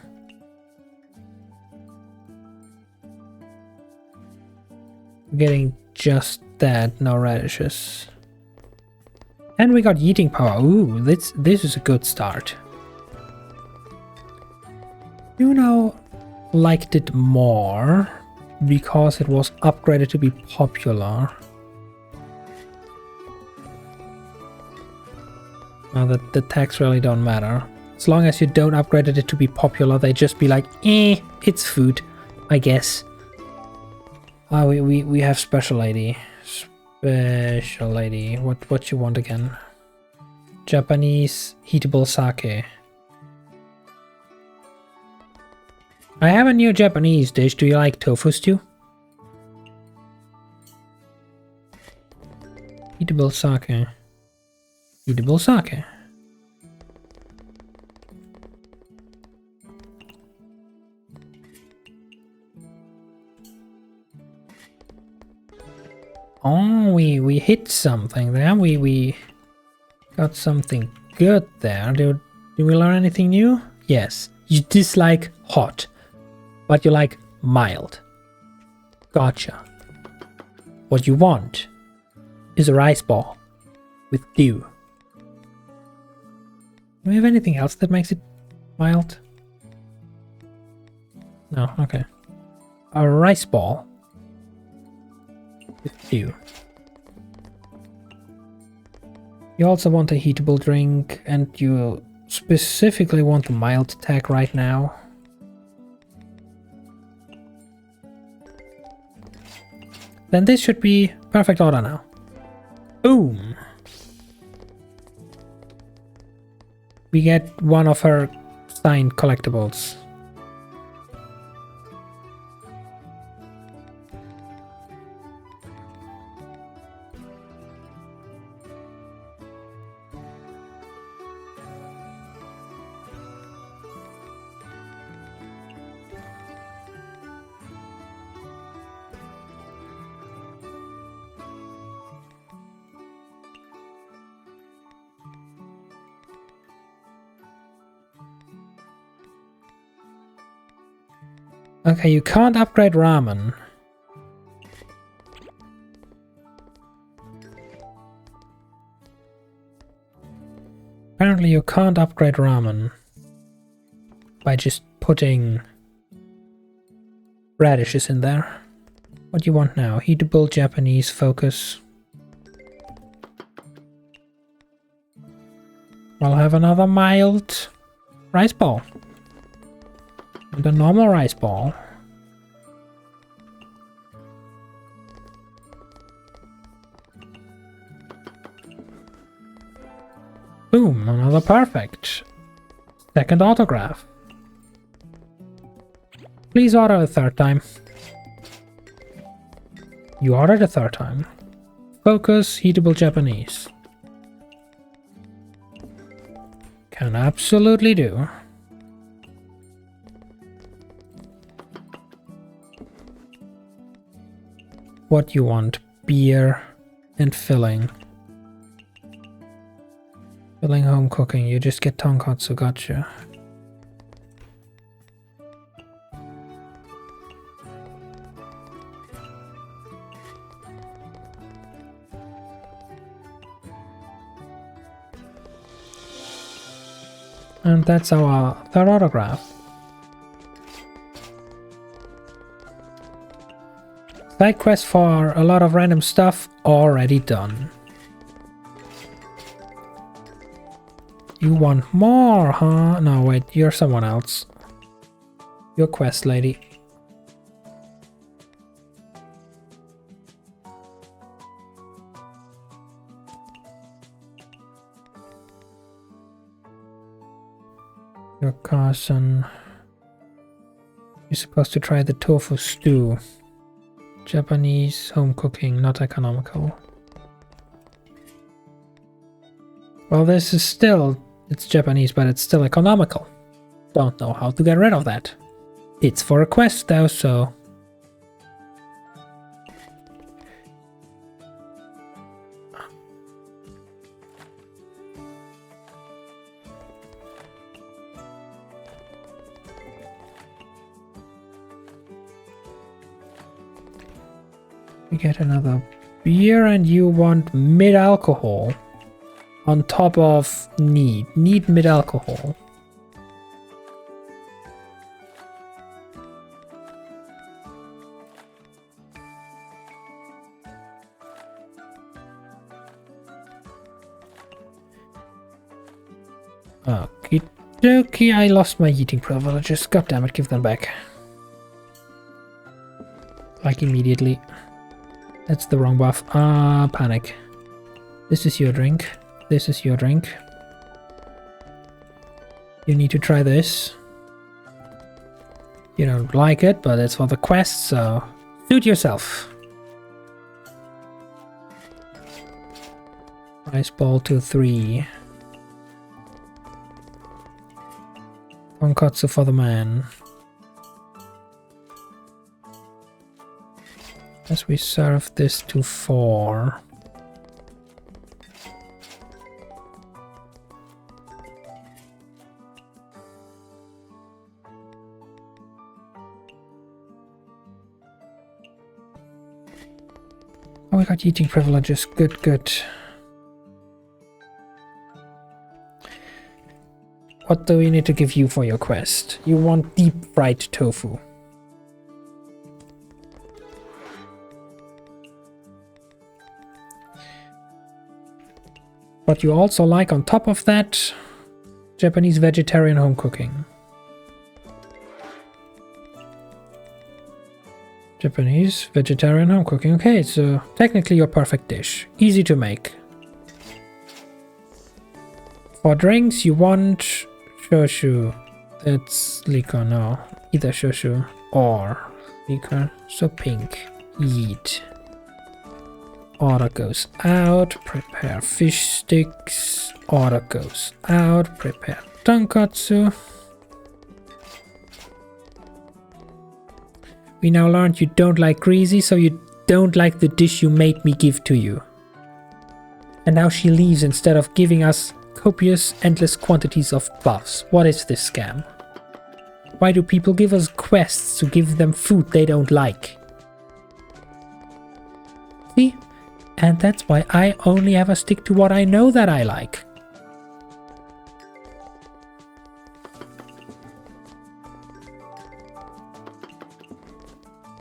getting just that, no radishes. And we got eating power. Ooh, this is a good start. You know, liked it more because it was upgraded to be popular. Now that the tags really don't matter. As long as you don't upgrade it to be popular, they just be like, it's food, I guess. Ah, we have special lady. Special lady. What you want again? Japanese heatable sake. I have a new Japanese dish. Do you like tofu stew? Heatable sake. Heatable sake. Oh, we hit something there. We got something good there. Did we learn anything new? Yes. You dislike hot, but you like mild. Gotcha. What you want is a rice ball with dew. Do we have anything else that makes it mild? No, okay. A rice ball with dew. You also want a heatable drink, and you specifically want the mild tag right now. Then this should be perfect order now. Boom! We get one of her signed collectibles. Okay, you can't upgrade ramen. Apparently you can't upgrade ramen by just putting radishes in there. What do you want now? Heatable Japanese focus. I'll have another mild rice ball. And a normal rice ball. Boom, another perfect. Second autograph. Please order a third time. You ordered a third time. Focus, heatable Japanese. Can absolutely do. What you want? Beer and filling. Filling home cooking, you just get tonkatsu, gotcha. And that's our third autograph. Side quest for a lot of random stuff already done. You want more, huh? No, wait, you're someone else. You're quest lady. Your cousin. You're supposed to try the tofu stew. Japanese home cooking, not economical. Well, this is still, it's Japanese, but it's still economical. Don't know how to get rid of that. It's for a quest though, so... We get another beer, and you want mid-alcohol on top of need mid-alcohol. Okie dokie, I lost my eating privileges. God damn it, give them back. Like immediately. That's the wrong buff. Panic. This is your drink. This is your drink. You need to try this. You don't like it, but it's for the quest, so suit yourself. Rice ball to 3. Tonkatsu for the man. As we serve this to 4. Oh, we got eating privileges. Good, good. What do we need to give you for your quest? You want deep fried tofu. But you also like, on top of that, Japanese vegetarian home cooking. Japanese vegetarian home cooking. Okay, so technically your perfect dish. Easy to make. For drinks, you want shoshu. That's liquor, no. Either shoshu or liquor. So pink. Yeet. Order goes out, prepare fish sticks. Order goes out, prepare tonkatsu. We now learned you don't like greasy, so you don't like the dish you made me give to you. And now she leaves instead of giving us copious, endless quantities of buffs. What is this scam? Why do people give us quests to give them food they don't like? See? And that's why I only ever stick to what I know that I like.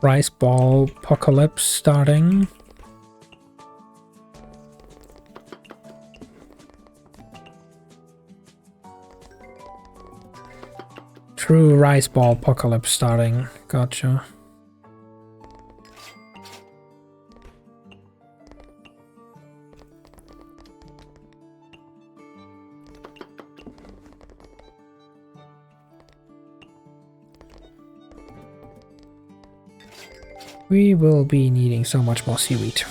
Rice ball apocalypse starting. True rice ball apocalypse starting. Gotcha. We will be needing so much more seaweed.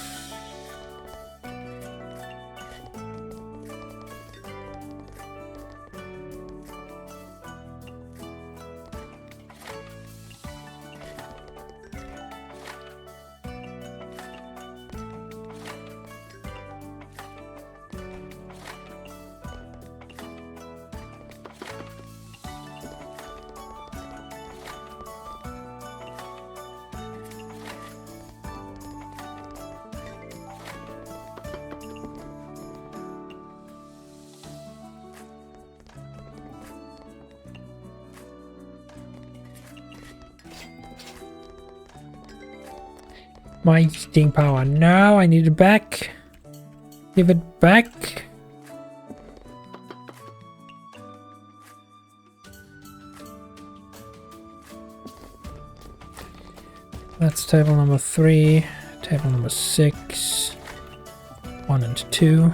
My eating power. No, I need it back. Give it back. That's table number 3. Table number 6. 1 and 2.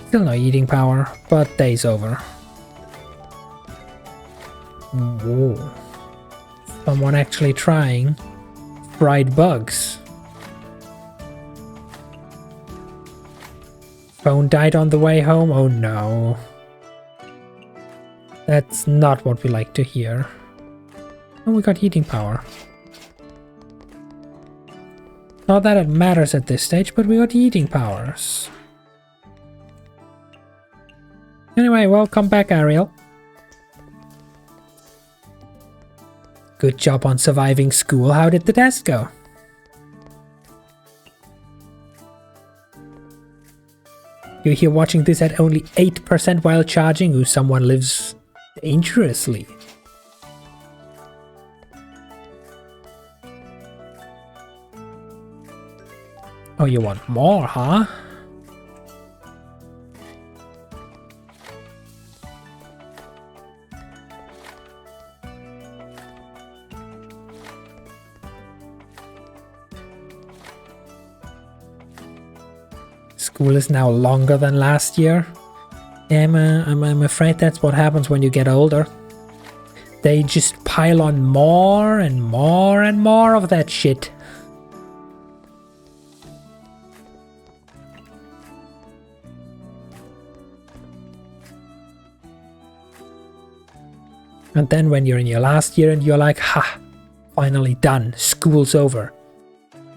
Still no eating power, but day's over. Whoa. Someone actually trying fried bugs. Phone died on the way home. Oh no. That's not what we like to hear. Oh, we got eating power. Not that it matters at this stage, but we got eating powers. Anyway, welcome back, Ariel. Good job on surviving school. How did the test go? You're here watching this at only 8% while charging. Ooh, someone lives dangerously. Oh, you want more, huh? School is now longer than last year. Yeah, I'm afraid that's what happens when you get older. They just pile on more and more and more of that shit. And then when you're in your last year and you're like, ha, finally done, school's over.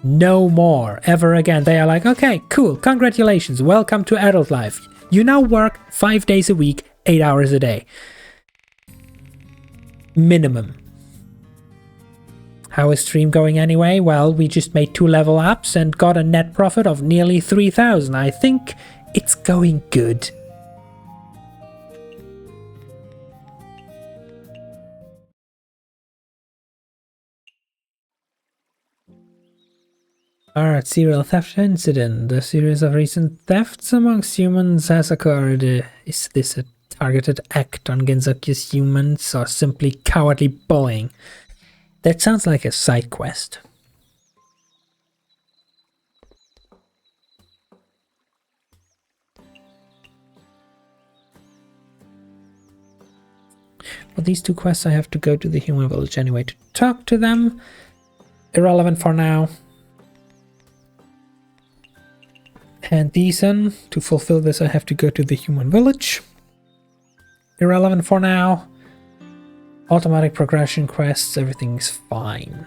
No more, ever again. They are like, okay, cool, congratulations, welcome to adult life. You now work 5 days a week, 8 hours a day. Minimum. How is stream going anyway? Well, we just made 2 level ups and got a net profit of nearly 3,000. I think it's going good. Alright, serial theft incident. A series of recent thefts amongst humans has occurred. Is this a targeted act on Genzaku's humans or simply cowardly bullying? That sounds like a side quest. For these 2 quests I have to go to the human village anyway to talk to them. Irrelevant for now. And these in. To fulfill this I have to go to the human village. Irrelevant for now. Automatic progression quests, everything's fine.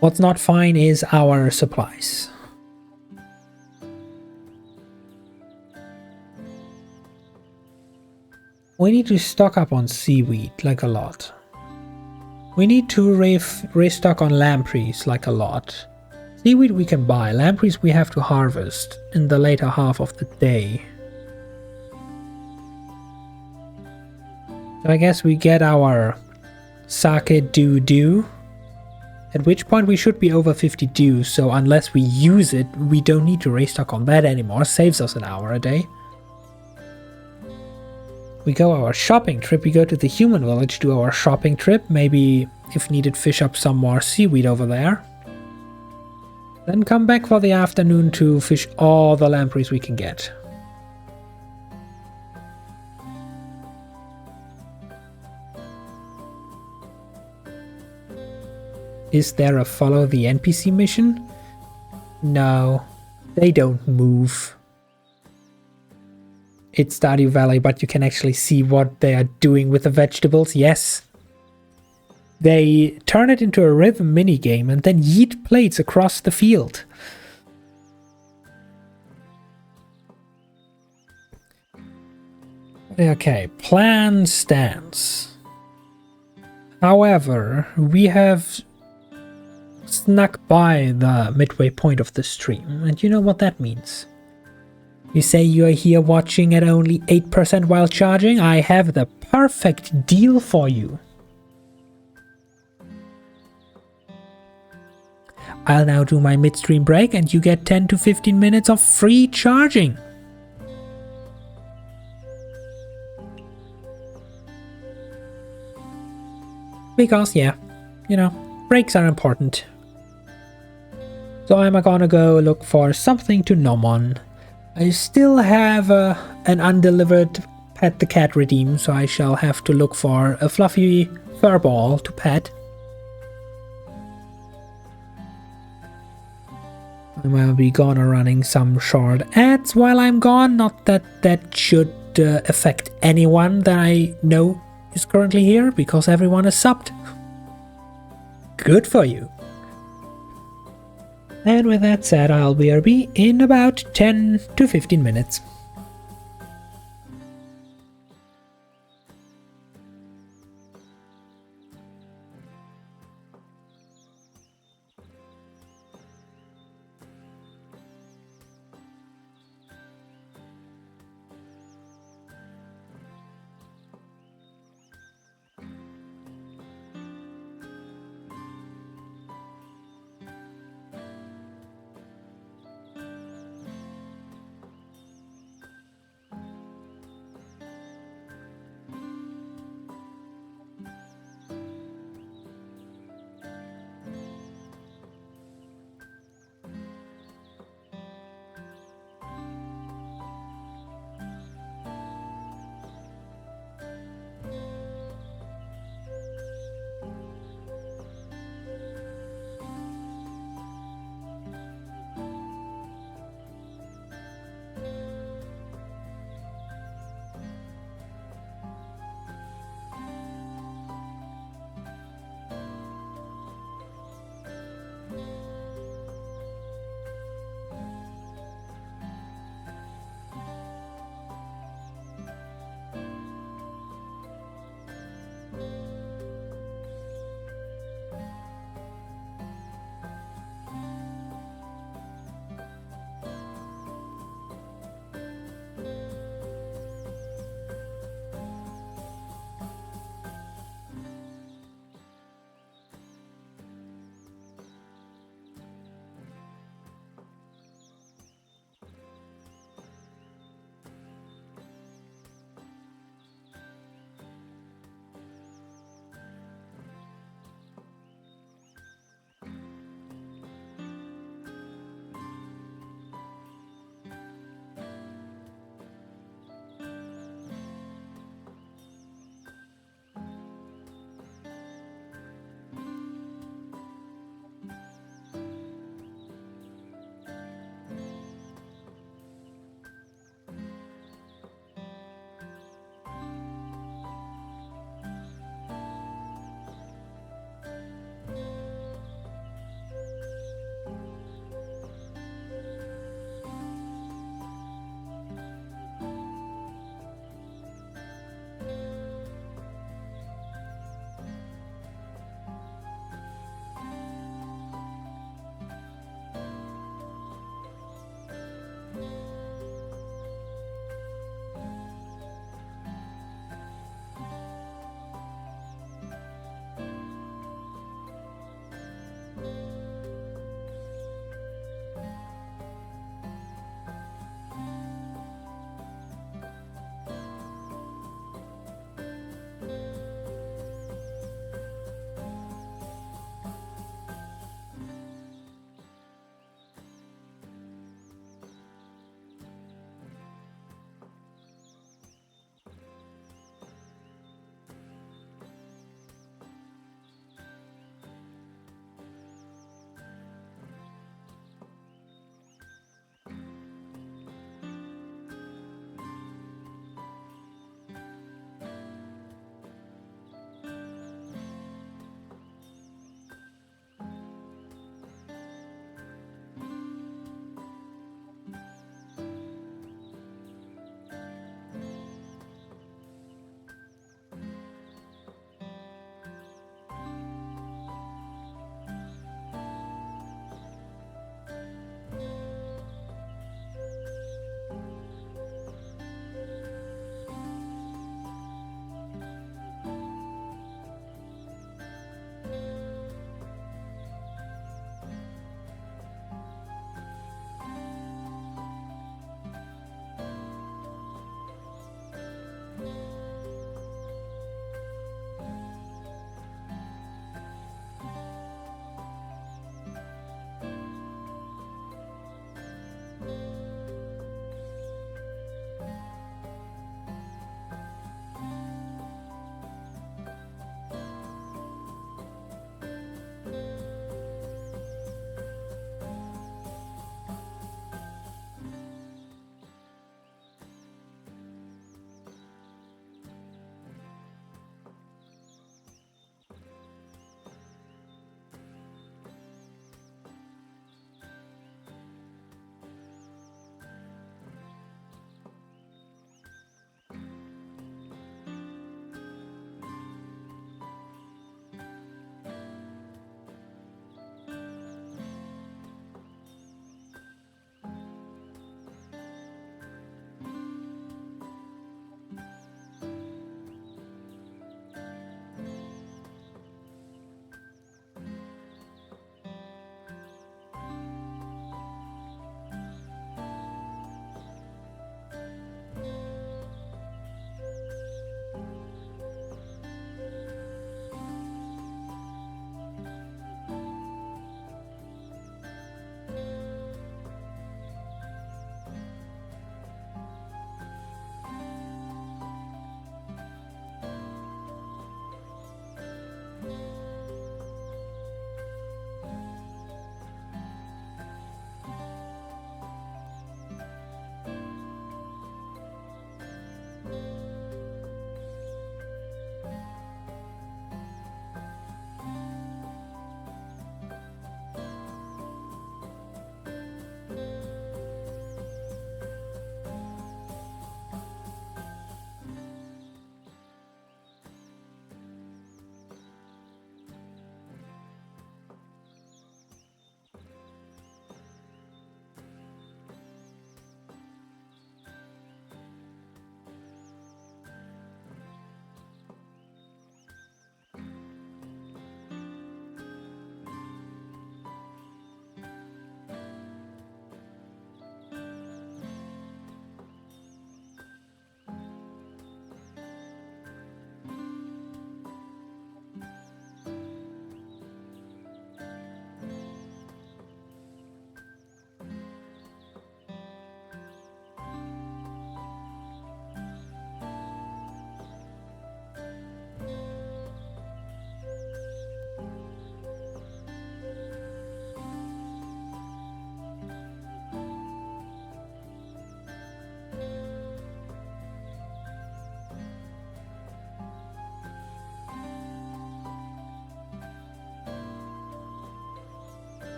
What's not fine is our supplies. We need to stock up on seaweed, like a lot. We need to restock on lampreys, like a lot. Seaweed we can buy, lampreys we have to harvest in the later half of the day. So I guess we get our sake dew, at which point we should be over 50 dew, so unless we use it, we don't need to restock on that anymore, saves us an hour a day. We go our shopping trip, we go to the human village, do our shopping trip, maybe if needed fish up some more seaweed over there. Then come back for the afternoon to fish all the lampreys we can get. Is there a follow the NPC mission? No, they don't move. It's Stardew Valley, but you can actually see what they are doing with the vegetables, yes. They turn it into a rhythm minigame and then yeet plates across the field. Okay, plan stands. However, we have snuck by the midway point of the stream, and you know what that means. You say you are here watching at only 8% while charging? I have the perfect deal for you. I'll now do my midstream break and you get 10 to 15 minutes of free charging. Because, yeah, you know, breaks are important. So I'm gonna go look for something to nom on. I still have an undelivered Pet the Cat redeem, so I shall have to look for a fluffy fur ball to pet. I will be gone running some short ads while I'm gone. Not that that should affect anyone that I know is currently here, because everyone is subbed. Good for you. And with that said, I'll BRB in about 10 to 15 minutes.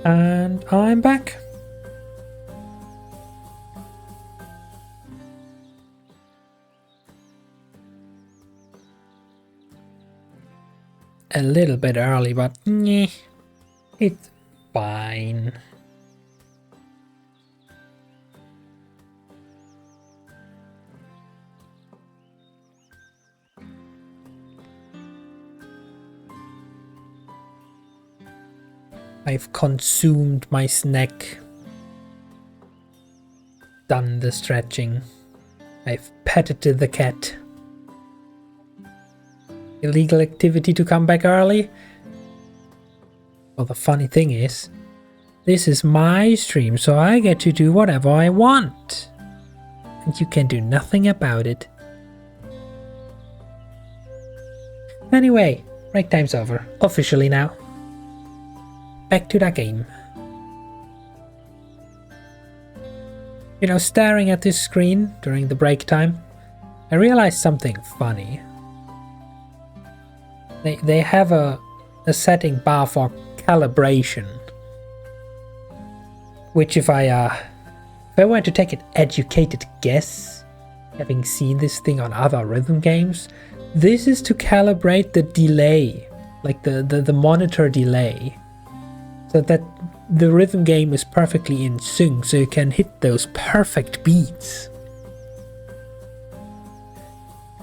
And I'm back. A little bit early, but it's fine. I've consumed my snack. Done the stretching. I've petted the cat. Illegal activity to come back early? Well, the funny thing is, this is my stream, so I get to do whatever I want. And you can do nothing about it. Anyway, break time's over. Officially now. Back to that game. You know, staring at this screen during the break time, I realized something funny. They have a setting bar for calibration, which if I were to take an educated guess, having seen this thing on other rhythm games, this is to calibrate the delay, like the monitor delay, so that the rhythm game is perfectly in sync, so you can hit those perfect beats.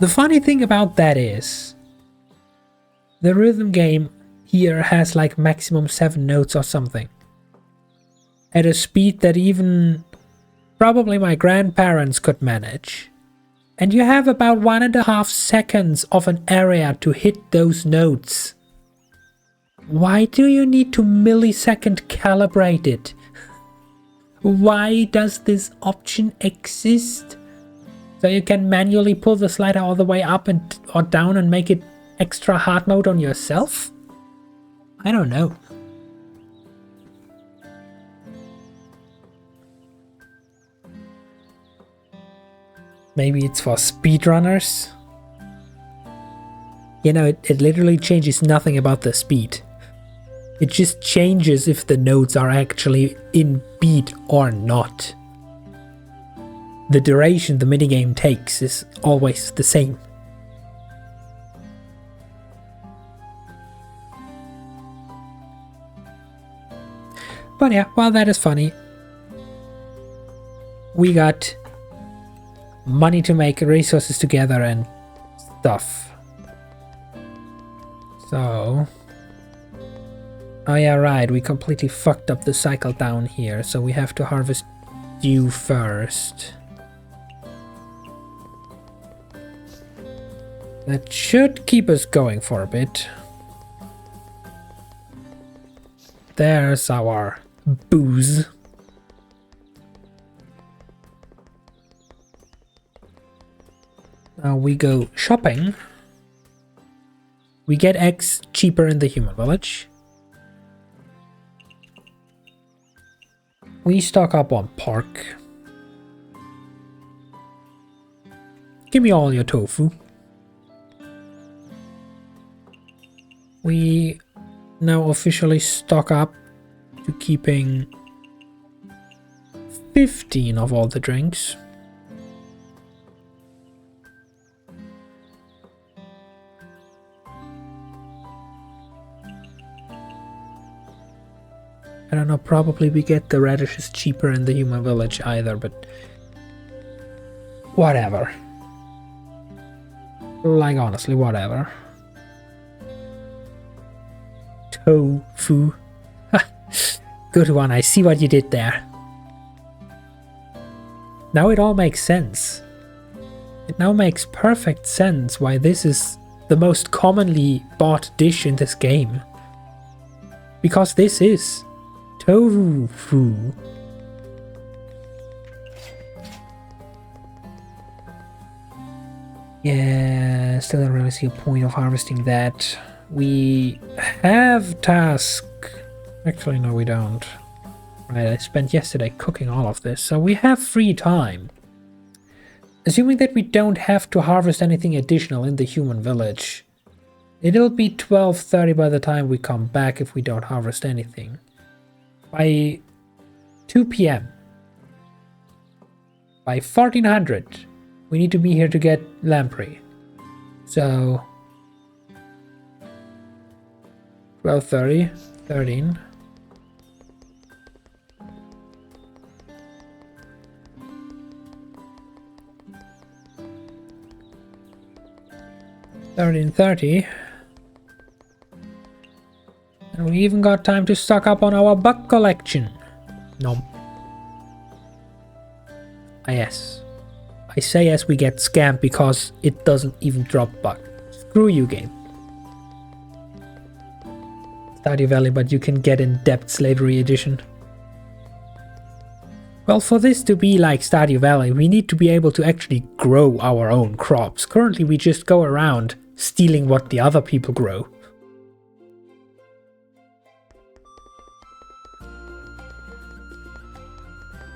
The funny thing about that is, the rhythm game here has like maximum 7 notes or something, at a speed that even probably my grandparents could manage. And you have about 1.5 seconds of an area to hit those notes. Why do you need to millisecond calibrate it? Why does this option exist? So you can manually pull the slider all the way up or down and make it extra hard mode on yourself? I don't know. Maybe it's for speedrunners? You know, it literally changes nothing about the speed. It just changes if the notes are actually in beat or not. The duration the minigame takes is always the same. But yeah, while that is funny, we got money to make resources together and stuff. So... oh yeah, right, we completely fucked up the cycle down here, so we have to harvest dew first. That should keep us going for a bit. There's our booze. Now we go shopping. We get eggs cheaper in the human village. We stock up on pork. Give me all your tofu. We now officially stock up to keeping 15 of all the drinks. I don't know, probably we get the radishes cheaper in the human village either, but whatever. Like, honestly, whatever. Tofu. Good one, I see what you did there. Now it all makes sense. It now makes perfect sense why this is the most commonly bought dish in this game. Because this is tofu. Yeah, still don't really see a point of harvesting that. We have task. Actually, no, we don't. Right, I spent yesterday cooking all of this, so we have free time. Assuming that we don't have to harvest anything additional in the human village, it'll be 12:30 by the time we come back if we don't harvest anything. by 2 p.m. By 1400, we need to be here to get lamprey. So 12:30, 13. $13.30. And we even got time to stock up on our bug collection. Nom. Ah, yes. I say as we get scammed because it doesn't even drop bug. Screw you, game. Stardew Valley, but you can get in-depth slavery edition. Well, for this to be like Stardew Valley, we need to be able to actually grow our own crops. Currently, we just go around stealing what the other people grow.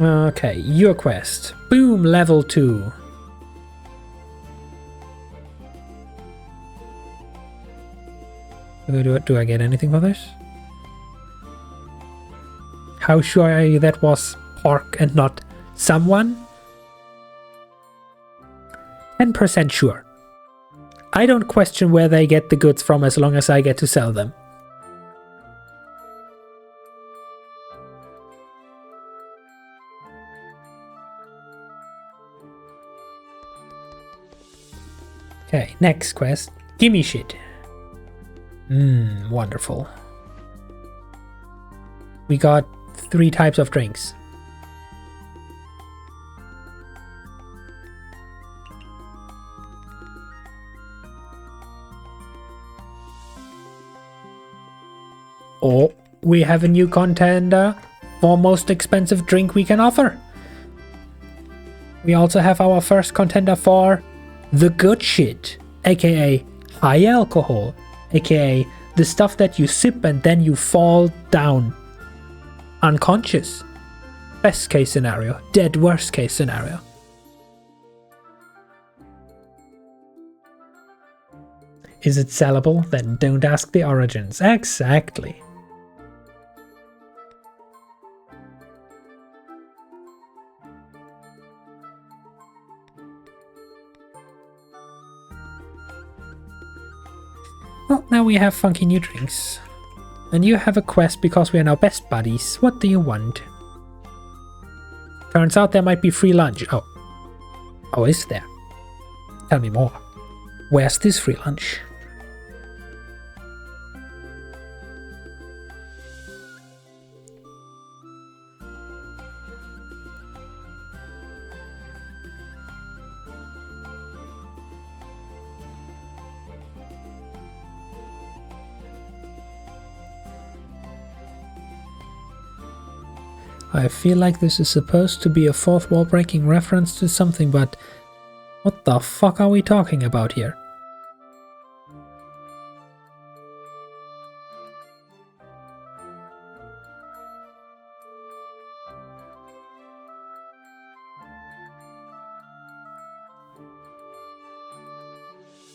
Okay, your quest. Boom, level 2. Do I get anything for this? How sure are you that was Park and not someone? 10% sure. I don't question where they get the goods from as long as I get to sell them. Okay, next quest. Gimme shit. Wonderful. We got 3 types of drinks. Oh, we have a new contender for most expensive drink we can offer. We also have our first contender for the good shit, aka high alcohol, aka the stuff that you sip and then you fall down unconscious. Best case scenario, dead worst case scenario. Is it sellable? Then don't ask the origins. Exactly. Well, now we have funky new drinks. And you have a quest because we are now best buddies. What do you want? Turns out there might be free lunch. Oh. Oh, is there? Tell me more. Where's this free lunch? I feel like this is supposed to be a fourth wall breaking reference to something, but what the fuck are we talking about here?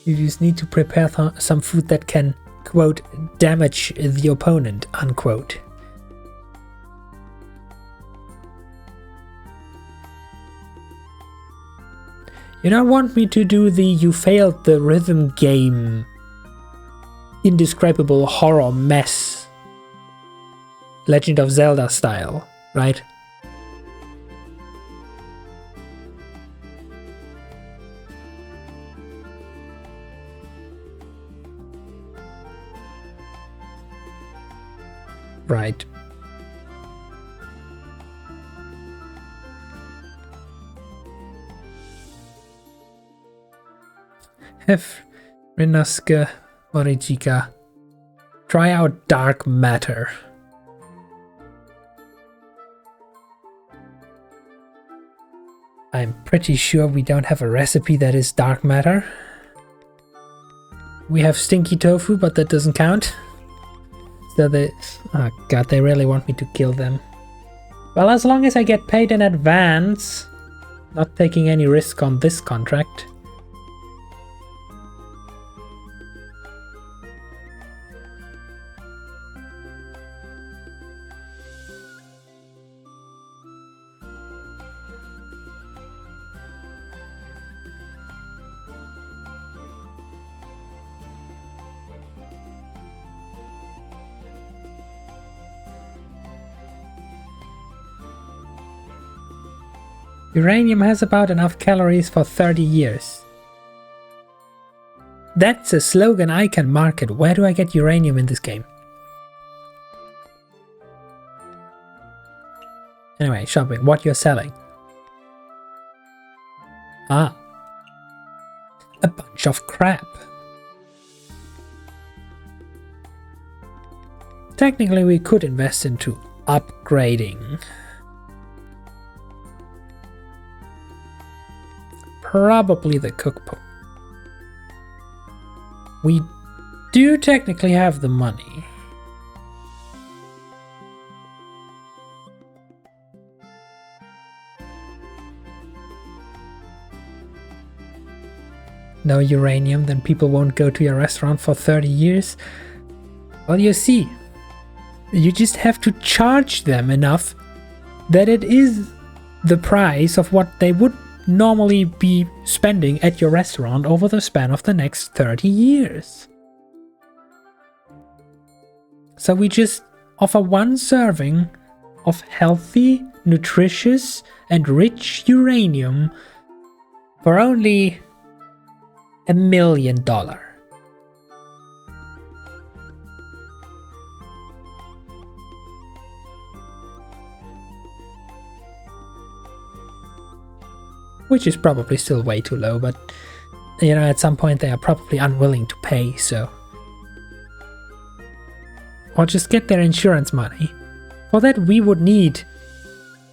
You just need to prepare some food that can, quote, damage the opponent, unquote. You don't want me to do the you failed the rhythm game indescribable horror mess Legend of Zelda style, right? Right. Have Renaska Morijika try out dark matter. I'm pretty sure we don't have a recipe that is dark matter. We have stinky tofu, but that doesn't count. So they... oh god, they really want me to kill them. Well, as long as I get paid in advance, not taking any risk on this contract. Uranium has about enough calories for 30 years. That's a slogan I can market. Where do I get uranium in this game? Anyway, shopping. What you're selling? Ah. A bunch of crap. Technically, we could invest into upgrading. Probably the cookbook. We do technically have the money. No uranium, then people won't go to your restaurant for 30 years. Well, you see, you just have to charge them enough that it is the price of what they would normally be spending at your restaurant over the span of the next 30 years. So we just offer one serving of healthy, nutritious, and rich uranium for only $1 million. Which is probably still way too low, but you know, at some point they are probably unwilling to pay, so. Or just get their insurance money. For that we would need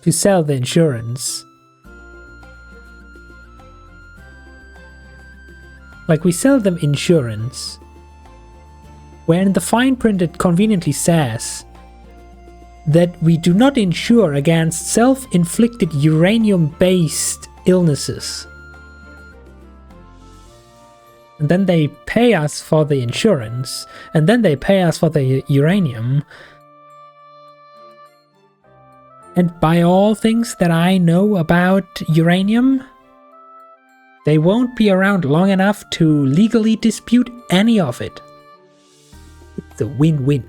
to sell the insurance. Like, we sell them insurance, where in the fine print it conveniently says that we do not insure against self-inflicted uranium-based illnesses. And then they pay us for the insurance, and then they pay us for the uranium. And by all things that I know about uranium, they won't be around long enough to legally dispute any of it. It's a win-win.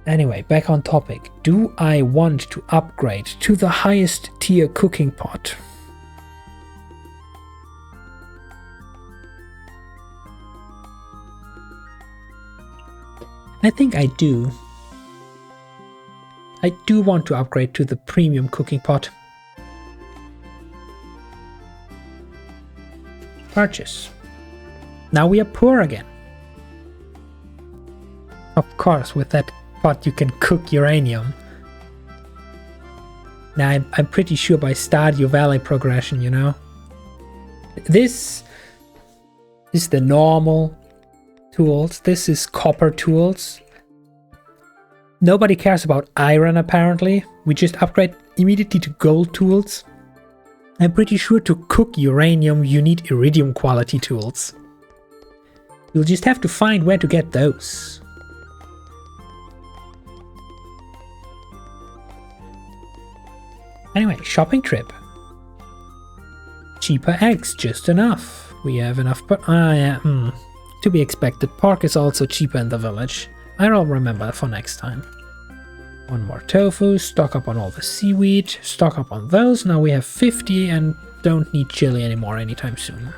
Anyway, back on topic. Do I want to upgrade to the highest tier cooking pot? I think I do. I do want to upgrade to the premium cooking pot. Purchase. Now we are poor again. Of course, with that pot you can cook uranium. Now I'm pretty sure by Stardew Valley progression, you know. This is the normal tools. This is copper tools. Nobody cares about iron apparently. We just upgrade immediately to gold tools. I'm pretty sure to cook uranium you need iridium quality tools. You'll just have to find where to get those. Anyway, shopping trip. Cheaper eggs, just enough. We have enough, but to be expected. Pork is also cheaper in the village. I'll remember for next time. One more tofu, stock up on all the seaweed, stock up on those. Now we have 50 and don't need chili anymore anytime soon.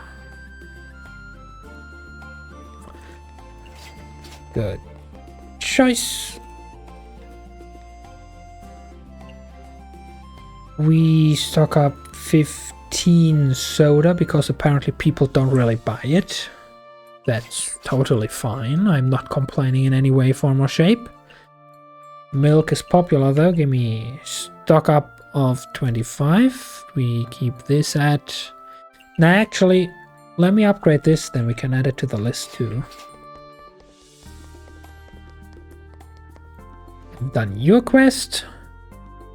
Good choice. We stock up 15 soda because apparently people don't really buy it. That's totally fine. I'm not complaining in any way, form, or shape. Milk is popular though. Give me stock up of 25. We keep this at... Now actually, let me upgrade this, then we can add it to the list too. I've done your quest.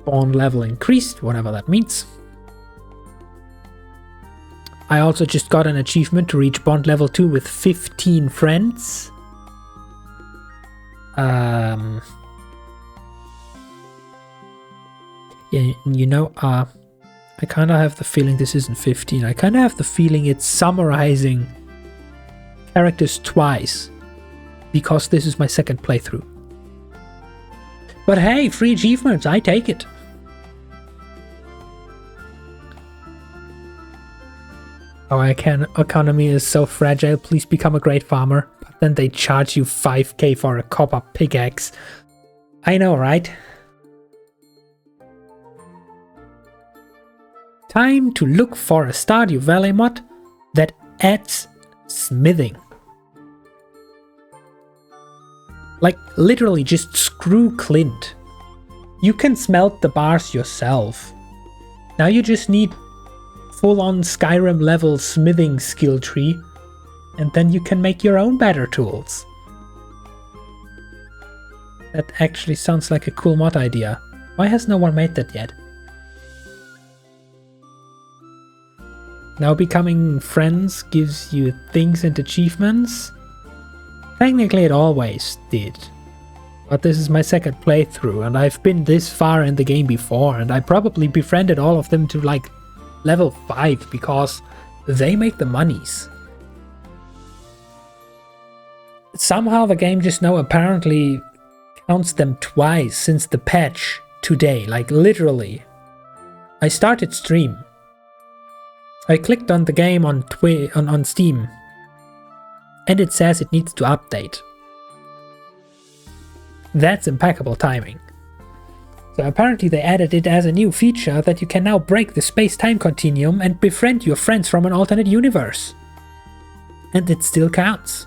Bond level increased, whatever that means. I also just got an achievement to reach bond level 2 with 15 friends. Yeah, you know, I kind of have the feeling this isn't 15. I kind of have the feeling it's summarizing characters twice, because this is my second playthrough. But hey, free achievements, I take it. Our economy is so fragile, please become a great farmer. But then they charge you 5k for a copper pickaxe. I know, right? Time to look for a Stardew Valley mod that adds smithing. Like, literally just screw Clint. You can smelt the bars yourself. Now you just need full-on Skyrim level smithing skill tree, and then you can make your own better tools. That actually sounds like a cool mod idea. Why has no one made that yet? Now becoming friends gives you things and achievements? Technically it always did. But this is my second playthrough and I've been this far in the game before, and I probably befriended all of them to like level 5 because they make the monies. Somehow the game just now apparently counts them twice since the patch today, like literally. I started stream. I clicked on the game on Steam and it says it needs to update. That's impeccable timing. So apparently they added it as a new feature that you can now break the space-time continuum and befriend your friends from an alternate universe. And it still counts.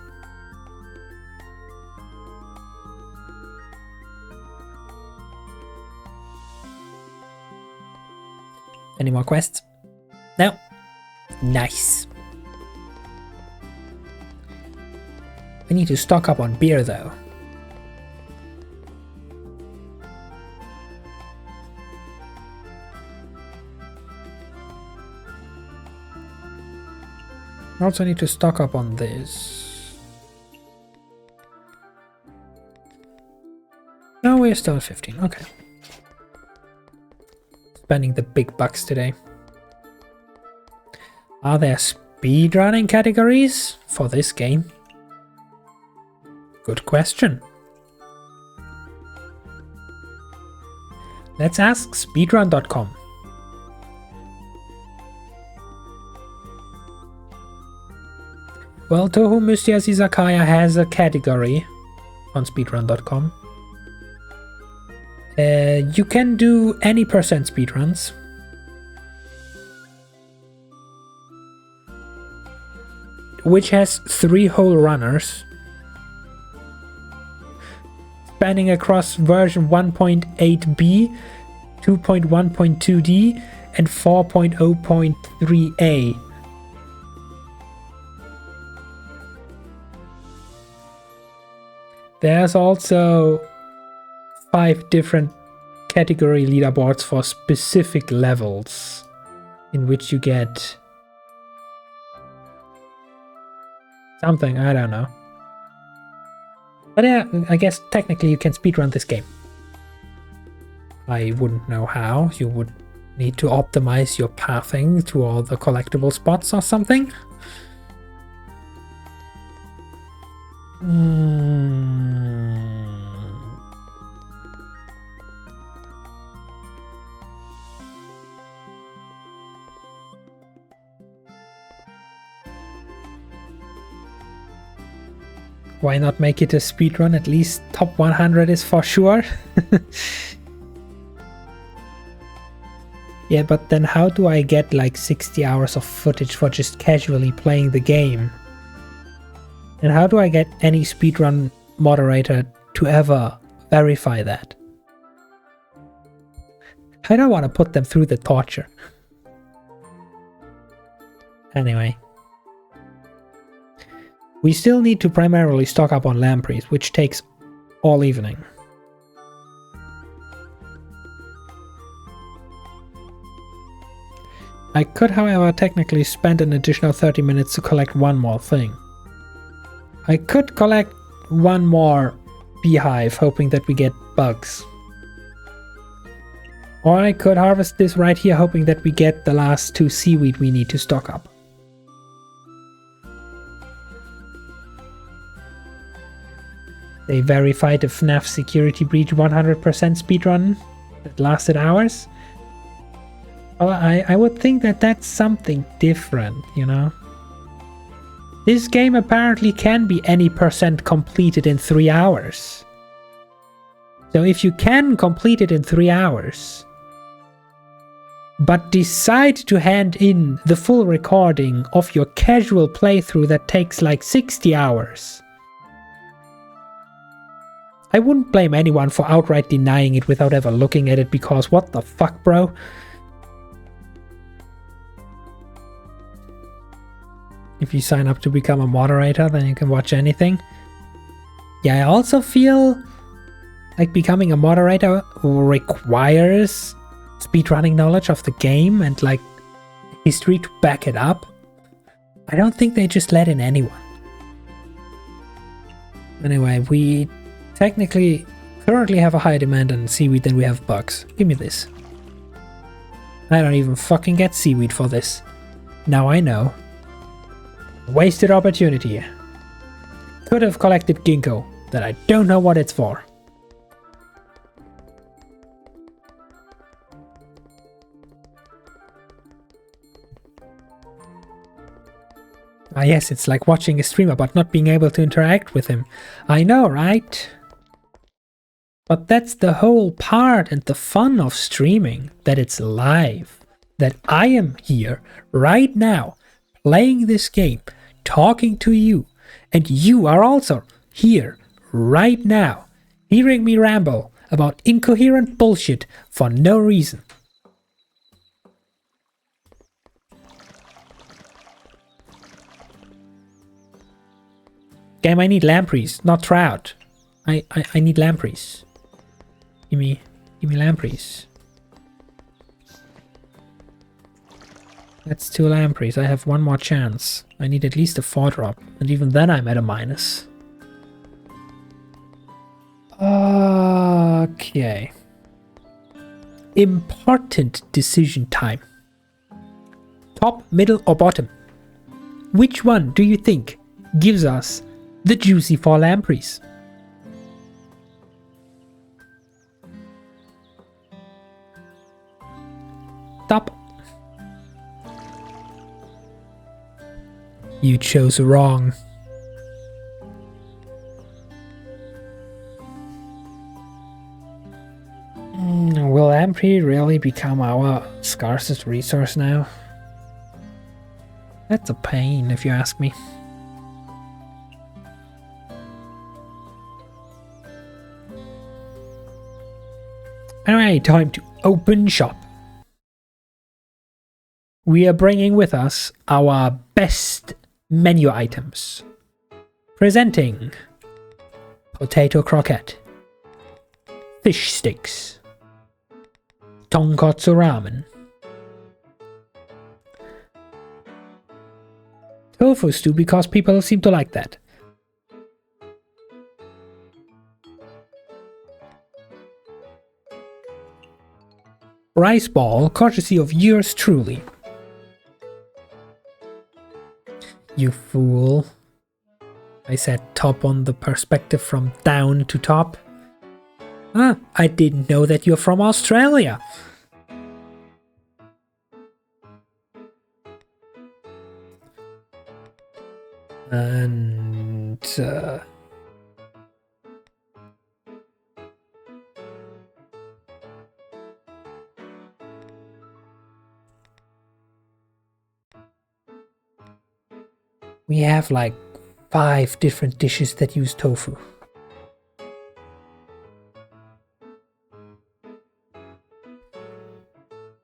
Any more quests? No. Nice. We need to stock up on beer though. I also need to stock up on this. No, we're still at 15. Okay. Spending the big bucks today. Are there speedrunning categories for this game? Good question. Let's ask speedrun.com. Well, Touhou Mystia Izakaya has a category on speedrun.com. You can do any percent speedruns. Which has 3 whole runners. Spanning across version 1.8b, 2.1.2d, and 4.0.3a. There's also 5 different category leaderboards for specific levels, in which you get something, I don't know. But yeah, I guess technically you can speedrun this game. I wouldn't know how. You would need to optimize your pathing to all the collectible spots or something. Why not make it a speedrun? At least top 100 is for sure. Yeah, but then how do I get like 60 hours of footage for just casually playing the game? And how do I get any speedrun moderator to ever verify that? I don't want to put them through the torture. Anyway. We still need to primarily stock up on lampreys, which takes all evening. I could, however, technically spend an additional 30 minutes to collect one more thing. I could collect one more beehive, hoping that we get bugs. Or I could harvest this right here, hoping that we get the last 2 seaweed we need to stock up. They verified a FNAF security breach 100% speedrun that lasted hours. Well, I would think that that's something different, you know? This game apparently can be any percent completed in 3 hours. So if you can complete it in 3 hours, but decide to hand in the full recording of your casual playthrough that takes like 60 hours, I wouldn't blame anyone for outright denying it without ever looking at it, because what the fuck, bro? If you sign up to become a moderator, then you can watch anything. Yeah, I also feel like becoming a moderator requires speedrunning knowledge of the game and like history to back it up. I don't think they just let in anyone. Anyway, we technically currently have a higher demand on seaweed than we have bugs. Give me this. I don't even fucking get seaweed for this. Now I know. Wasted opportunity. Could have collected ginkgo that I don't know what it's for. Ah yes, it's like watching a streamer but not being able to interact with him. I know, right? But that's the whole part and the fun of streaming, that it's live. That I am here right now, playing this game, talking to you, and you are also here right now, hearing me ramble about incoherent bullshit for no reason. Game, I need lampreys, not trout. I need lampreys. Give me lampreys. That's 2 lampreys. I have 1 more chance. I need at least a 4-drop, and even then I'm at a minus. Okay. Important decision time. Top, middle, or bottom? Which one do you think gives us the juicy 4 lampreys? Top. You chose wrong. Will lamprey really become our scarcest resource now? That's a pain, if you ask me. Anyway, time to open shop. We are bringing with us our best menu items. Presenting potato croquette, fish sticks, tonkotsu ramen, tofu stew because people seem to like that, rice ball courtesy of yours truly. You fool. I said top on the perspective from down to top. Ah, I didn't know that you're from Australia. And we have like 5 different dishes that use tofu.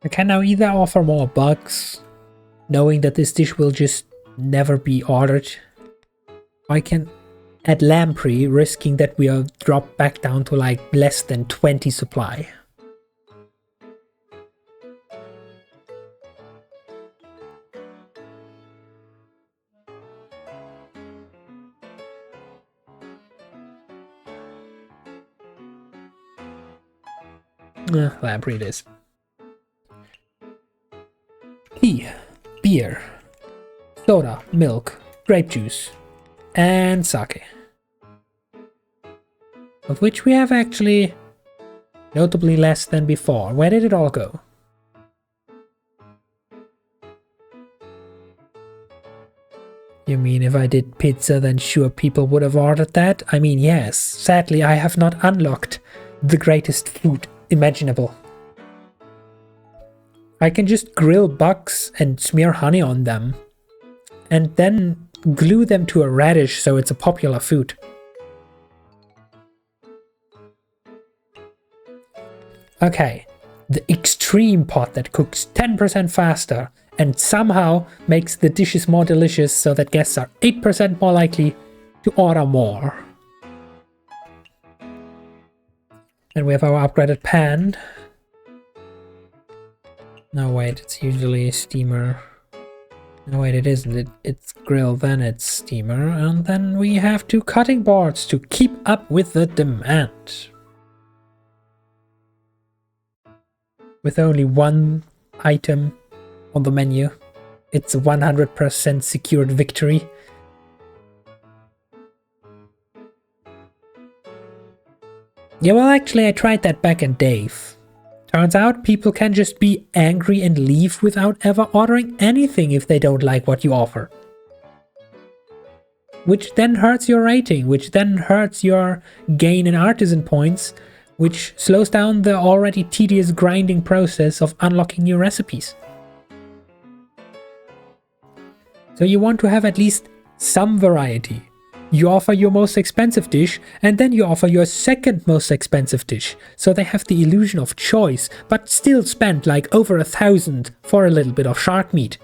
I can now either offer more bugs, knowing that this dish will just never be ordered, or I can add lamprey, risking that we are dropped back down to like less than 20 supply. Lamprey it is. Tea, beer, soda, milk, grape juice, and sake. Of which we have actually notably less than before. Where did it all go? You mean if I did pizza, then sure people would have ordered that? I mean, yes. Sadly, I have not unlocked the greatest food imaginable. I can just grill bugs and smear honey on them. And then glue them to a radish so it's a popular food. Okay. The extreme pot that cooks 10% faster and somehow makes the dishes more delicious so that guests are 8% more likely to order more. And we have our upgraded pan. No, wait, it's usually steamer. No, wait, it isn't. It's grill, then it's steamer, and then we have 2 cutting boards to keep up with the demand. With only 1 item on the menu. It's a 100% secured victory. Yeah, well, actually, I tried that back in Dave. Turns out people can just be angry and leave without ever ordering anything if they don't like what you offer. Which then hurts your rating, which then hurts your gain in artisan points, which slows down the already tedious grinding process of unlocking new recipes. So you want to have at least some variety. You offer your most expensive dish, and then you offer your second most expensive dish, so they have the illusion of choice, but still spend like over 1,000 for a little bit of shark meat.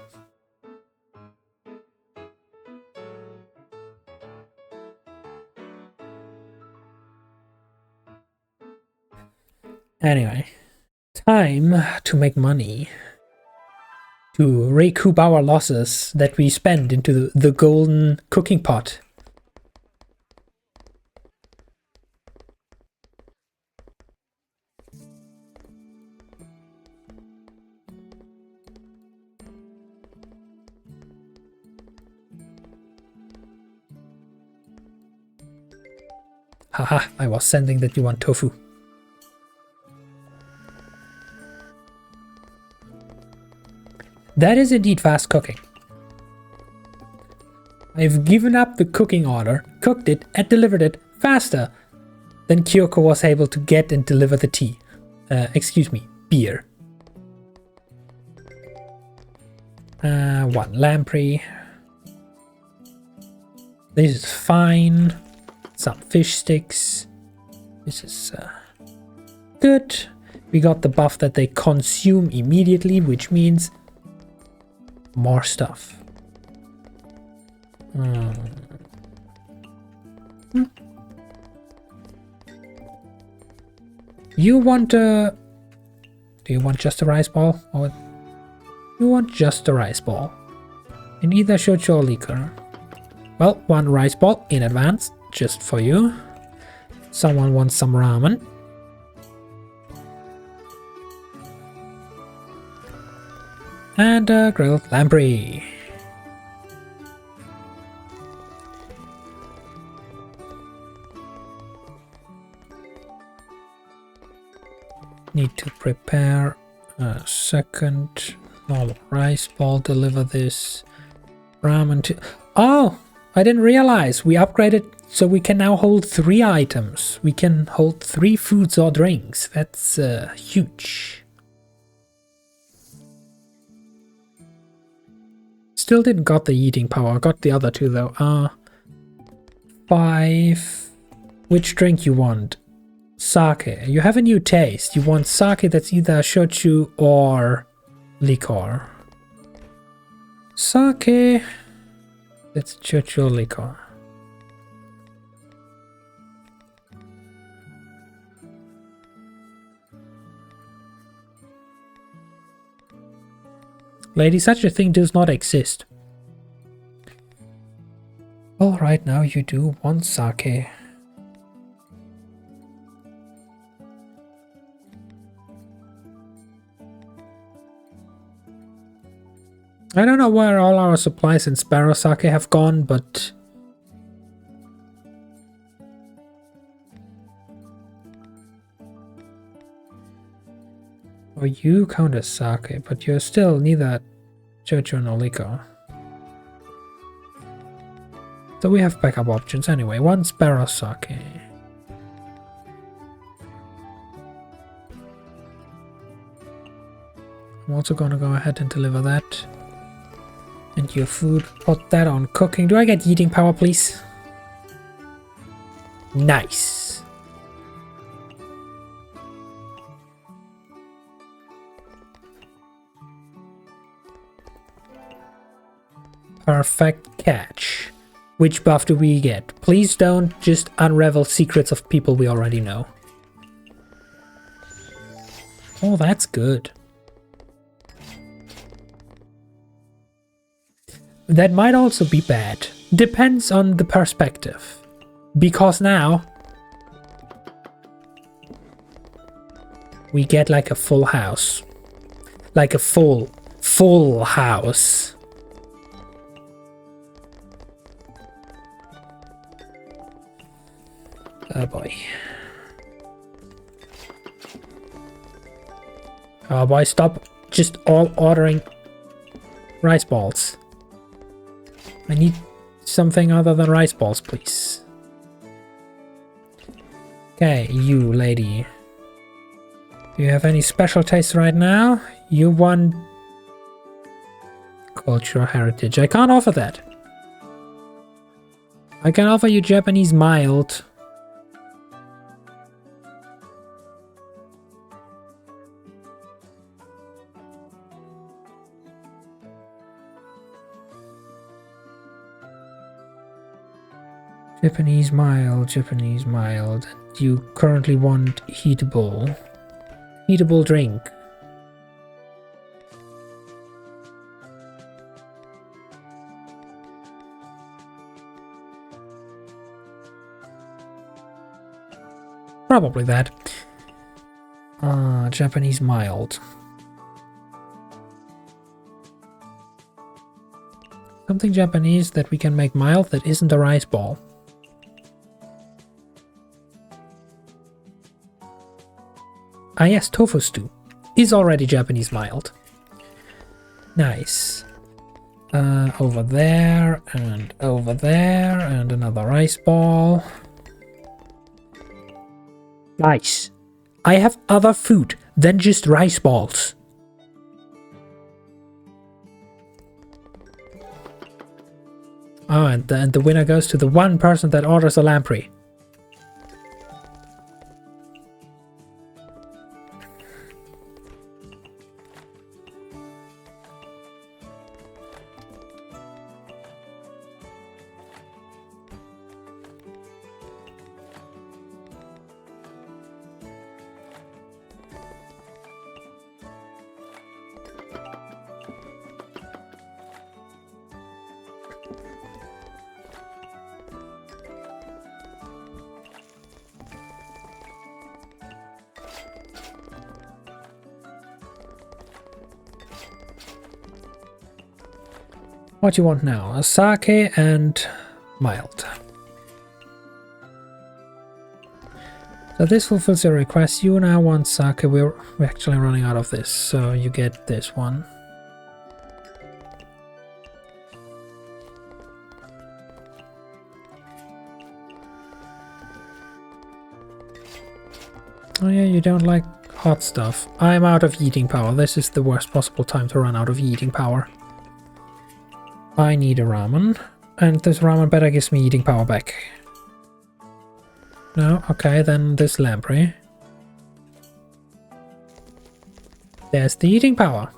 Anyway, time to make money. To recoup our losses that we spend into the golden cooking pot. Haha, I was sending that you want tofu. That is indeed fast cooking. I've given up the cooking order, cooked it, and delivered it faster than Kyoko was able to get and deliver the tea. Excuse me, beer. 1 lamprey. This is fine. Some fish sticks. This is good. We got the buff that they consume immediately, which means more stuff. You want do you want just a rice ball, or you want just a rice ball? In either shochu or liquor. Well, 1 rice ball in advance, just for you. Someone wants some ramen. And grilled lamprey. Need to prepare a second normal rice ball, deliver this ramen to... Oh! I didn't realize we upgraded so we can now hold 3 items. We can hold 3 foods or drinks. That's huge. Still didn't got the eating power. Got the other 2 though. 5. Which drink you want? Sake. You have a new taste. You want sake that's either shochu or liquor. Sake. That's shochu or liquor. Lady, such a thing does not exist. Well, right now you do want sake. I don't know where all our supplies and sparrow sake have gone, but... Oh, you count as sake, but you're still neither shochu nor liquor. So we have backup options anyway. 1 sparrow sake. I'm also gonna go ahead and deliver that. And your food, put that on cooking. Do I get eating power, please? Nice. Perfect catch. Which buff do we get? Please don't just unravel secrets of people we already know. Oh, that's good. That might also be bad. Depends on the perspective. Because now we get like a full house. Like a full house. Oh boy. Oh boy, stop just all ordering rice balls. I need something other than rice balls, please. Okay, you lady. Do you have any special taste right now? You want cultural heritage. I can't offer that. I can offer you Japanese mild. Japanese mild. You currently want heatable drink. Probably that. Japanese mild. Something Japanese that we can make mild that isn't a rice ball. Ah yes, tofu stew is already Japanese mild. Nice. Over there, and another rice ball. Nice. I have other food than just rice balls. Oh, and the winner goes to the one person that orders a lamprey. What do you want now? A sake and mild. So this fulfills your request. You now want sake. We're actually running out of this, so you get this one. Oh yeah, you don't like hot stuff. I'm out of eating power. This is the worst possible time to run out of eating power. I need a ramen, and this ramen better gives me eating power back. No? Okay, then this lamprey. There's the eating power.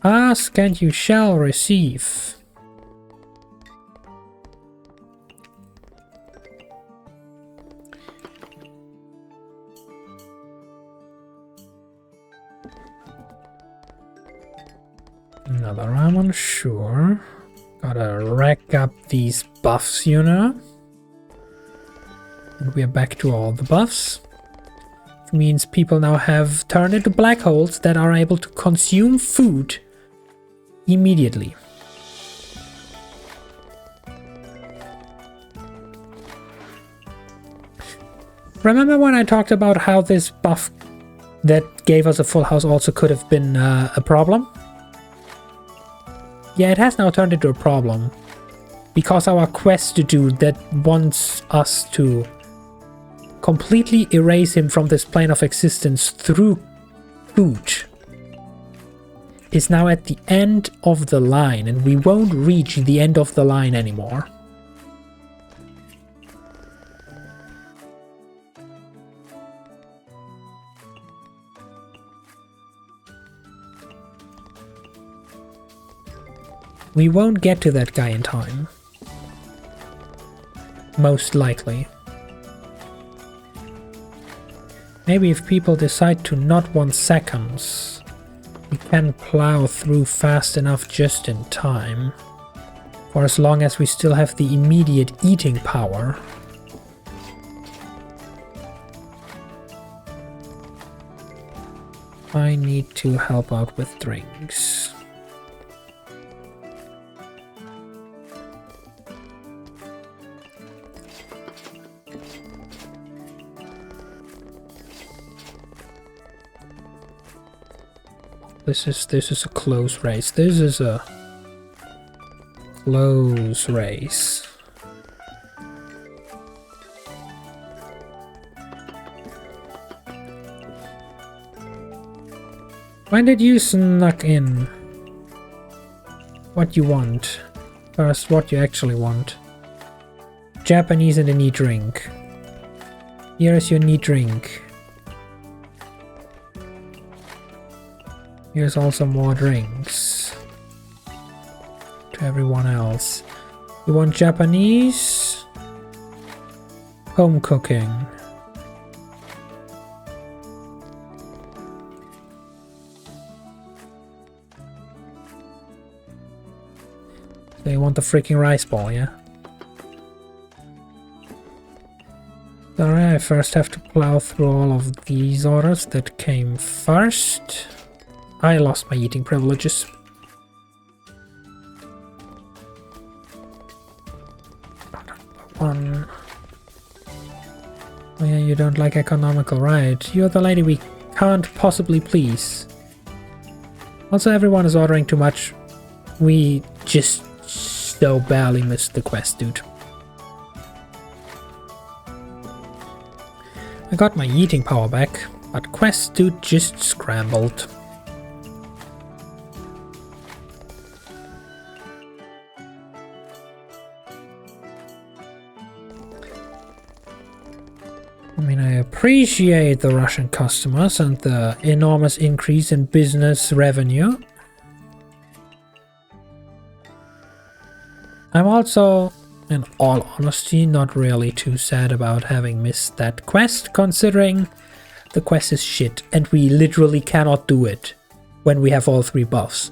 Ask and you shall receive. Another ramen, sure. Gotta rack up these buffs, you know. And we're back to all the buffs. Which means people now have turned into black holes that are able to consume food immediately. Remember when I talked about how this buff that gave us a full house also could have been a problem? Yeah, it has now turned into a problem. because our quest to do that wants us to completely erase him from this plane of existence through food is now at the end of the line, and we won't reach the end of the line anymore. We won't get to that guy in time. Most likely. Maybe if people decide to not want seconds, we can plow through fast enough just in time. For as long as we still have the immediate eating power. I need to help out with drinks. This is a close race. This is a close race. When did you snuck in? What you want? First, what you actually want. Japanese and a neat drink. Here is your neat drink. Here's also more drinks. To everyone else. You want Japanese? Home cooking. So you want the freaking rice ball, yeah? Sorry, I first have to plow through all of these orders that came first. I lost my eating privileges. One. Oh yeah, you don't like economical, right? You're the lady we can't possibly please. Also, everyone is ordering too much. We just so barely missed the quest, dude. I got my eating power back, but quest dude just scrambled. I mean, I appreciate the Russian customers and the enormous increase in business revenue. I'm also, in all honesty, not really too sad about having missed that quest, considering the quest is shit and we literally cannot do it when we have all 3 buffs.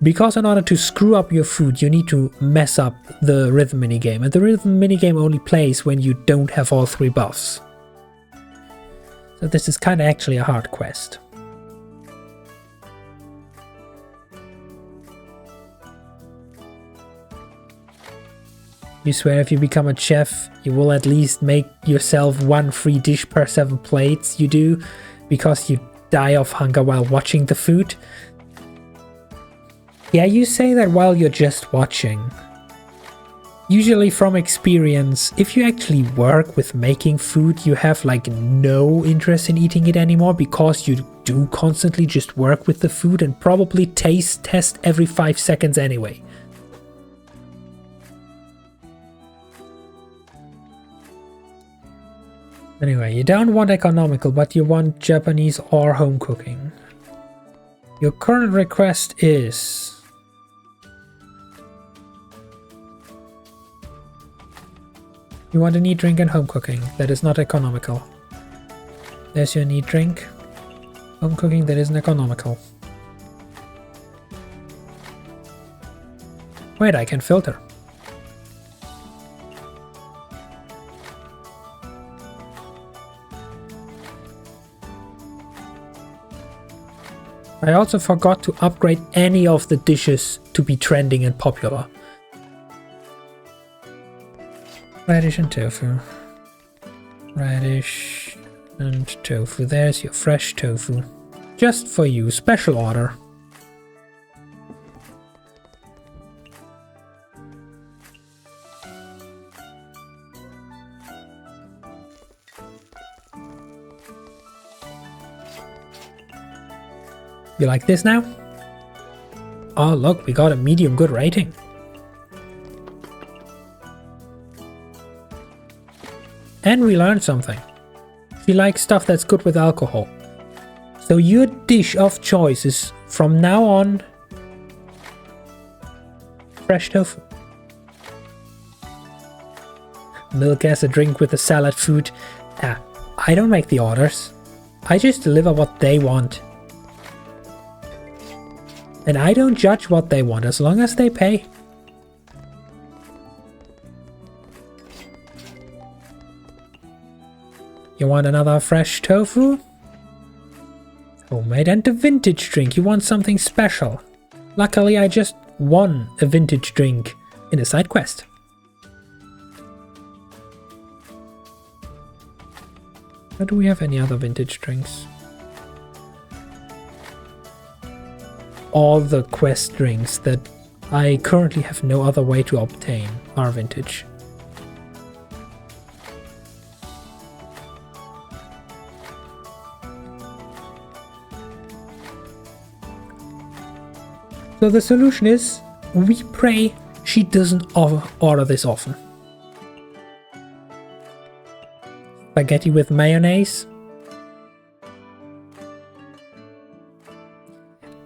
Because in order to screw up your food, you need to mess up the rhythm minigame, and the rhythm minigame only plays when you don't have all 3 buffs. So this is kind of actually a hard quest. You swear if you become a chef, you will at least make yourself 1 free dish per 7 plates you do, because you die of hunger while watching the food? Yeah, you say that while you're just watching. Usually from experience, if you actually work with making food, you have like no interest in eating it anymore, because you do constantly just work with the food and probably taste test every 5 seconds anyway. Anyway, you don't want economical, but you want Japanese or home cooking. Your current request is... You want a neat drink and home cooking. That is not economical. There's your neat drink. Home cooking, that isn't economical. Wait, I can filter. I also forgot to upgrade any of the dishes to be trending and popular. Radish and tofu. Radish and tofu. There's your fresh tofu. Just for you, special order. You like this now? Oh look, we got a medium good rating. And we learned something. She likes stuff that's good with alcohol. So your dish of choice is from now on fresh tofu. Milk as a drink with a salad food. I don't make the orders. I just deliver what they want. And I don't judge what they want as long as they pay. You want another fresh tofu? Homemade and a vintage drink. You want something special. Luckily, I just won a vintage drink in a side quest. Or do we have any other vintage drinks? All the quest drinks that I currently have no other way to obtain are vintage. So the solution is, we pray she doesn't order this often. Spaghetti with mayonnaise?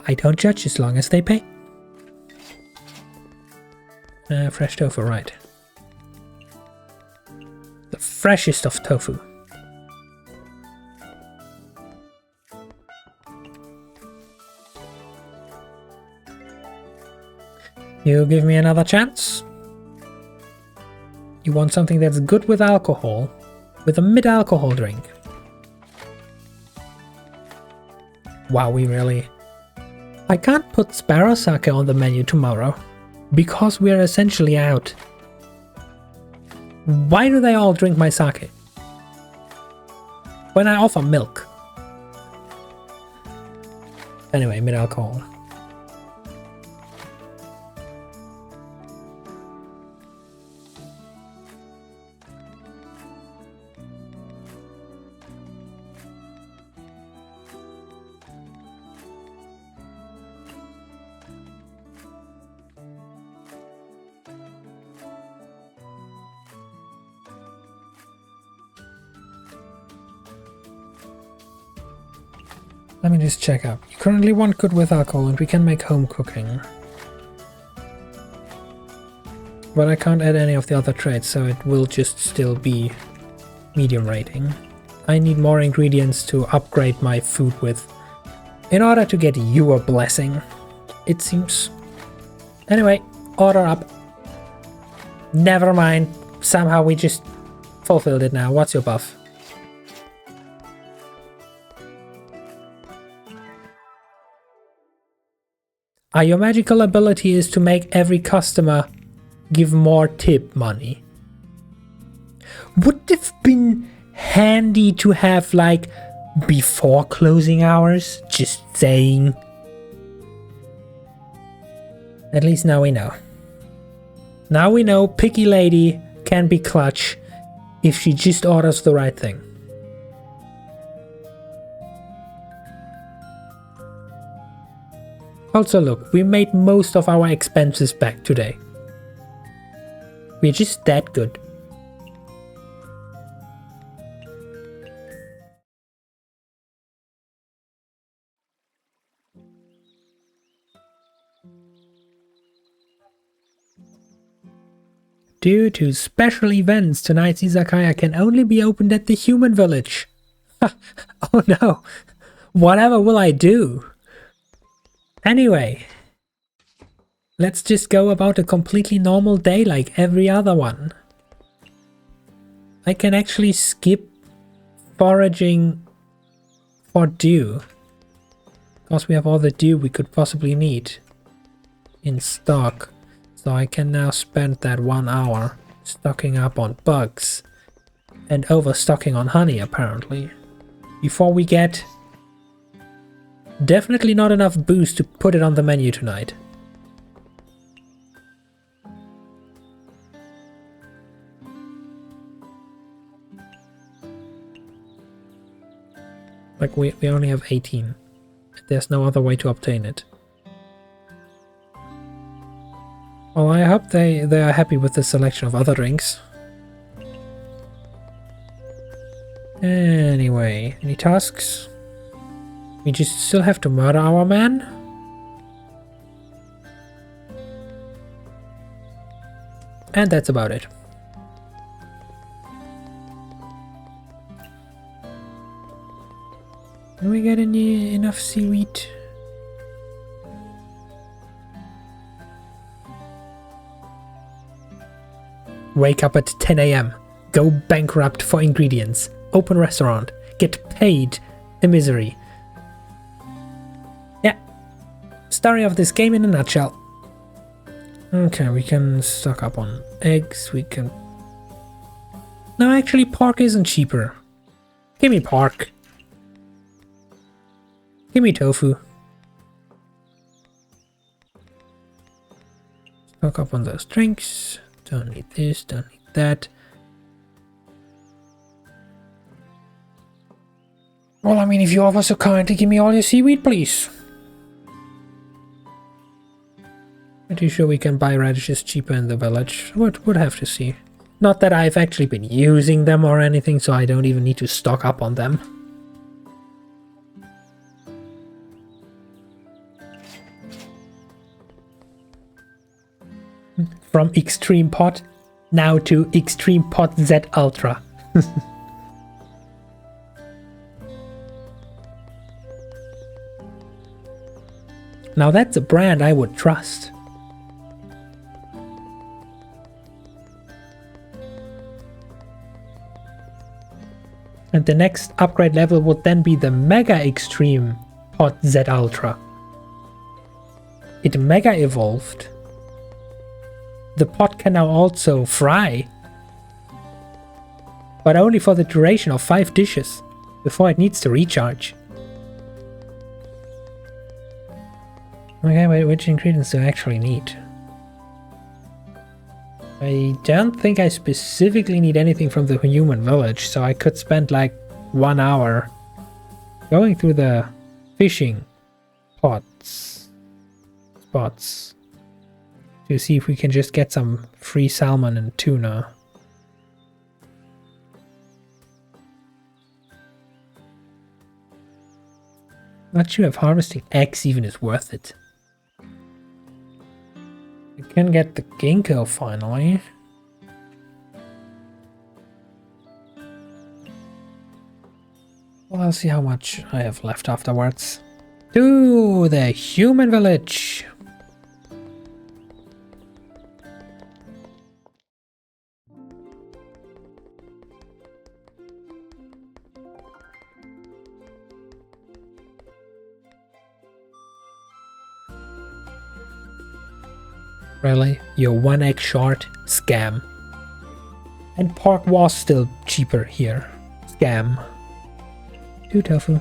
I don't judge as long as they pay. Fresh tofu, right. The freshest of tofu. You give me another chance? You want something that's good with alcohol, with a mid-alcohol drink. Wow, we really... I can't put sparrow sake on the menu tomorrow, because we're essentially out. Why do they all drink my sake? When I offer milk. Anyway, mid-alcohol. Let me just check up. You currently want good with alcohol and we can make home cooking. But I can't add any of the other traits, so it will just still be medium rating. I need more ingredients to upgrade my food with in order to get your blessing, it seems. Anyway, order up. Never mind. Somehow we just fulfilled it now. What's your buff? Your magical ability is to make every customer give more tip money. Would it have been handy to have, like, before closing hours? Just saying. At least now we know. Now we know Picky Lady can be clutch if she just orders the right thing. Also look, we made most of our expenses back today. We're just that good. Due to special events, tonight's izakaya can only be opened at the human village. Oh no, whatever will I do? Anyway, let's just go about a completely normal day like every other one. I can actually skip foraging for dew, because we have all the dew we could possibly need in stock. So I can now spend that 1 hour stocking up on bugs and overstocking on honey, apparently, before we get definitely not enough booze to put it on the menu tonight. Like we only have 18 at there's no other way to obtain it. Well, I hope they are happy with the selection of other drinks. Anyway, any tasks? We just still have to murder our man? And that's about it. Can we get enough seaweed? Wake up at 10 AM. Go bankrupt for ingredients. Open restaurant. Get paid. A misery. Yeah. Story of this game in a nutshell. Okay, we can stock up on eggs. We can... No, actually, pork isn't cheaper. Give me pork. Give me tofu. Stock up on those drinks. Don't need this, don't need that. Well, I mean, if you offer so kindly, give me all your seaweed, please. Pretty sure we can buy radishes cheaper in the village. Would have to see. Not that I've actually been using them or anything, so I don't even need to stock up on them. From Extreme Pot, now to Extreme Pot Z Ultra. Now that's a brand I would trust. And the next upgrade level would then be the Mega Extreme Pot Z Ultra. It mega evolved. The pot can now also fry, but only for the duration of 5 dishes before it needs to recharge. Okay, wait, which ingredients do I actually need? I don't think I specifically need anything from the human village, so I could spend like 1 hour going through the fishing spots to see if we can just get some free salmon and tuna. Not sure if harvesting eggs even is worth it. We can get the ginkgo finally. Well, I'll see how much I have left afterwards. To the human village! Really? You're 1 egg short? Scam. And pork was still cheaper here. Scam. 2 tofu.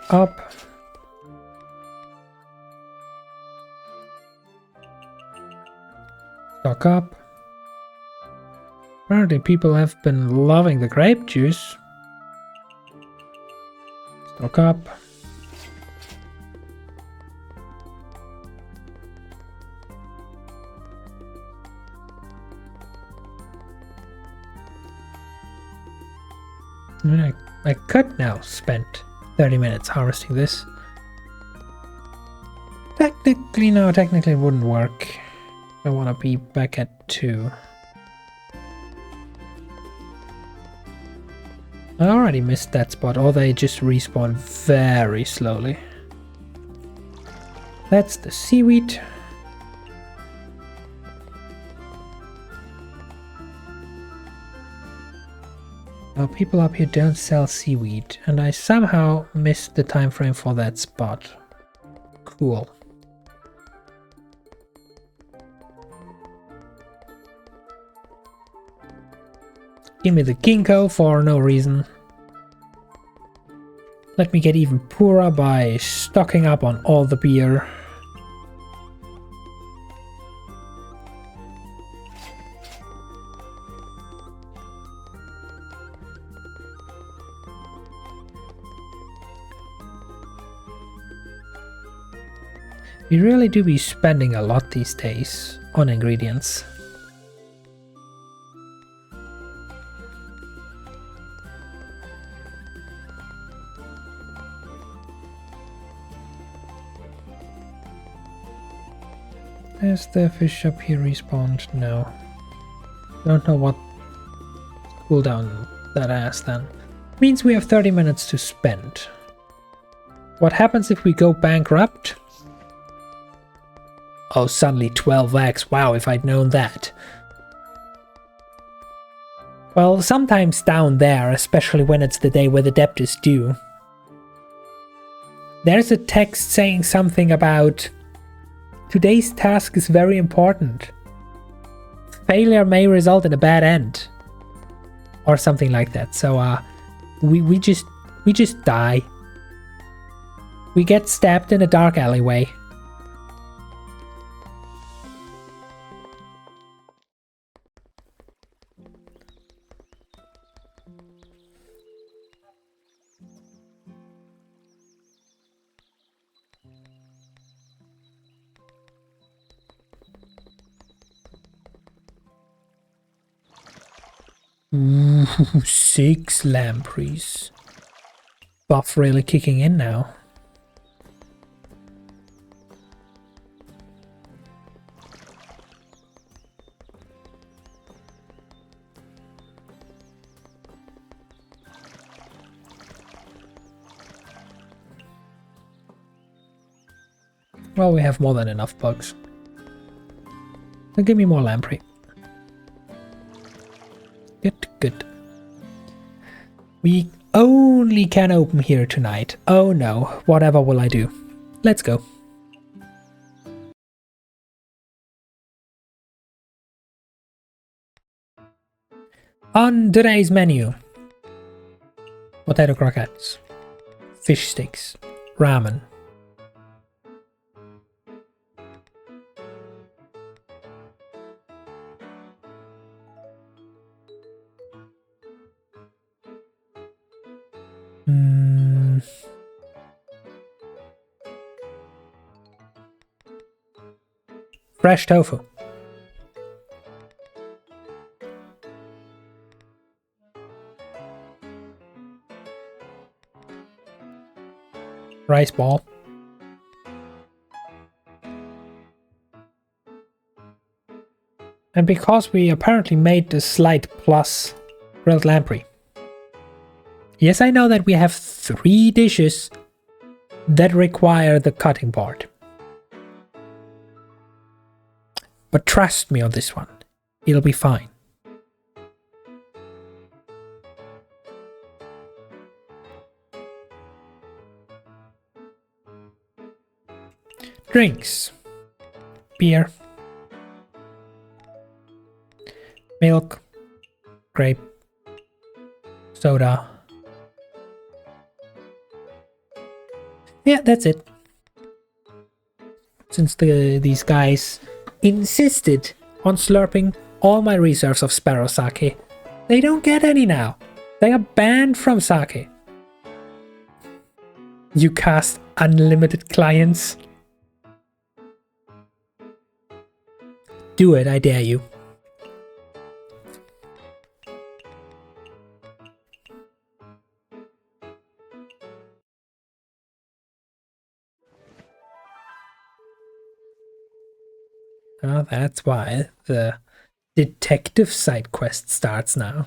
Up. Stock up. Apparently people have been loving the grape juice. Stock up. I could now spend 30 minutes harvesting this. Technically, no, technically it wouldn't work. I want to be back at 2. I already missed that spot, or they just respawn very slowly. That's the seaweed. Now people up here don't sell seaweed, and I somehow missed the time frame for that spot. Cool. Give me the ginkgo for no reason. Let me get even poorer by stocking up on all the beer. We really do be spending a lot these days on ingredients. Has the fish up here respawned? No. Don't know what cooldown that has then. Means we have 30 minutes to spend. What happens if we go bankrupt? Oh, suddenly 12x. Wow, if I'd known that. Well, sometimes down there, especially when it's the day where the debt is due, there's a text saying something about today's task is very important. Failure may result in a bad end. Or something like that. So we just die. We get stabbed in a dark alleyway. Ooh, 6 lampreys. Buff really kicking in now. Well, we have more than enough bugs. So give me more lamprey. Good. We only can open here tonight. Oh no, whatever will I do? Let's go. On today's menu: potato croquettes, fish sticks, ramen, fresh tofu, rice ball, and because we apparently made the slight plus, grilled lamprey. Yes, I know that we have 3 dishes that require the cutting part. But trust me on this one, it'll be fine. Drinks: beer, milk, grape, soda. Yeah, that's it. Since these guys insisted on slurping all my reserves of sparrow sake, they don't get any now. They are banned from sake. You cast unlimited clients. Do it, I dare you. Oh, that's why the detective side quest starts now.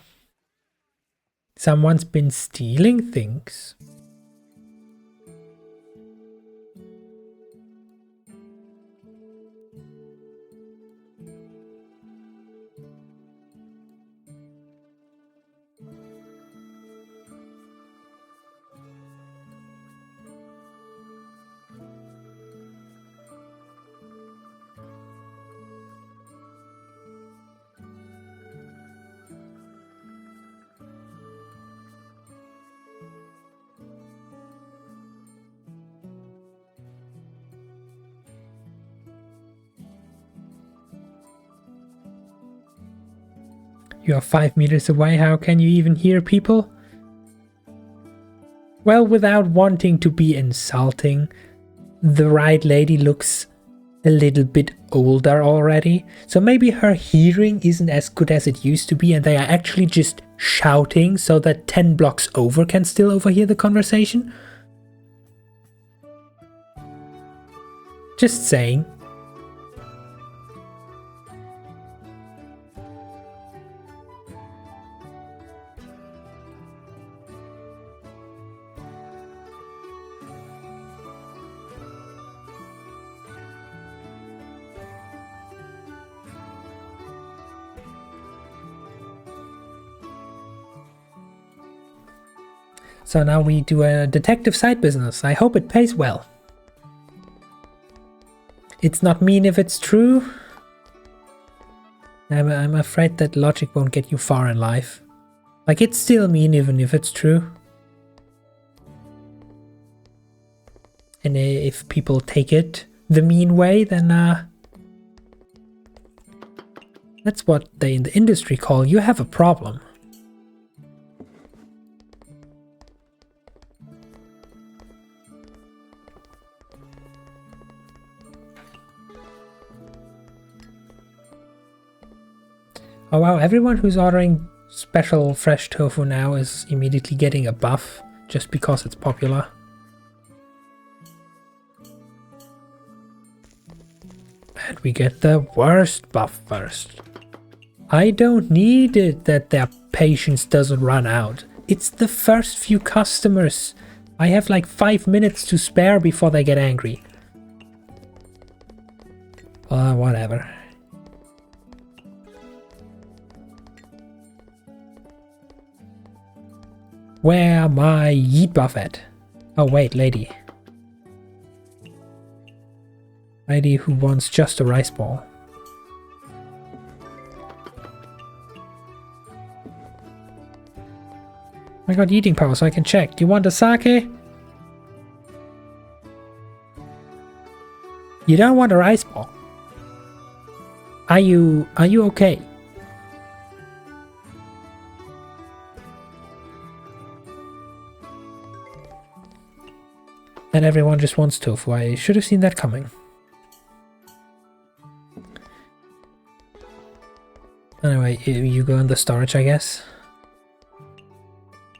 Someone's been stealing things. You are 5 meters away, how can you even hear people? Well, without wanting to be insulting, the right lady looks a little bit older already. So maybe her hearing isn't as good as it used to be and they are actually just shouting so that 10 blocks over can still overhear the conversation. Just saying. So now we do a detective side business. I hope it pays well. It's not mean if it's true. I'm afraid that logic won't get you far in life. Like, it's still mean even if it's true. And if people take it the mean way, then that's what they in the industry call you have a problem. Oh wow, everyone who's ordering special fresh tofu now is immediately getting a buff just because it's popular. And we get the worst buff first. I don't need it that their patience doesn't run out. It's the first few customers. I have like 5 minutes to spare before they get angry. Whatever. Where my yeet buff at? Oh wait, lady. Lady who wants just a rice ball. I got eating power so I can check. Do you want a sake? You don't want a rice ball. Are you okay? And everyone just wants tofu. I should have seen that coming. Anyway, you go in the storage, I guess.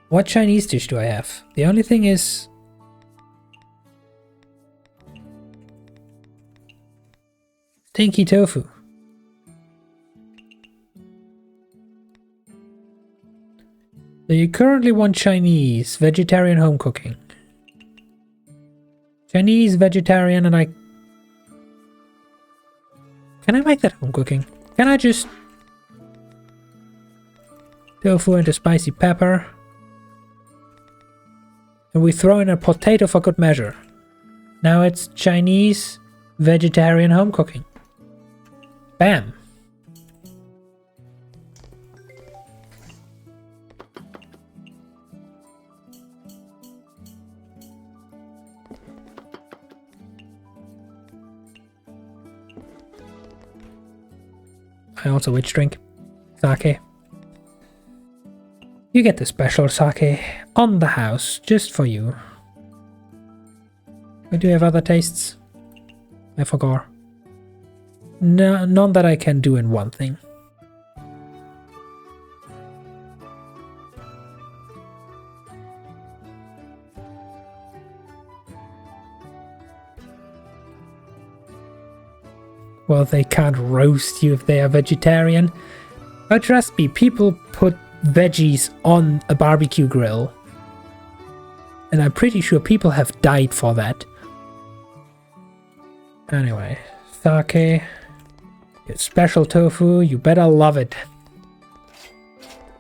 What Chinese dish do I have? The only thing is... stinky tofu. So you currently want Chinese, vegetarian home cooking. Chinese, vegetarian, and can I make that home cooking? Can I just... tofu into spicy pepper. And we throw in a potato for good measure. Now it's Chinese, vegetarian home cooking. Bam! I also which drink? Sake. You get the special sake on the house, just for you. I do have other tastes. I forgot. No, none that I can do in one thing. Well, they can't roast you if they are vegetarian. But trust me, people put veggies on a barbecue grill. And I'm pretty sure people have died for that. Anyway, sake. Your special tofu, you better love it.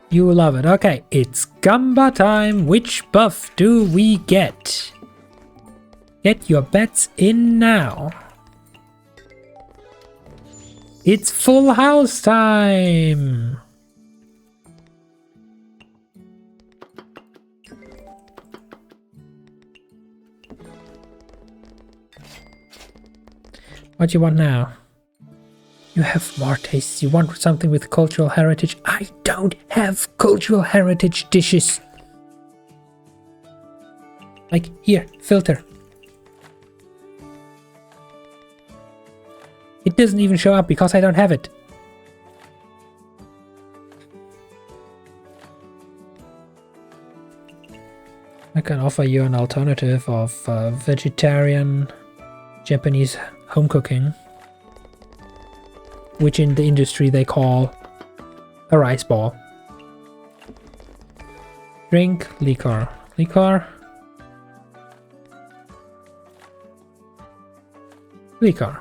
You love it. Okay, it's gamba time. Which buff do we get? Get your bets in now. It's full house time! What do you want now? You have more tastes. You want something with cultural heritage? I don't have cultural heritage dishes. Like, here, filter. It doesn't even show up because I don't have it. I can offer you an alternative of vegetarian Japanese home cooking, which in the industry they call a rice ball. Drink liquor. Liquor. Liquor.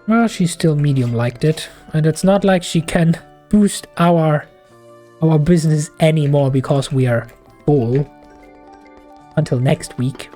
Well, she still medium liked it, and it's not like she can boost our business anymore because we are full until next week.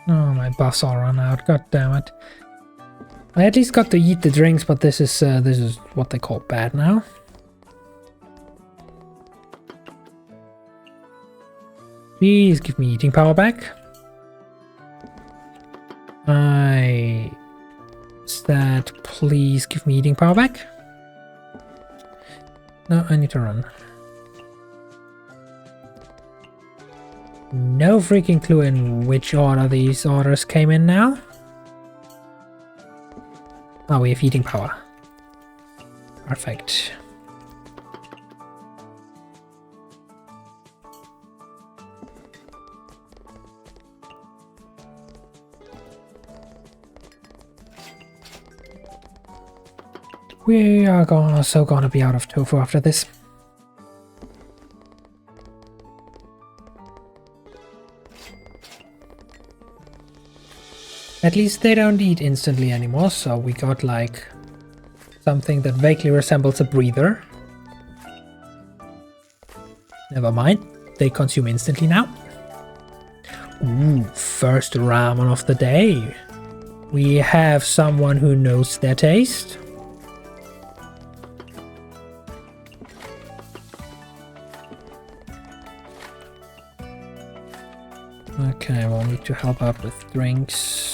Oh, my buffs all run out. God damn it! I at least got to eat the drinks, but this is what they call bad now. Please give me eating power back. Stat, please give me eating power back. No, I need to run. No freaking clue in which order these orders came in now. Oh, we have eating power. Perfect. We are gonna be out of tofu after this. At least they don't eat instantly anymore, so we got like something that vaguely resembles a breather. Never mind, they consume instantly now. Ooh, first ramen of the day. We have someone who knows their taste. Okay, we'll need to help out with drinks.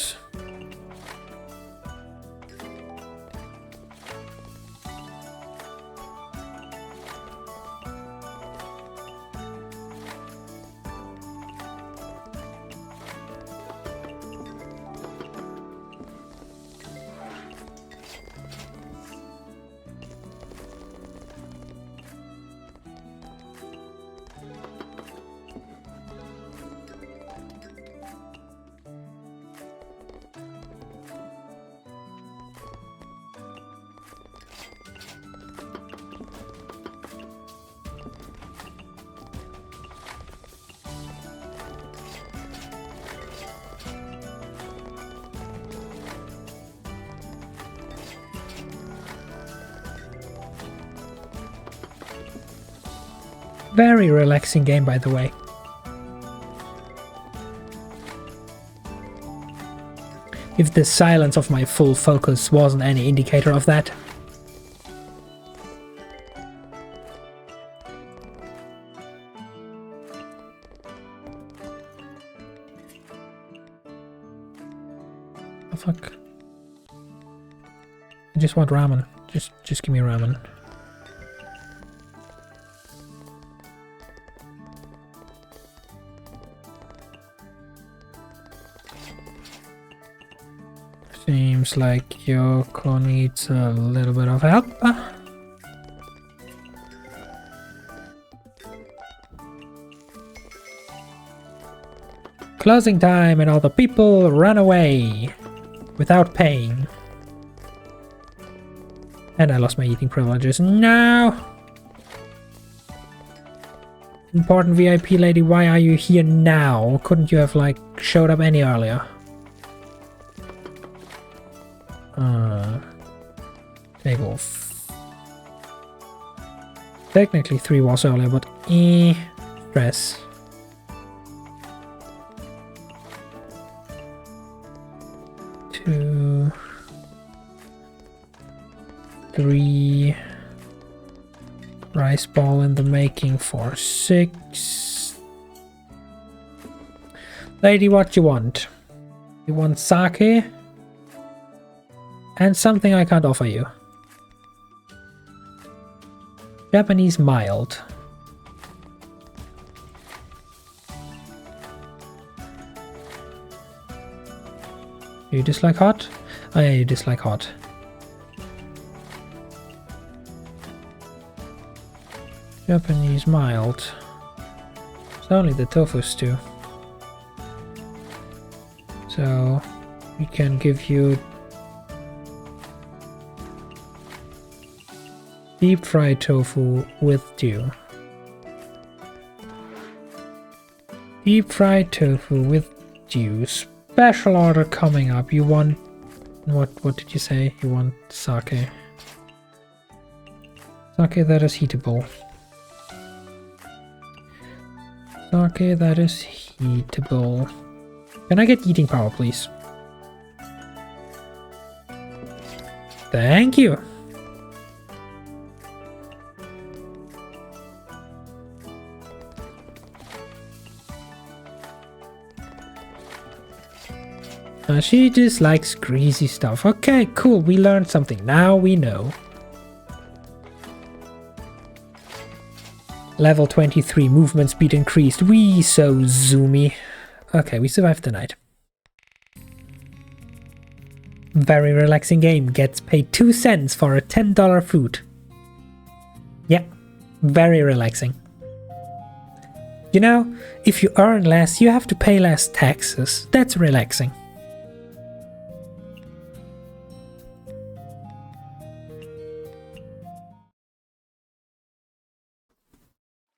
Very relaxing game, by the way. If the silence of my full focus wasn't any indicator of that. Oh fuck. I just want ramen. Just give me ramen. Seems like Yoko needs a little bit of help. Closing time and all the people run away without paying. And I lost my eating privileges. No! Important VIP lady, why are you here now? Couldn't you have, like, showed up any earlier? Table. Technically 3 was earlier, but stress. Two, 3 rice ball in the making for 6. Lady, what you want? You want sake? And something I can't offer you. Japanese mild. You dislike hot? Oh yeah, you dislike hot. Japanese mild. It's only the tofu stew. So we can give you deep fried tofu with dew. Deep fried tofu with dew. Special order coming up. You want what did you say? You want sake. Sake that is heatable. Sake that is heatable. Can I get eating power, please? Thank you. She dislikes greasy stuff. Okay, cool. We learned something. Now we know. Level 23. Movement speed increased. Wee, so zoomy. Okay, we survived the night. Very relaxing game. Gets paid 2 cents for a $10 food. Yeah, very relaxing. You know, if you earn less, you have to pay less taxes. That's relaxing.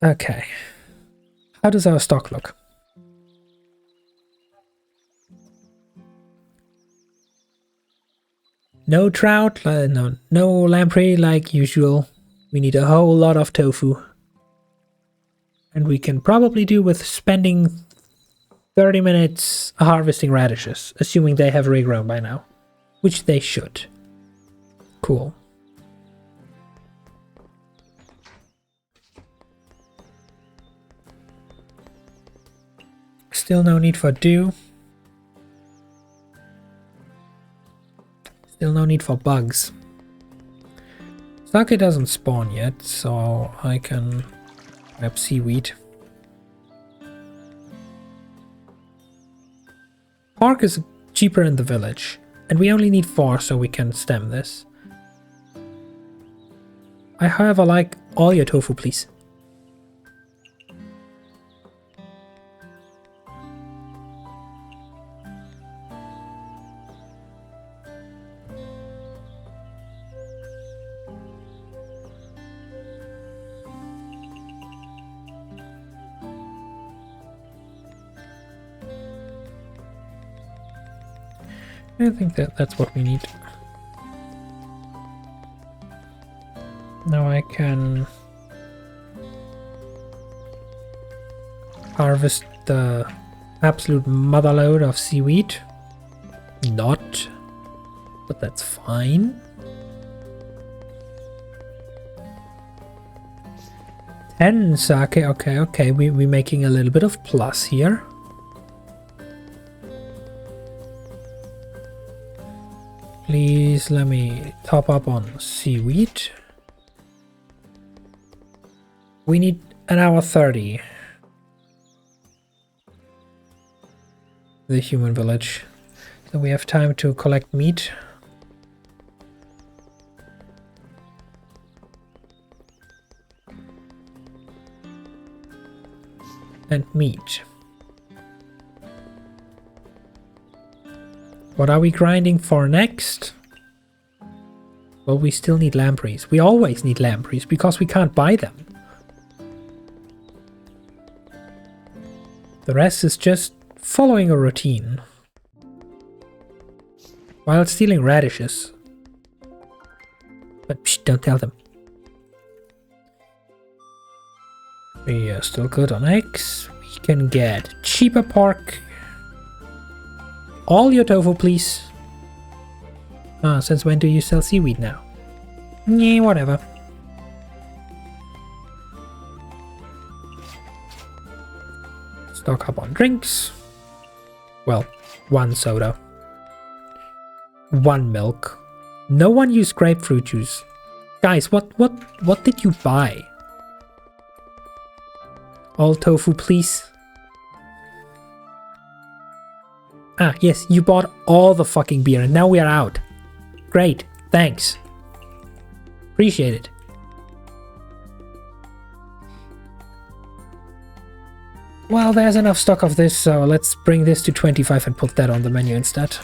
Okay. How does our stock look? No trout, no lamprey like usual. We need a whole lot of tofu. And we can probably do with spending 30 minutes harvesting radishes, assuming they have regrown by now. Which they should. Cool. Still no need for dew. Still no need for bugs. Sake doesn't spawn yet, so I can grab seaweed. Pork is cheaper in the village, and we only need 4 so we can stem this. I however like all your tofu, please. I think that's what we need. Now I can harvest the absolute motherload of seaweed. Not, but that's fine. And sake, okay, we're making a little bit of plus here. Please let me top up on seaweed. We need an hour 30. The human village. So we have time to collect meat. And meat. What are we grinding for next? Well, we still need lampreys. We always need lampreys because we can't buy them. The rest is just following a routine. While stealing radishes. But psh, don't tell them. We are still good on eggs. We can get cheaper pork. All your tofu, please. Ah, since when do you sell seaweed now? Yeah, whatever. Stock up on drinks. Well, 1 soda. 1 milk. No one used grapefruit juice. Guys, what did you buy? All tofu, please. Ah, yes, you bought all the fucking beer and now we are out. Great, thanks. Appreciate it. Well, there's enough stock of this, so let's bring this to 25 and put that on the menu instead.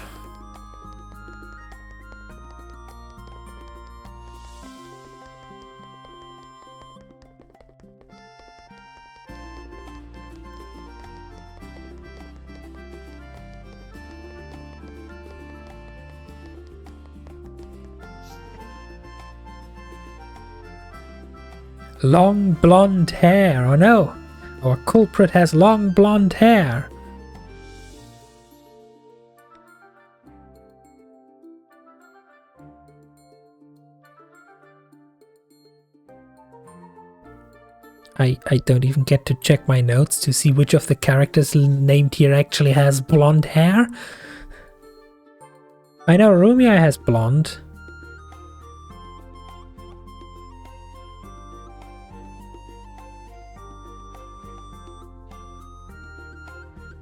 Long blonde hair, oh no! Our culprit has long blonde hair. I don't even get to check my notes to see which of the characters named here actually has blonde hair. I know Rumia has blonde.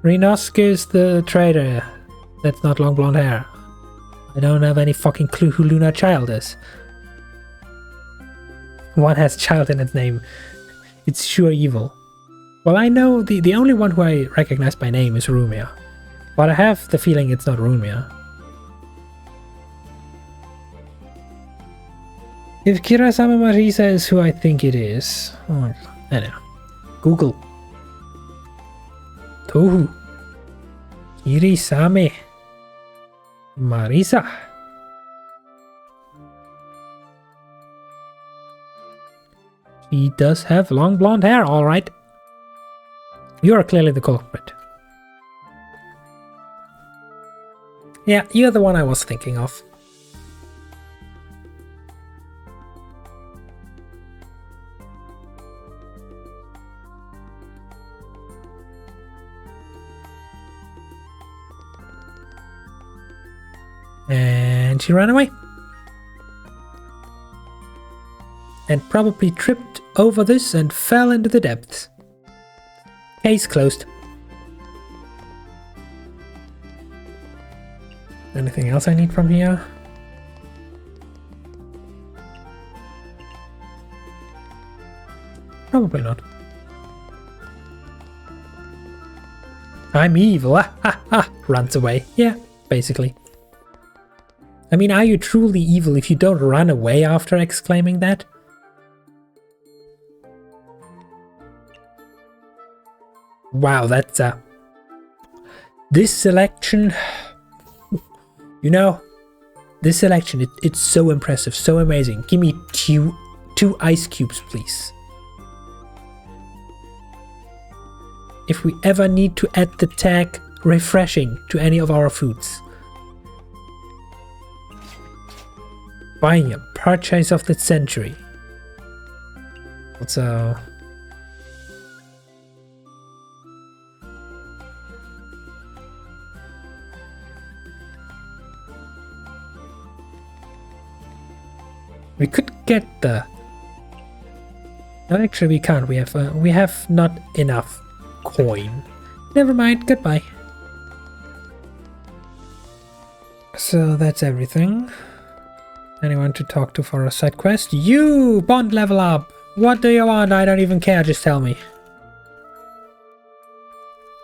Renosk is the trader. That's not long blonde hair. I don't have any fucking clue who Luna Child is. One has child in its name. It's sure evil. Well, I know the only one who I recognize by name is Rumia. But I have the feeling it's not Rumia. If Kirasama Marisa is who I think it is... Oh, I know. Google. Touhou. Kirisame. Marisa. She does have long blonde hair, alright. You are clearly the culprit. Yeah, you're the one I was thinking of. And she ran away. And probably tripped over this and fell into the depths. Case closed. Anything else I need from here? Probably not. I'm evil. Ah, ah, ah. Runs away. Yeah, basically. I mean, are you truly evil if you don't run away after exclaiming that? Wow, that's this selection, you know, this selection, it's so impressive, so amazing. Give me two ice cubes, please. If we ever need to add the tag refreshing to any of our foods. Buying a purchase of the century. So We could get the... No, actually we can't. We have not enough coin. Never mind. Goodbye. So that's everything. Anyone to talk to for a side quest? You! Bond level up! What do you want? I don't even care. Just tell me.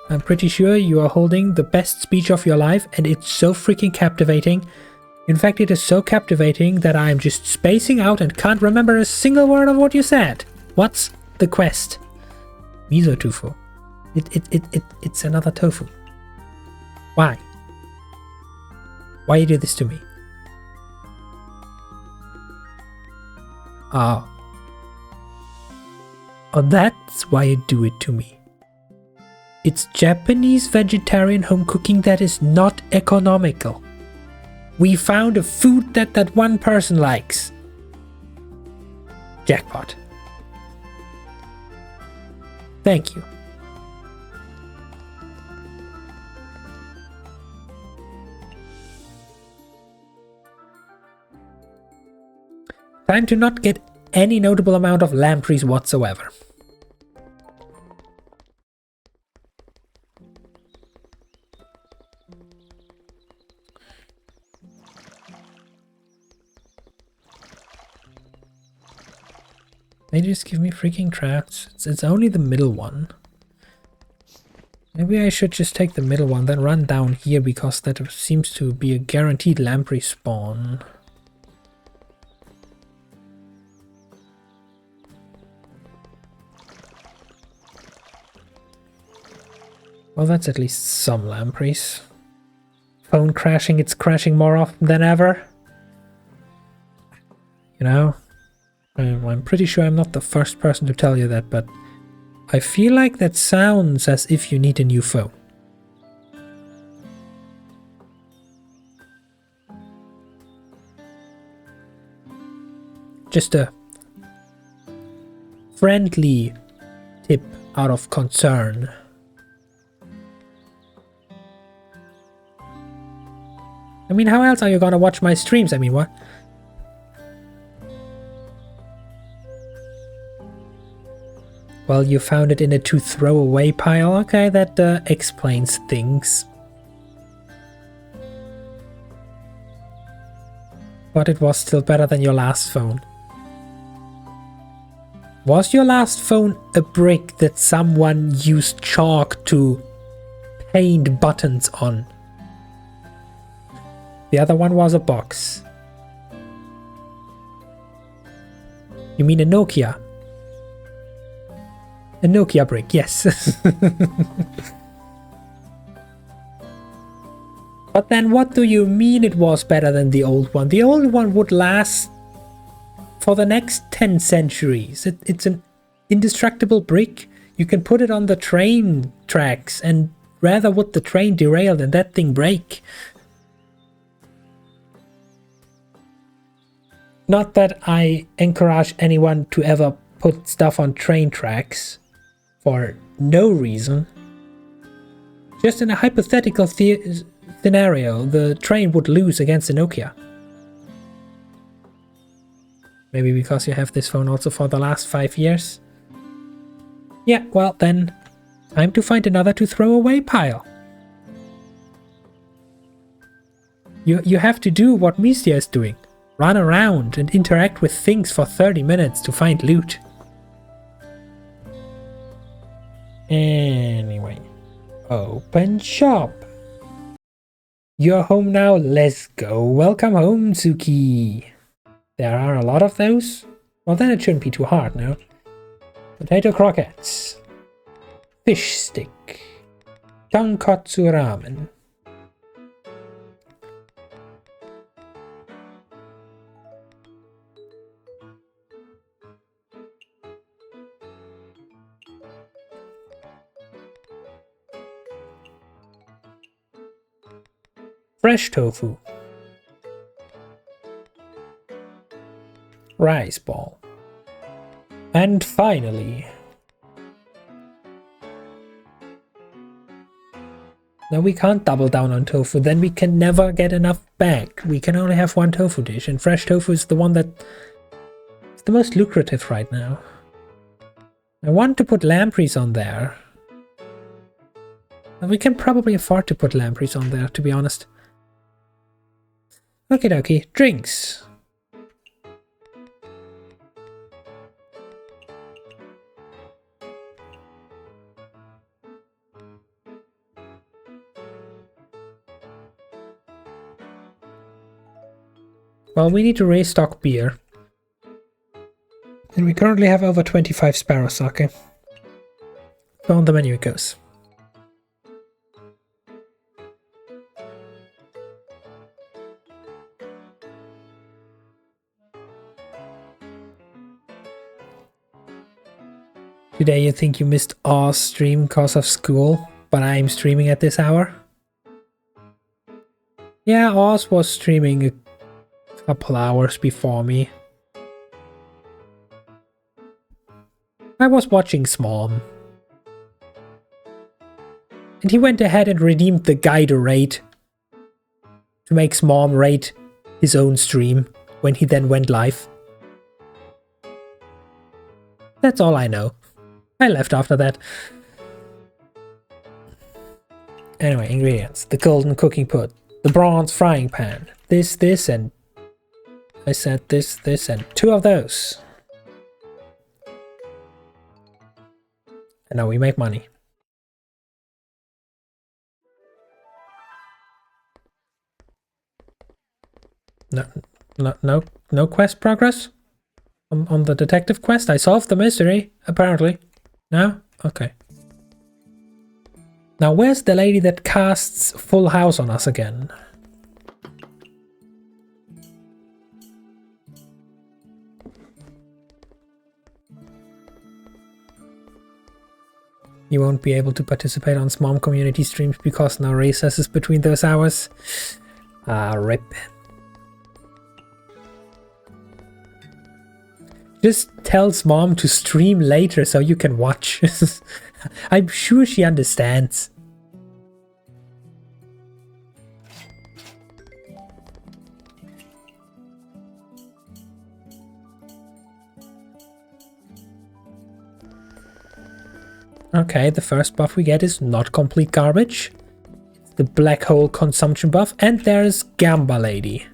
I'm pretty sure you are holding the best speech of your life, and it's so freaking captivating. In fact, it is so captivating that I am just spacing out and can't remember a single word of what you said. What's the quest? Miso tofu. It's another tofu. Why? Why you do this to me? Oh. Oh, that's why you do it to me. It's Japanese vegetarian home cooking that is not economical. We found a food that one person likes. Jackpot. Thank you. Time to not get any notable amount of lampreys whatsoever. They just give me freaking traps. It's only the middle one. Maybe I should just take the middle one, then run down here, because that seems to be a guaranteed lamprey spawn. Well, that's at least some lampreys. Phone crashing, it's crashing more often than ever. You know? I'm pretty sure I'm not the first person to tell you that, but I feel like that sounds as if you need a new phone. Just a friendly tip out of concern. I mean, how else are you gonna watch my streams? I mean, what? Well, you found it in a to throw away pile. Okay, that explains things. But it was still better than your last phone. Was your last phone a brick that someone used chalk to paint buttons on? The other one was a box. You mean a Nokia? A Nokia brick, yes. But then what do you mean it was better than the old one? The old one would last for the next 10 centuries. It's an indestructible brick. You can put it on the train tracks, and rather would the train derail than that thing break. Not that I encourage anyone to ever put stuff on train tracks for no reason. Just in a hypothetical scenario, the train would lose against the Nokia. Maybe because you have this phone also for the last 5 years? Yeah, well then, time to find another to throw away pile. You have to do what Mystia is doing. Run around and interact with things for 30 minutes to find loot. Anyway, open shop. You're home now, let's go. Welcome home, Tsuki. There are a lot of those? Well, then it shouldn't be too hard, no? Potato croquettes. Fish stick. Tonkotsu ramen. Fresh tofu. Rice ball. And finally... Now we can't double down on tofu, then we can never get enough back. We can only have one tofu dish, and fresh tofu is the one that It's the most lucrative right now. I want to put lampreys on there. And we can probably afford to put lampreys on there, to be honest. Okie dokie, drinks. Well, we need to restock beer. And we currently have over 25 sparrow sake. So on the menu it goes. Today you think you missed Oz stream because of school, but I'm streaming at this hour? Yeah, Oz was streaming a couple hours before me. I was watching Smom. And he went ahead and redeemed the guy to rate. To make Smom rate his own stream when he then went live. That's all I know. I left after that. Anyway, ingredients. The golden cooking pot. The bronze frying pan. This, and... I said this, and 2 of those. And now we make money. No quest progress? On the detective quest? I solved the mystery, apparently. No? Okay. Now where's the lady that casts Full House on us again? You won't be able to participate on Smom community streams because no recesses between those hours. Rip. Just tell Smom to stream later so you can watch. I'm sure she understands. Okay, the first buff we get is not complete garbage. It's the black hole consumption buff, and there's Gamba Lady.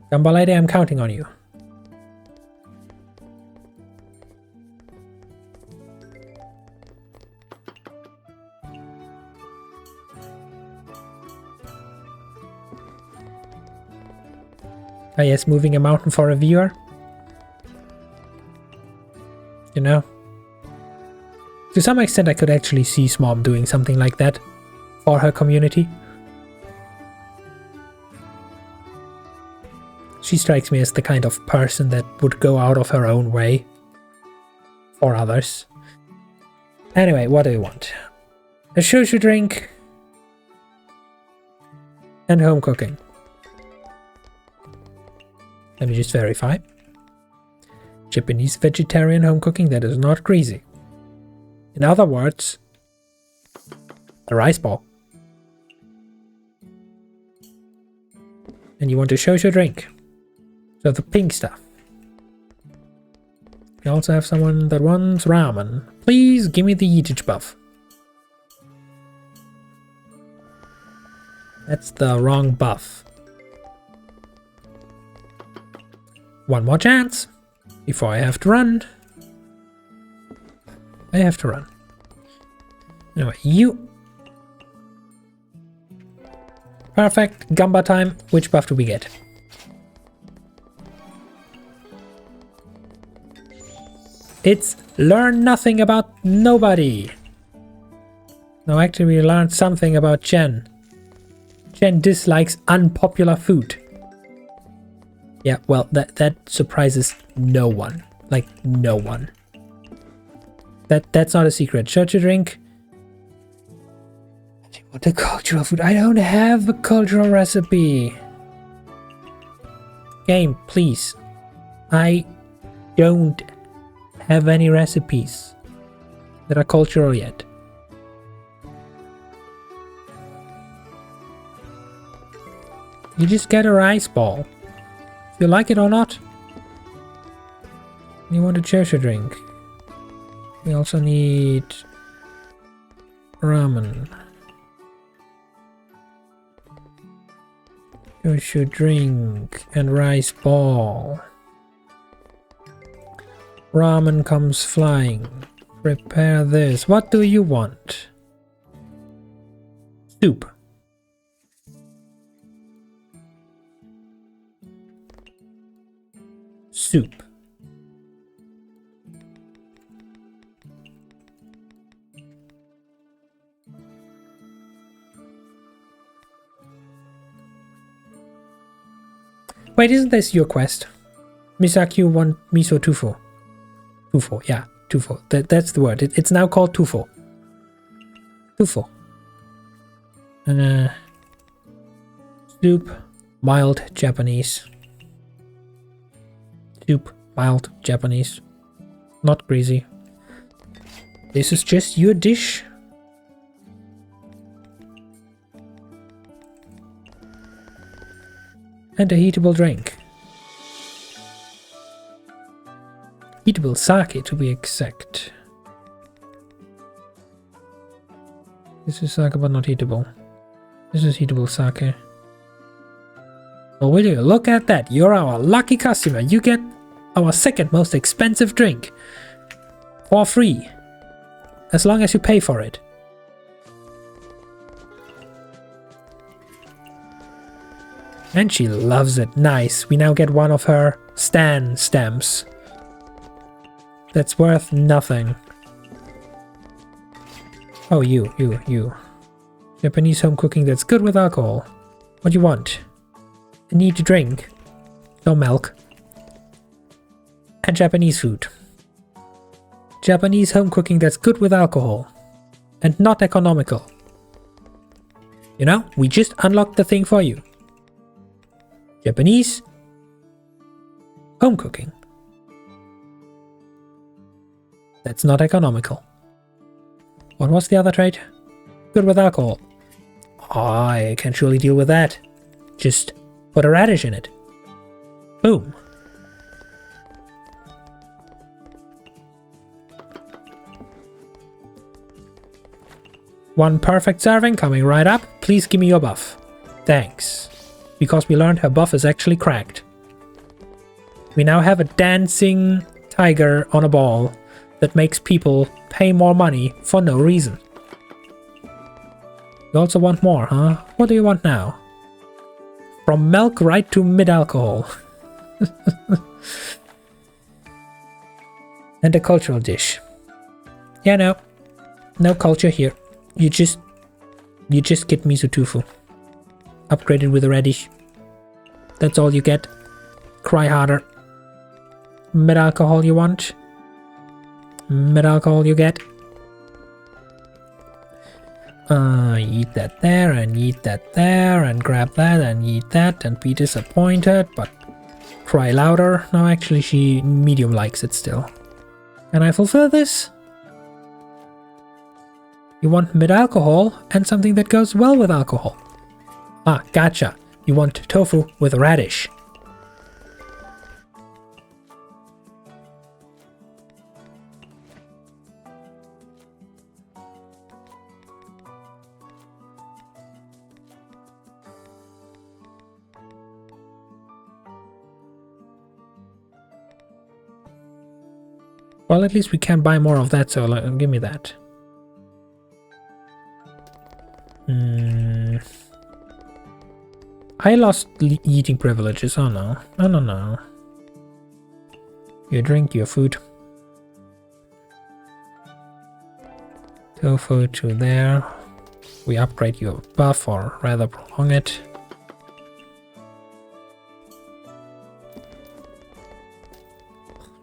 Gamba Lady, I'm counting on you. Ah yes, moving a mountain for a viewer. You know. To some extent I could actually see Smom doing something like that for her community. She strikes me as the kind of person that would go out of her own way for others. Anyway, what do you want? A shoshu drink and home cooking. Let me just verify. Japanese vegetarian home cooking that is not greasy. In other words, a rice ball. And you want a shoshu drink. So the pink stuff. You also have someone that wants ramen. Please give me the yeeted buff. That's the wrong buff. One more chance before I have to run. I have to run. Anyway, you. Perfect. Gamba time. Which buff do we get? It's learn nothing about nobody. No, actually we learned something about Jen. Jen dislikes unpopular food. Yeah, well, that surprises no one. Like, no one. That's not a secret. Shoshu drink. What a cultural food. I don't have a cultural recipe. Game, please. I don't have any recipes that are cultural yet. You just get a rice ball. If you like it or not, You want a choshu drink? We also need ramen. Choshu drink and rice ball. Ramen comes flying. Prepare this. What do you want? Soup. Soup. Wait, isn't this your quest? Misaki want miso tofu. Tofu, yeah, tofu. That's the word. It's now called tofu. Tofu. Soup, mild Japanese. Soup, mild Japanese. Not greasy. This is just your dish. And a heatable drink. Heatable sake, to be exact. This is sake, but not heatable. This is heatable sake. Oh, will you look at that? You're our lucky customer. You get our second most expensive drink for free, as long as you pay for it. And she loves it. Nice. We now get one of her Stan stamps. That's worth nothing. Oh, you. Japanese home cooking that's good with alcohol. What do you want? I need to drink. No milk. And Japanese food. Japanese home cooking that's good with alcohol. And not economical. You know, we just unlocked the thing for you. Japanese home cooking. That's not economical. What was the other trait? Good with alcohol. I can surely deal with that. Just put a radish in it. Boom. One perfect serving coming right up. Please give me your buff. Thanks. Because we learned her buff is actually cracked. We now have a dancing tiger on a ball that makes people pay more money for no reason. You also want more, huh? What do you want now? From milk right to mid-alcohol. And a cultural dish. Yeah, no culture here. You just get miso tofu. Upgraded with a radish. That's all you get. Cry harder. Mid-alcohol you want? Mid-alcohol you get? Eat that there, and eat that there, and grab that, and eat that, and be disappointed, but cry louder. No, actually she medium likes it still. Can I fulfill this? You want mid-alcohol and something that goes well with alcohol. Ah, gotcha. You want tofu with radish. Well, at least we can buy more of that, so give me that. I lost eating privileges. Oh no. Oh no. Your drink, your food. Tofu to there. We upgrade your buff, or rather prolong it.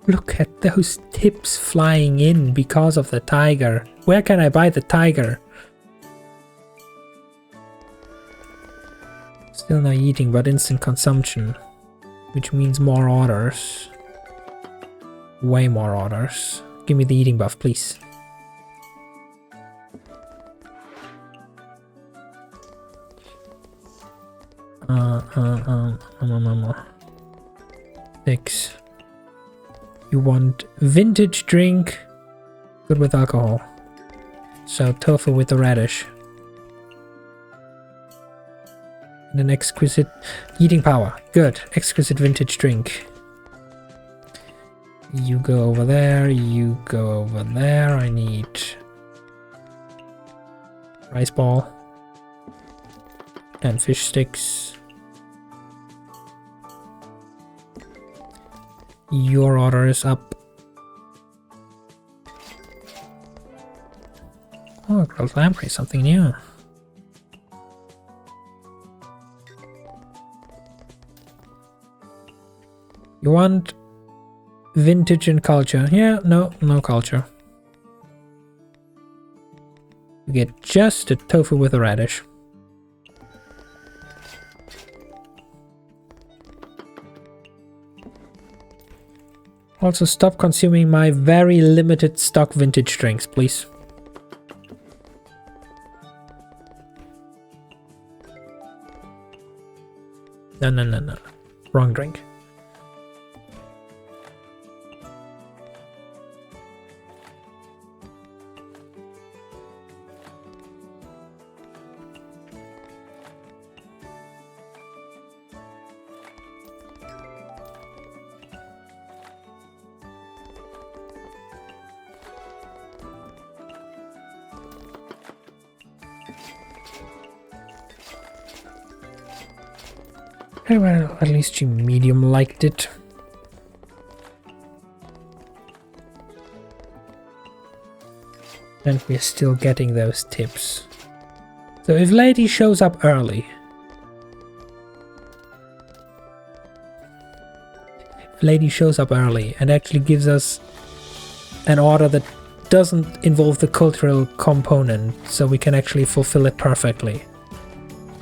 Look at those tips flying in because of the tiger. Where can I buy the tiger? Still not eating, but instant consumption. Which means more orders. Way more orders. Give me the eating buff, please. Six. You want vintage drink, good with alcohol. So tofu with the radish. And an exquisite eating power. Good. Exquisite vintage drink. You go over there, you go over there. I need rice ball and fish sticks. Your order is up. Oh, grilled lamprey, something new. You want vintage and culture? Yeah, no culture. You get just a tofu with a radish. Also, stop consuming my very limited stock vintage drinks, please. No. Wrong drink. Well, at least you medium liked it. And we're still getting those tips. So if lady shows up early. If lady shows up early and actually gives us an order that doesn't involve the cultural component, so we can actually fulfill it perfectly,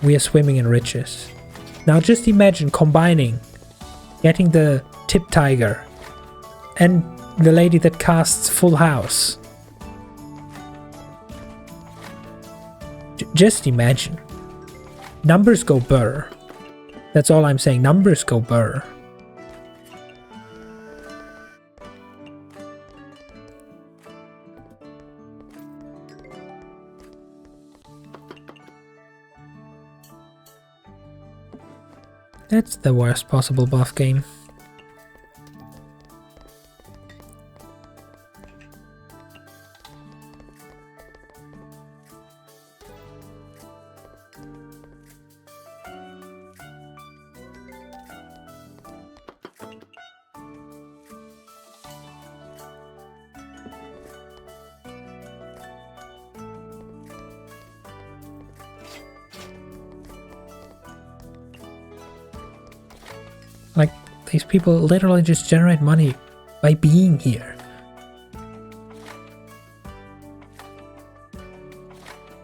we are swimming in riches. Now just imagine combining getting the tip tiger and the lady that casts Full House. Just imagine. Numbers go burr. That's all I'm saying. Numbers go burr. That's the worst possible buff game. Like, these people literally just generate money by being here.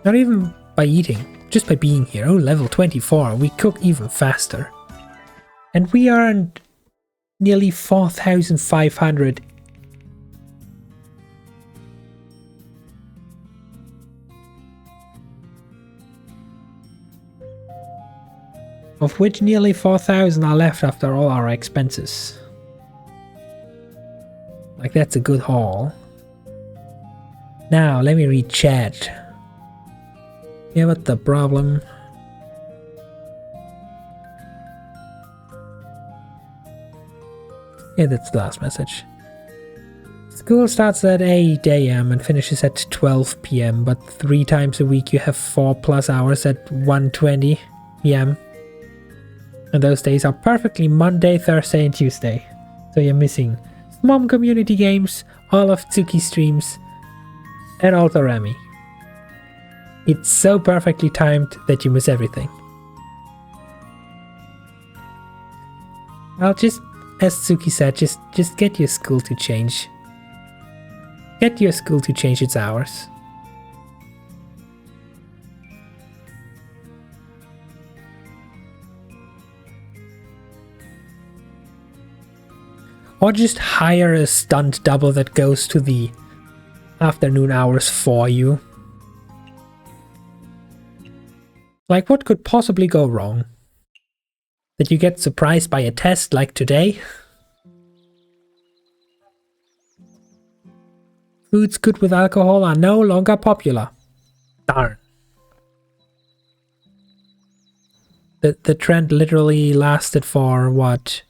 Not even by eating, just by being here. Oh, level 24, we cook even faster. And we earned nearly 4,500. Of which nearly 4,000 are left after all our expenses. Like, that's a good haul. Now, let me read chat. Yeah, what the problem? Yeah, that's the last message. School starts at 8 AM and finishes at 12 PM, but 3 times a week you have 4+ hours at 1:20 PM. And those days are perfectly Monday, Thursday, and Tuesday. So you're missing Mom community games, all of Tsuki streams, and also Remy. It's so perfectly timed that you miss everything. Well, just as Tsuki said, just get your school to change. Get your school to change its hours. Or just hire a stunt double that goes to the afternoon hours for you. Like, what could possibly go wrong? That you get surprised by a test like today? Foods good with alcohol are no longer popular. Darn. The trend literally lasted for, what?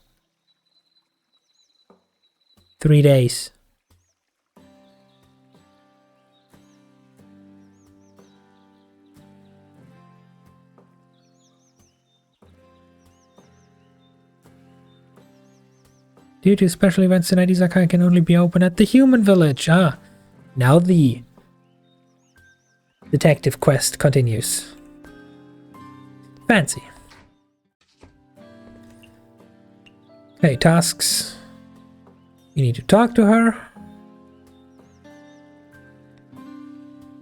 3 days. Due to special events tonight, Izakaya can only be open at the human village. Ah, now the detective quest continues. Fancy. Okay, tasks. You need to talk to her.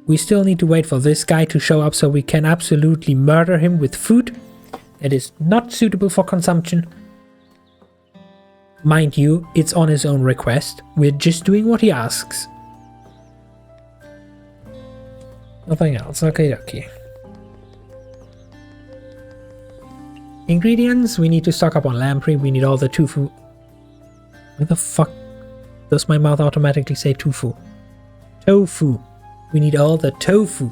We still need to wait for this guy to show up so we can absolutely murder him with food that is not suitable for consumption. Mind you, it's on his own request. We're just doing what he asks. Nothing else. Okay, okay. Ingredients, we need to stock up on lamprey. We need all the tofu. Where the fuck does my mouth automatically say tofu? Tofu. We need all the tofu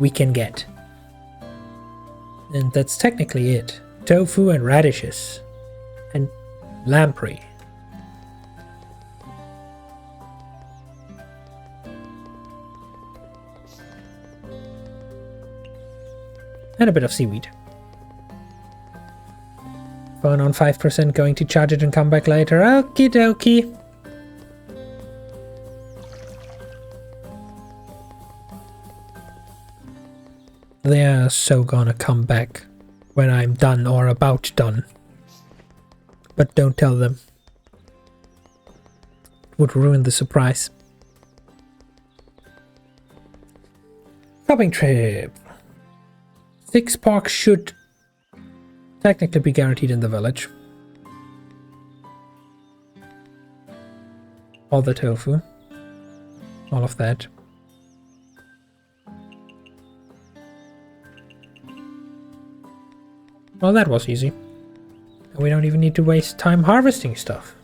we can get. And that's technically it. Tofu and radishes. And lamprey. And a bit of seaweed. Phone on 5%, going to charge it and come back later. Okie dokie. They're so gonna come back when I'm done or about done. But don't tell them. It would ruin the surprise. Shopping trip. 6 parks should technically be guaranteed in the village. All the tofu. All of that. Well, that was easy. And we don't even need to waste time harvesting stuff.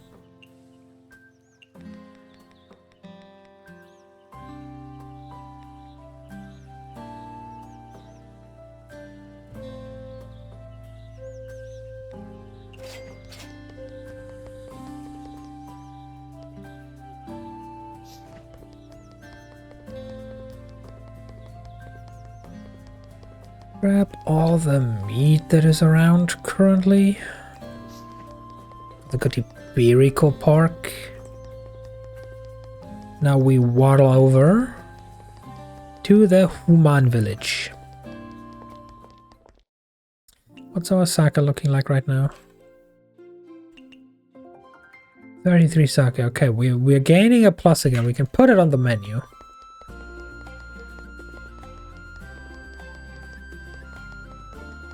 Grab all the meat that is around currently. The Kotibiriko Park. Now we waddle over to the Human village. What's our sake looking like right now? 33 sake. Okay, we're gaining a plus again. We can put it on the menu.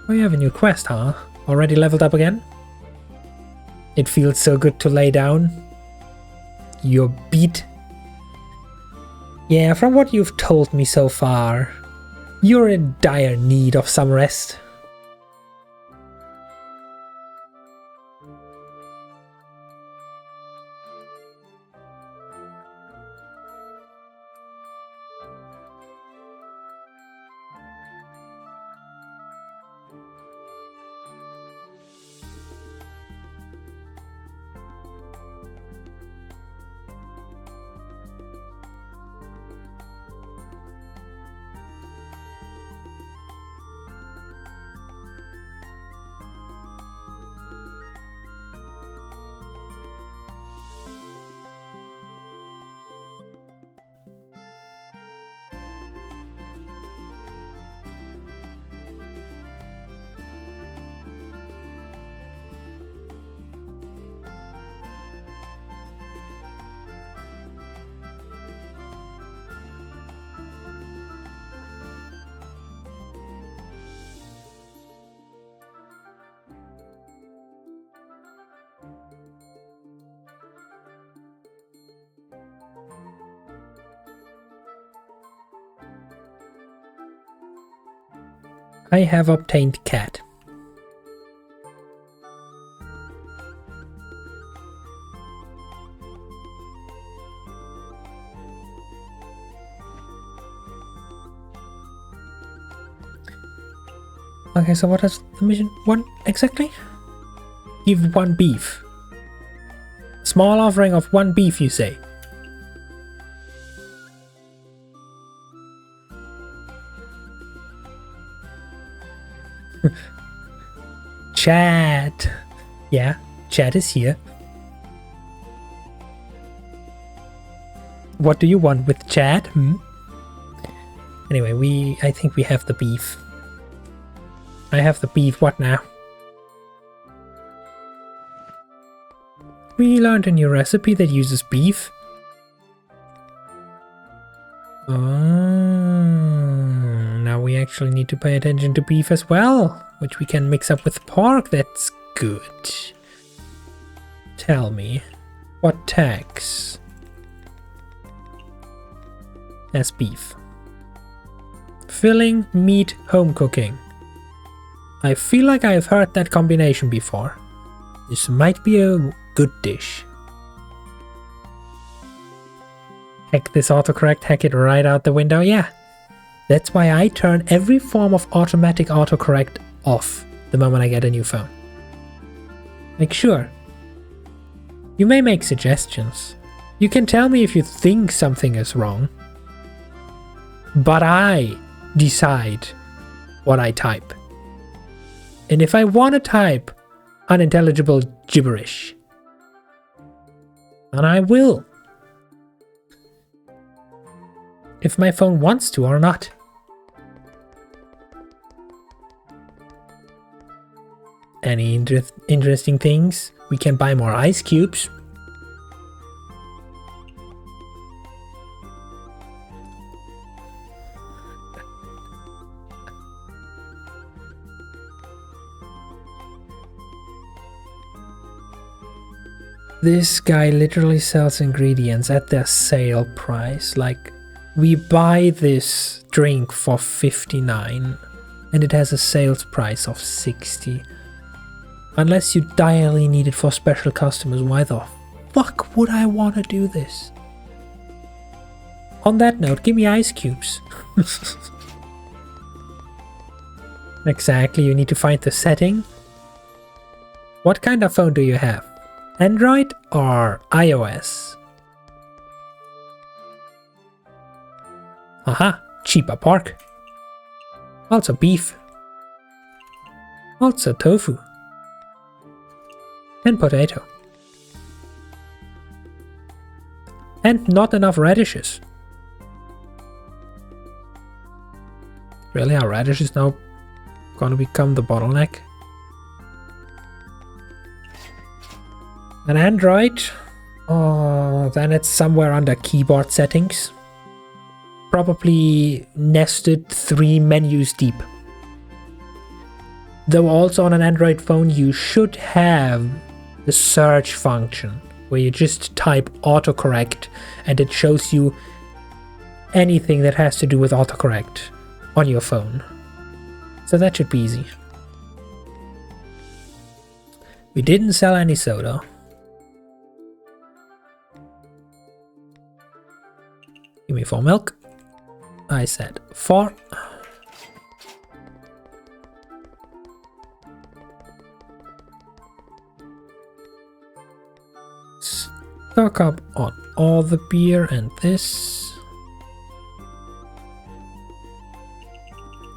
Oh, you have a new quest, huh? Already leveled up again? It feels so good to lay down. You're beat. Yeah, from what you've told me so far, you're in dire need of some rest. I have obtained cat. Okay, so what does the mission want exactly? Give 1 beef. Small offering of 1 beef, you say? Chat. Yeah, chat is here. What do you want with chat? Anyway, I think we have the beef. I have the beef. What now? We learned a new recipe that uses beef. Oh, now we actually need to pay attention to beef as well, which we can mix up with pork. That's good. Tell me, what tags as beef? Filling, meat, home cooking. I feel like I've heard that combination before. This might be a good dish. Heck this autocorrect, heck it right out the window, yeah. That's why I turn every form of automatic autocorrect off the moment I get a new phone. Make sure. You may make suggestions. You can tell me if you think something is wrong. But I decide what I type. And if I want to type unintelligible gibberish, then I will. If my phone wants to or not. Any interesting things? We can buy more ice cubes. This guy literally sells ingredients at their sale price. Like, we buy this drink for 59 and it has a sales price of 60. Unless you direly need it for special customers, why the fuck would I want to do this? On that note, give me ice cubes. Exactly, you need to find the setting. What kind of phone do you have? Android or iOS? Aha, cheaper pork. Also beef. Also tofu. And potato. And not enough radishes. Really, are radishes now gonna become the bottleneck? An Android? Oh, then it's somewhere under keyboard settings. Probably nested 3 menus deep. Though also on an Android phone you should have the search function where you just type autocorrect and it shows you anything that has to do with autocorrect on your phone. So that should be easy. We didn't sell any soda. Give me 4 milk. I said 4. Stock up on all the beer and this.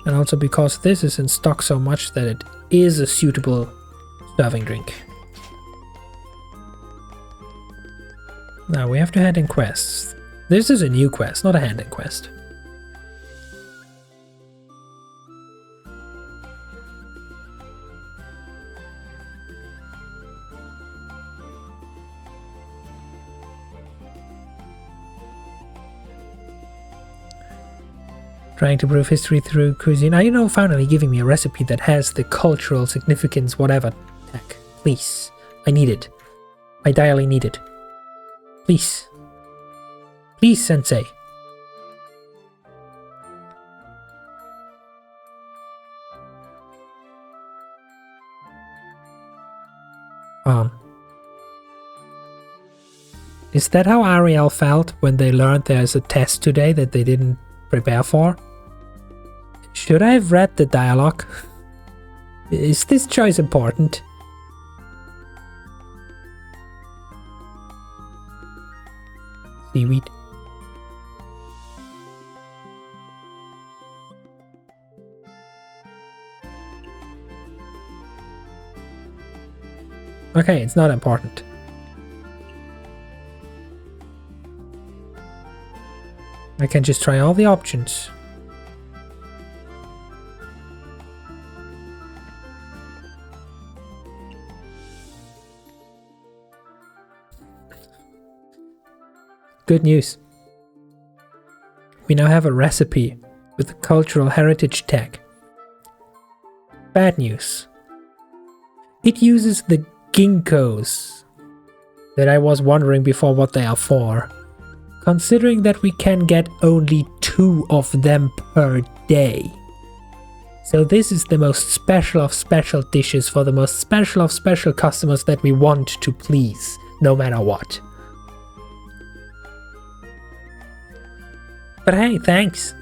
And also because this is in stock so much that it is a suitable serving drink. Now we have to hand in quests. This is a new quest, not a hand-in quest. Trying to prove history through cuisine. Are you know finally giving me a recipe that has the cultural significance, whatever. Heck, please. I need it. I direly need it. Please. Please, Sensei. Is that how Ariel felt when they learned there's a test today that they didn't prepare for? Should I have read the dialogue? Is this choice important? Seaweed. Okay, it's not important. I can just try all the options. Good news. We now have a recipe with a cultural heritage tag. Bad news. It uses the ginkgos that I was wondering before what they are for. Considering that we can get only 2 of them per day. So this is the most special of special dishes for the most special of special customers that we want to please, no matter what. But hey, thanks.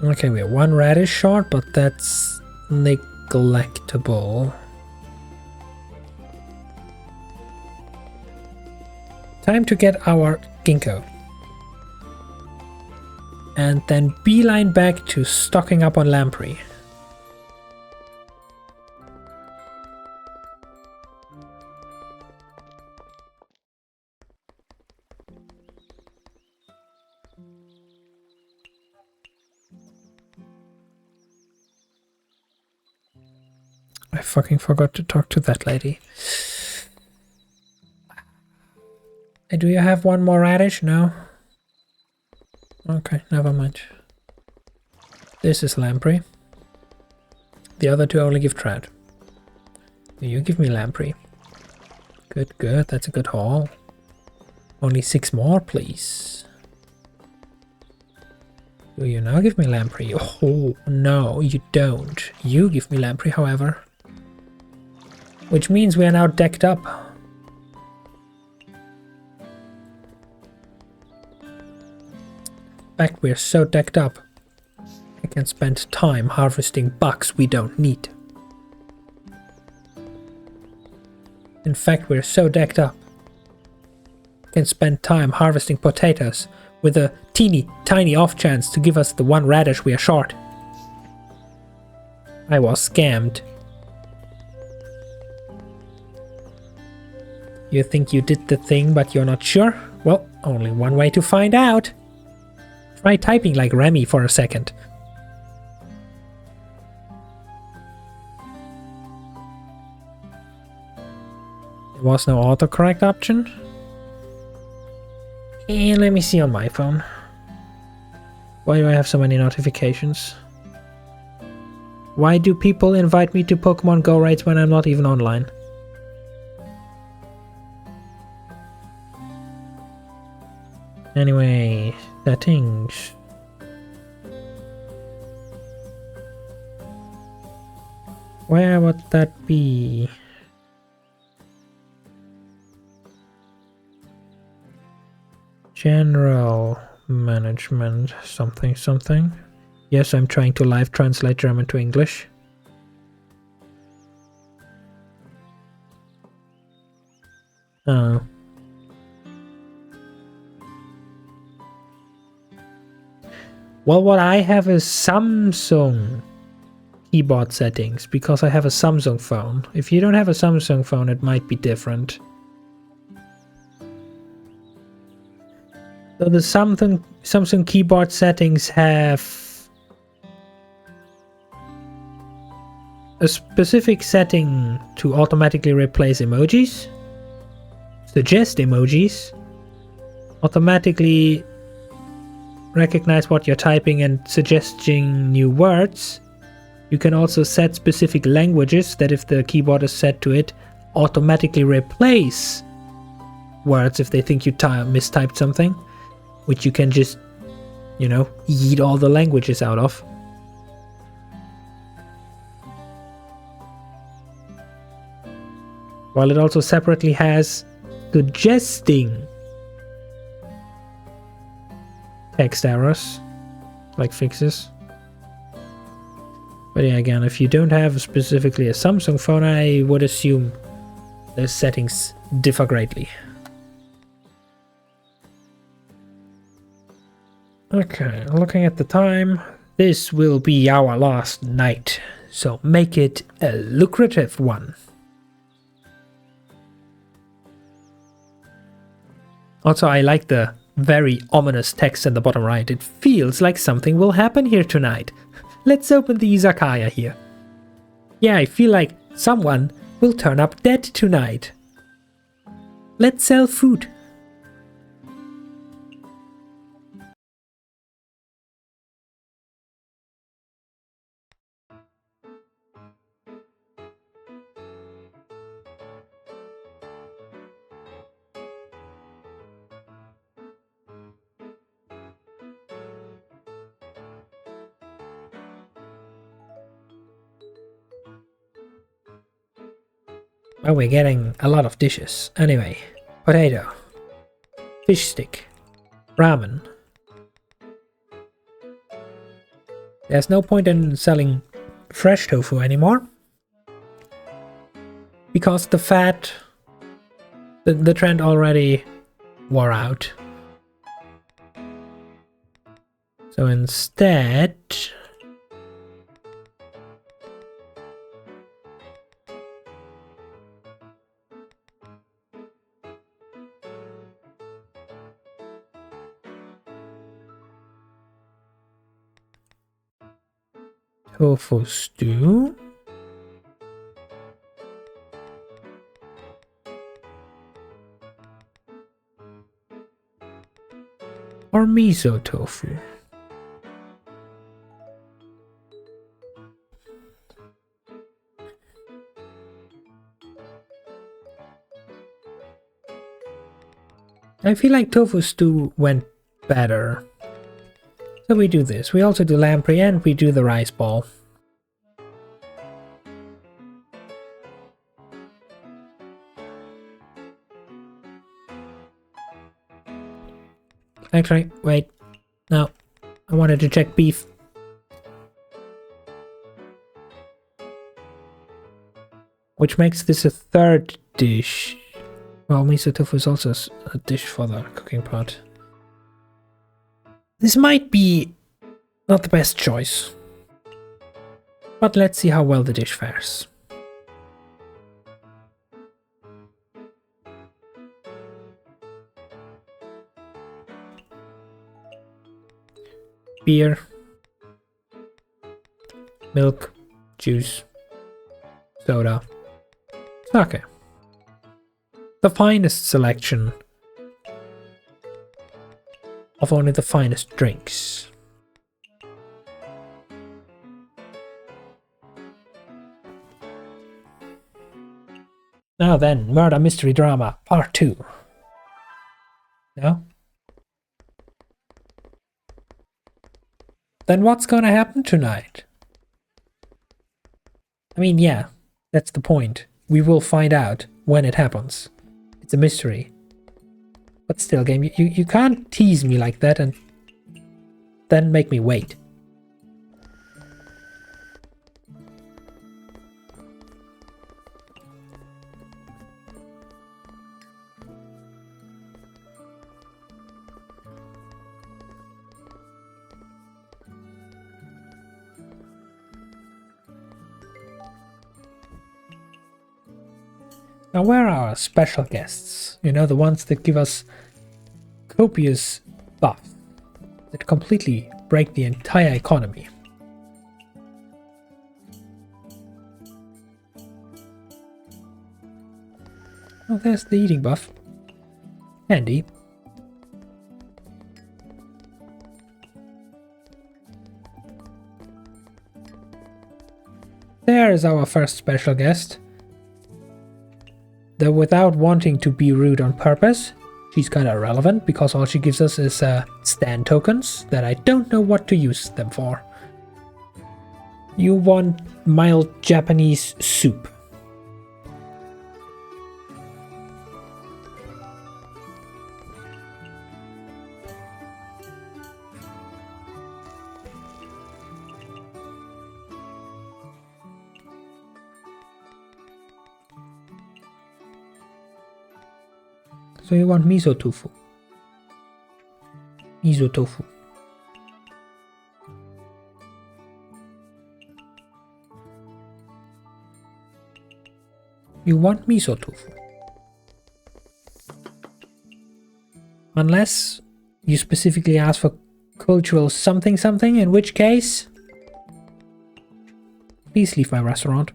Okay, we're 1 radish short, but that's neglectable. Time to get our ginkgo. And then beeline back to stocking up on lamprey. I fucking forgot to talk to that lady. Do you have 1 more radish? No? Okay, never mind. This is lamprey. The other 2 only give trout. You give me lamprey. Good, good. That's a good haul. Only 6 more, please. Do you now give me lamprey? Oh, no, you don't. You give me lamprey, however. Which means we are now decked up. In fact, we're so decked up, I can spend time harvesting bugs we don't need. In fact, we're so decked up, I can spend time harvesting potatoes with a teeny tiny off chance to give us the 1 radish we are short. I was scammed. You think you did the thing, but you're not sure? Well, only one way to find out. Try typing like Remy for a second. There was no autocorrect option. And let me see on my phone. Why do I have so many notifications? Why do people invite me to Pokemon Go raids when I'm not even online? Anyway, settings. Where would that be? General management, something, something. Yes, I'm trying to live translate German to English. Oh. Well, what I have is Samsung keyboard settings, because I have a Samsung phone. If you don't have a Samsung phone, it might be different. So the Samsung keyboard settings have a specific setting to automatically replace emojis, suggest emojis, automatically recognize what you're typing and suggesting new words. You can also set specific languages that, if the keyboard is set to it, automatically replace words if they think you mistyped something, which you can just, you know, yeet all the languages out of. While it also separately has suggesting text errors. like fixes. But yeah, again, if you don't have specifically a Samsung phone, I would assume the settings differ greatly. Okay, looking at the time, this will be our last night, so make it a lucrative one. Also, I like the very ominous text in the bottom right. It feels like something will happen here tonight. Let's open the izakaya here. Yeah, I feel like someone will turn up dead tonight. Let's sell food. Well, we're getting a lot of dishes. Anyway, potato, fish stick, ramen. There's no point in selling fresh tofu anymore, because the fat, the trend already wore out. So instead, tofu stew. Or miso tofu. I feel like tofu stew went better. So we do this. We also do lamprey and we do the rice ball. Actually, wait. No. I wanted to check beef. Which makes this a third dish. Well, miso tofu is also a dish for the cooking pot. This might be not the best choice. But let's see how well the dish fares. Beer, milk, juice, soda, sake. The finest selection of only the finest drinks. Now then, murder mystery drama part 2. No? Then what's gonna happen tonight? I mean, yeah, that's the point. We will find out when it happens. It's a mystery. But still, game, you can't tease me like that and then make me wait. Now, where are our special guests? You know, the ones that give us copious buffs that completely break the entire economy. Oh, there's the eating buff. Handy. There is our first special guest. Though without wanting to be rude on purpose, she's kind of irrelevant because all she gives us is stand tokens that I don't know what to use them for. You want mild Japanese soup. So you want miso tofu. Miso tofu. You want miso tofu. Unless you specifically ask for cultural something something, in which case, please leave my restaurant.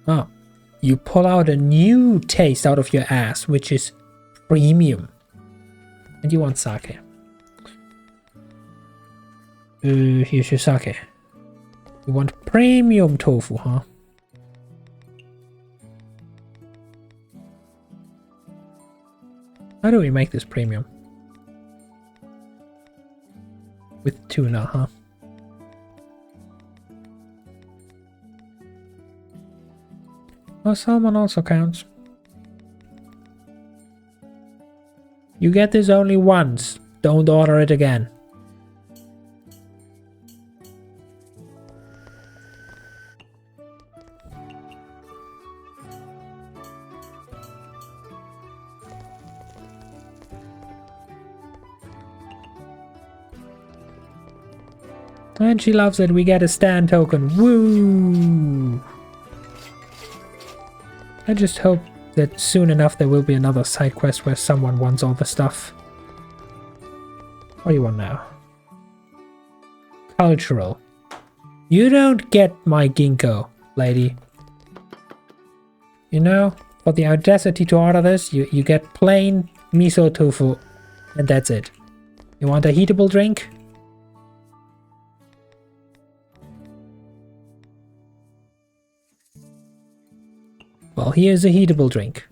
Oh, you pull out a new taste out of your ass, which is premium. And you want sake. Here's your sake. You want premium tofu, huh? How do we make this premium? With tuna, huh? Oh, salmon also counts. You get this only once. Don't order it again. And she loves it. We get a stand token. Woo! I just hope that soon enough there will be another side quest where someone wants all the stuff. What do you want now? Cultural. You don't get my ginkgo, lady. You know, for the audacity to order this, you get plain miso tofu, and that's it. You want a heatable drink? Well, here's a heatable drink.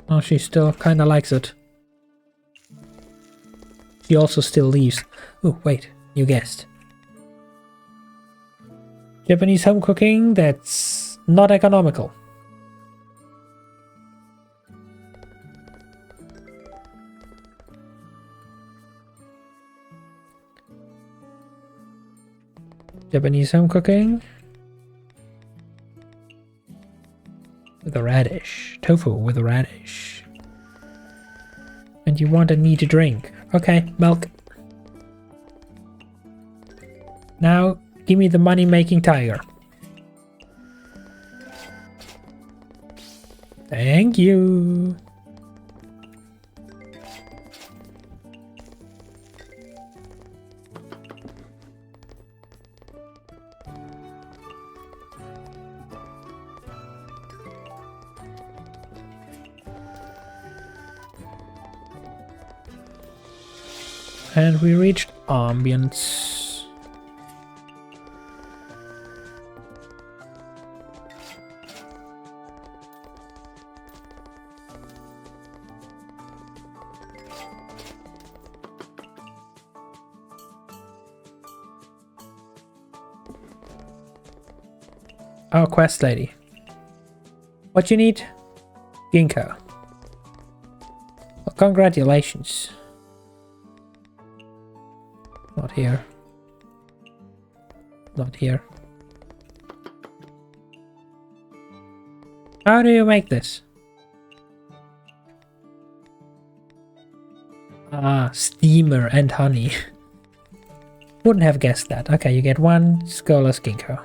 Oh, she still kind of likes it. She also still leaves. Oh, wait, you guessed. Japanese home cooking that's not economical. Japanese home cooking with a radish. Tofu with a radish. And you want a neat drink. Okay, milk. Now, give me the money-making tiger. Thank you. And we reached ambience. Our quest lady. What you need? Ginkgo. Well, congratulations. Not here. Not here. How do you make this? Ah, steamer and honey. Wouldn't have guessed that. Okay, you get one Scholar's Ginkgo.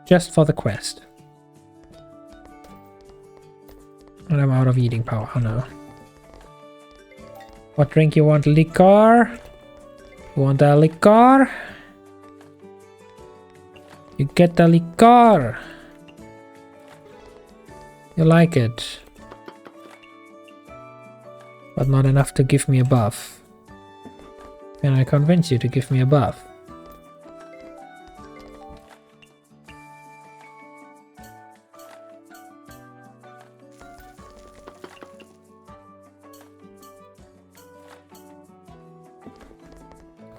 Just for the quest. And I'm out of eating power. Oh no. What drink you want? Liquor? You want a liquor? You get the liquor. You like it. But not enough to give me a buff. Can I convince you to give me a buff?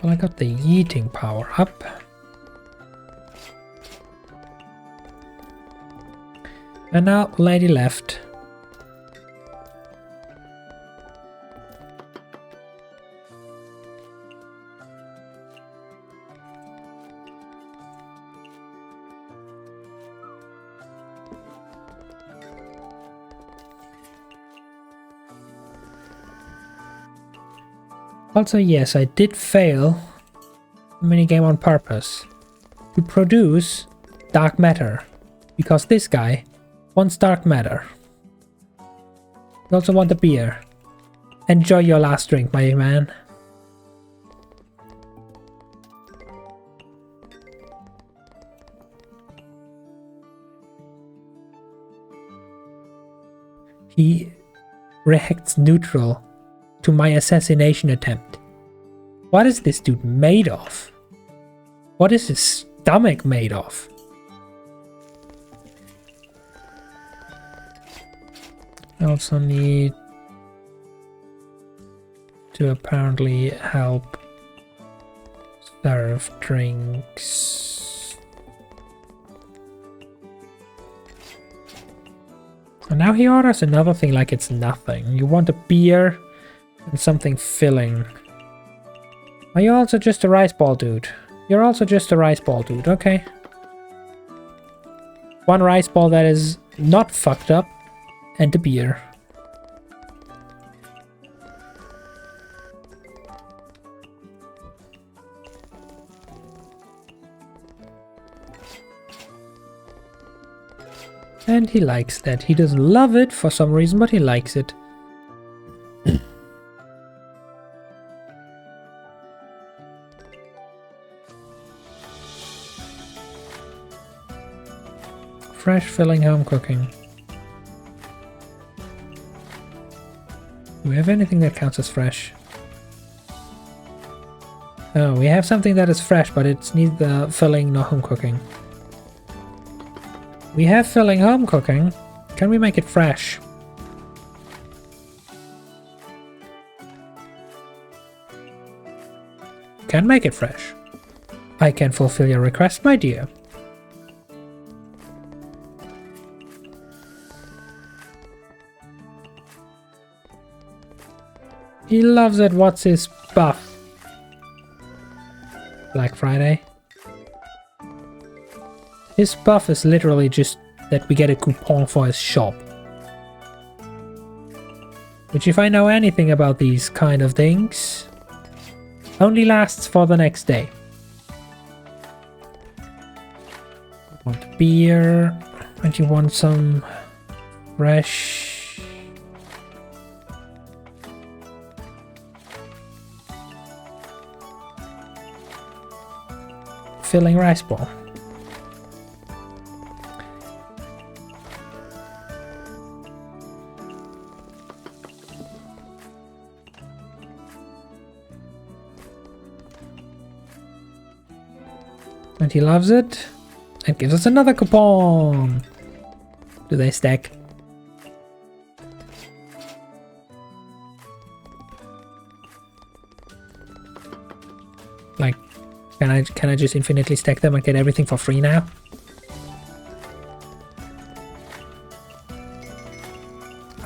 Well, I got the yeeting power up. And now, lady left. Also, yes, I did fail the minigame on purpose to produce dark matter, because this guy wants dark matter. You also want a beer. Enjoy your last drink, my man. He reacts neutral to my assassination attempt. What is this dude made of? What is his stomach made of? I also need to apparently help serve drinks. And now he orders another thing like it's nothing. You want a beer and something filling. Are you also just a rice ball dude? You're also just a rice ball dude, okay. One rice ball that is not fucked up and a beer. And he likes that. He doesn't love it for some reason, but he likes it. Fresh filling home cooking. Do we have anything that counts as fresh? Oh, we have something that is fresh, but it's neither filling nor home cooking. We have filling home cooking. Can we make it fresh? Can make it fresh. I can fulfill your request, my dear. He loves it. What's his buff? Black Friday. His buff is literally just that we get a coupon for his shop. Which, if I know anything about these kind of things, only lasts for the next day. You want beer, and you want some fresh... filling rice ball. And he loves it and gives us another coupon. Do they stack? Like, can I just infinitely stack them and get everything for free now?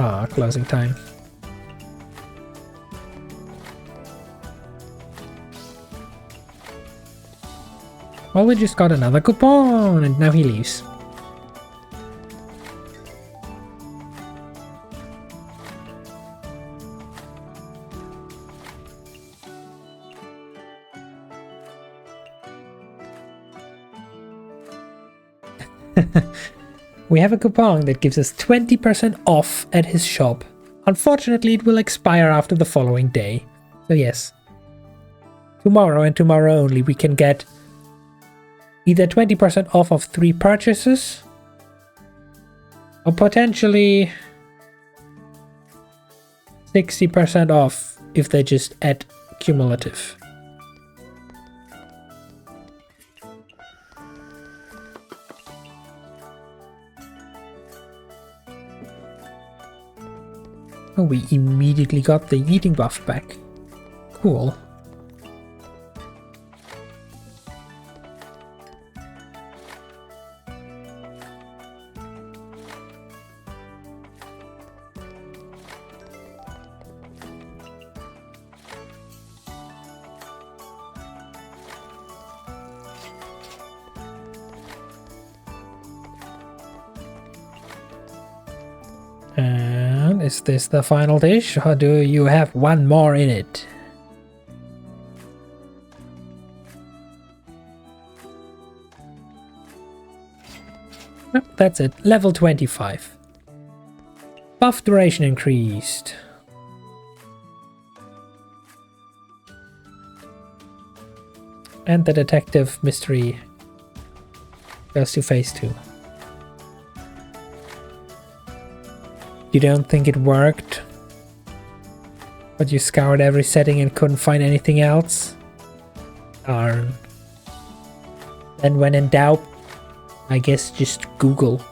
Ah, closing time. Well, we just got another coupon, and now he leaves. We have a coupon that gives us 20% off at his shop. Unfortunately, it will expire after the following day. So yes, tomorrow and tomorrow only we can get either 20% off of 3 purchases, or potentially 60% off if they just add cumulative. Oh, we immediately got the eating buff back. Cool. And is this the final dish, or do you have one more in it? Oh, that's it. Level 25. Buff duration increased. And the detective mystery goes to phase 2. You don't think it worked? But you scoured every setting and couldn't find anything else? Darn. And when in doubt, I guess just Google.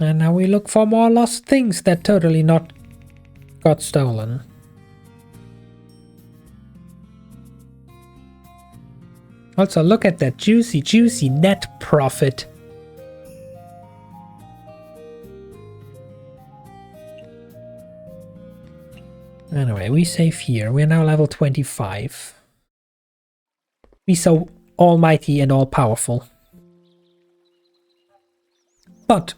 And now we look for more lost things that totally not got stolen. Also, look at that juicy, juicy net profit. Anyway, we save here. We're now level 25. Be so almighty and all-powerful. But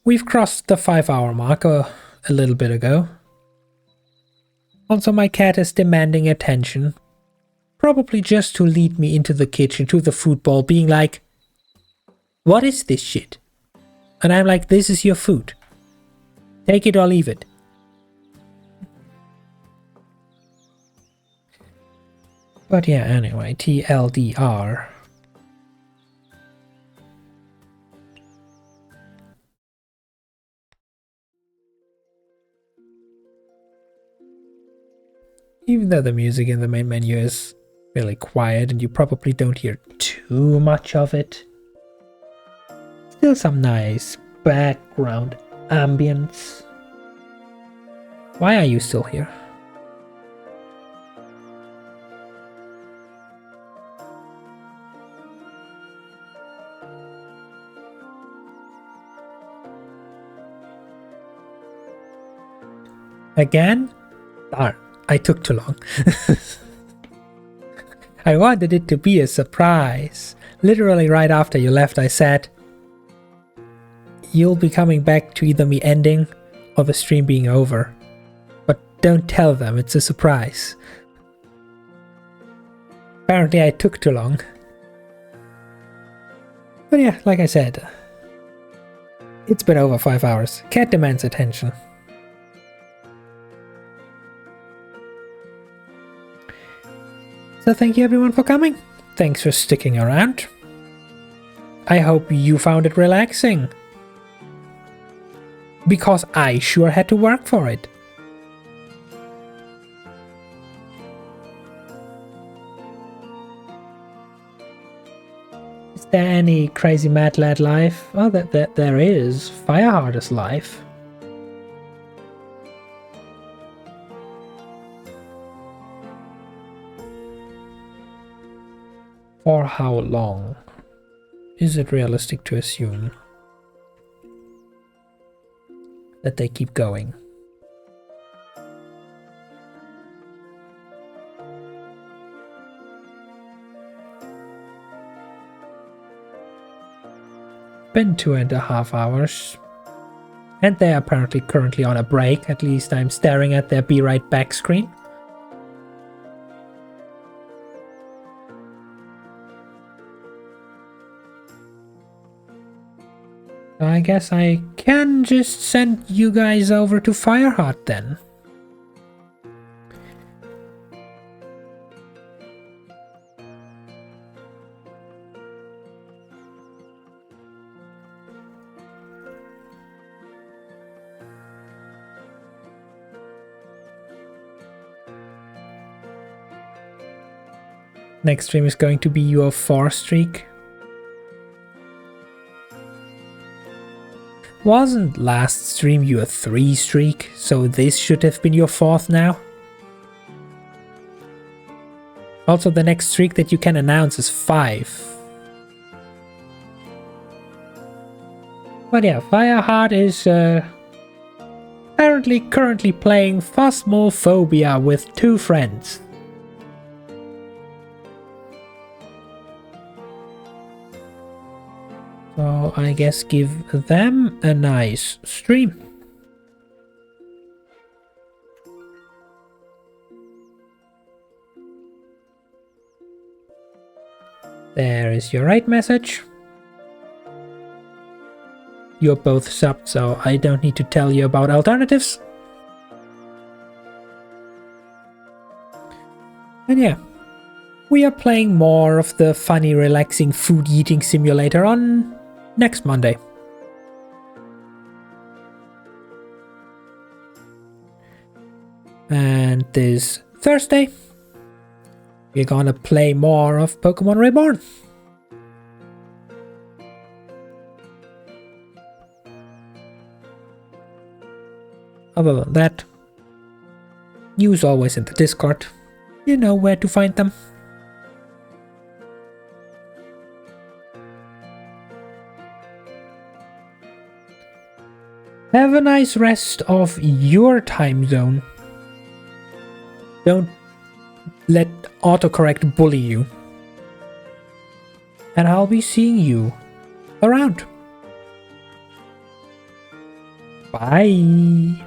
we've crossed the 5-hour mark a little bit ago. Also, my cat is demanding attention. Probably just to lead me into the kitchen to the food bowl, being like, "What is this shit?" And I'm like, "This is your food. Take it or leave it." But yeah, anyway, TLDR. Even though the music in the main menu is really quiet and you probably don't hear too much of it, still some nice background ambience. Why are you still here? Again? Darn. I took too long. I wanted it to be a surprise. Literally right after you left, I said, "You'll be coming back to either me ending or the stream being over. But don't tell them, it's a surprise." Apparently I took too long. But yeah, like I said, it's been over 5 hours. Cat demands attention. So thank you everyone for coming. Thanks for sticking around. I hope you found it relaxing. Because I sure had to work for it. Is there any crazy mad lad life? Oh, there is. Fireheart's life. For how long? Is it realistic to assume that they keep going? Been 2.5 hours. And they are apparently currently on a break. At least I'm staring at their "Be Right Back" screen. I guess I can just send you guys over to Fireheart then. Next stream is going to be your 4 streak. Wasn't last stream your 3 streak, so this should have been your 4th now? Also, the next streak that you can announce is 5. But yeah, Fireheart is apparently currently playing Phasmophobia with 2 friends. So I guess give them a nice stream. There is your right message. You're both subbed, so I don't need to tell you about alternatives. And yeah, we are playing more of the funny, relaxing food eating simulator on next Monday. And this Thursday, we're gonna play more of Pokemon Reborn. Other than that, news always in the Discord. You know where to find them. Have a nice rest of your time zone. Don't let autocorrect bully you. And I'll be seeing you around. Bye.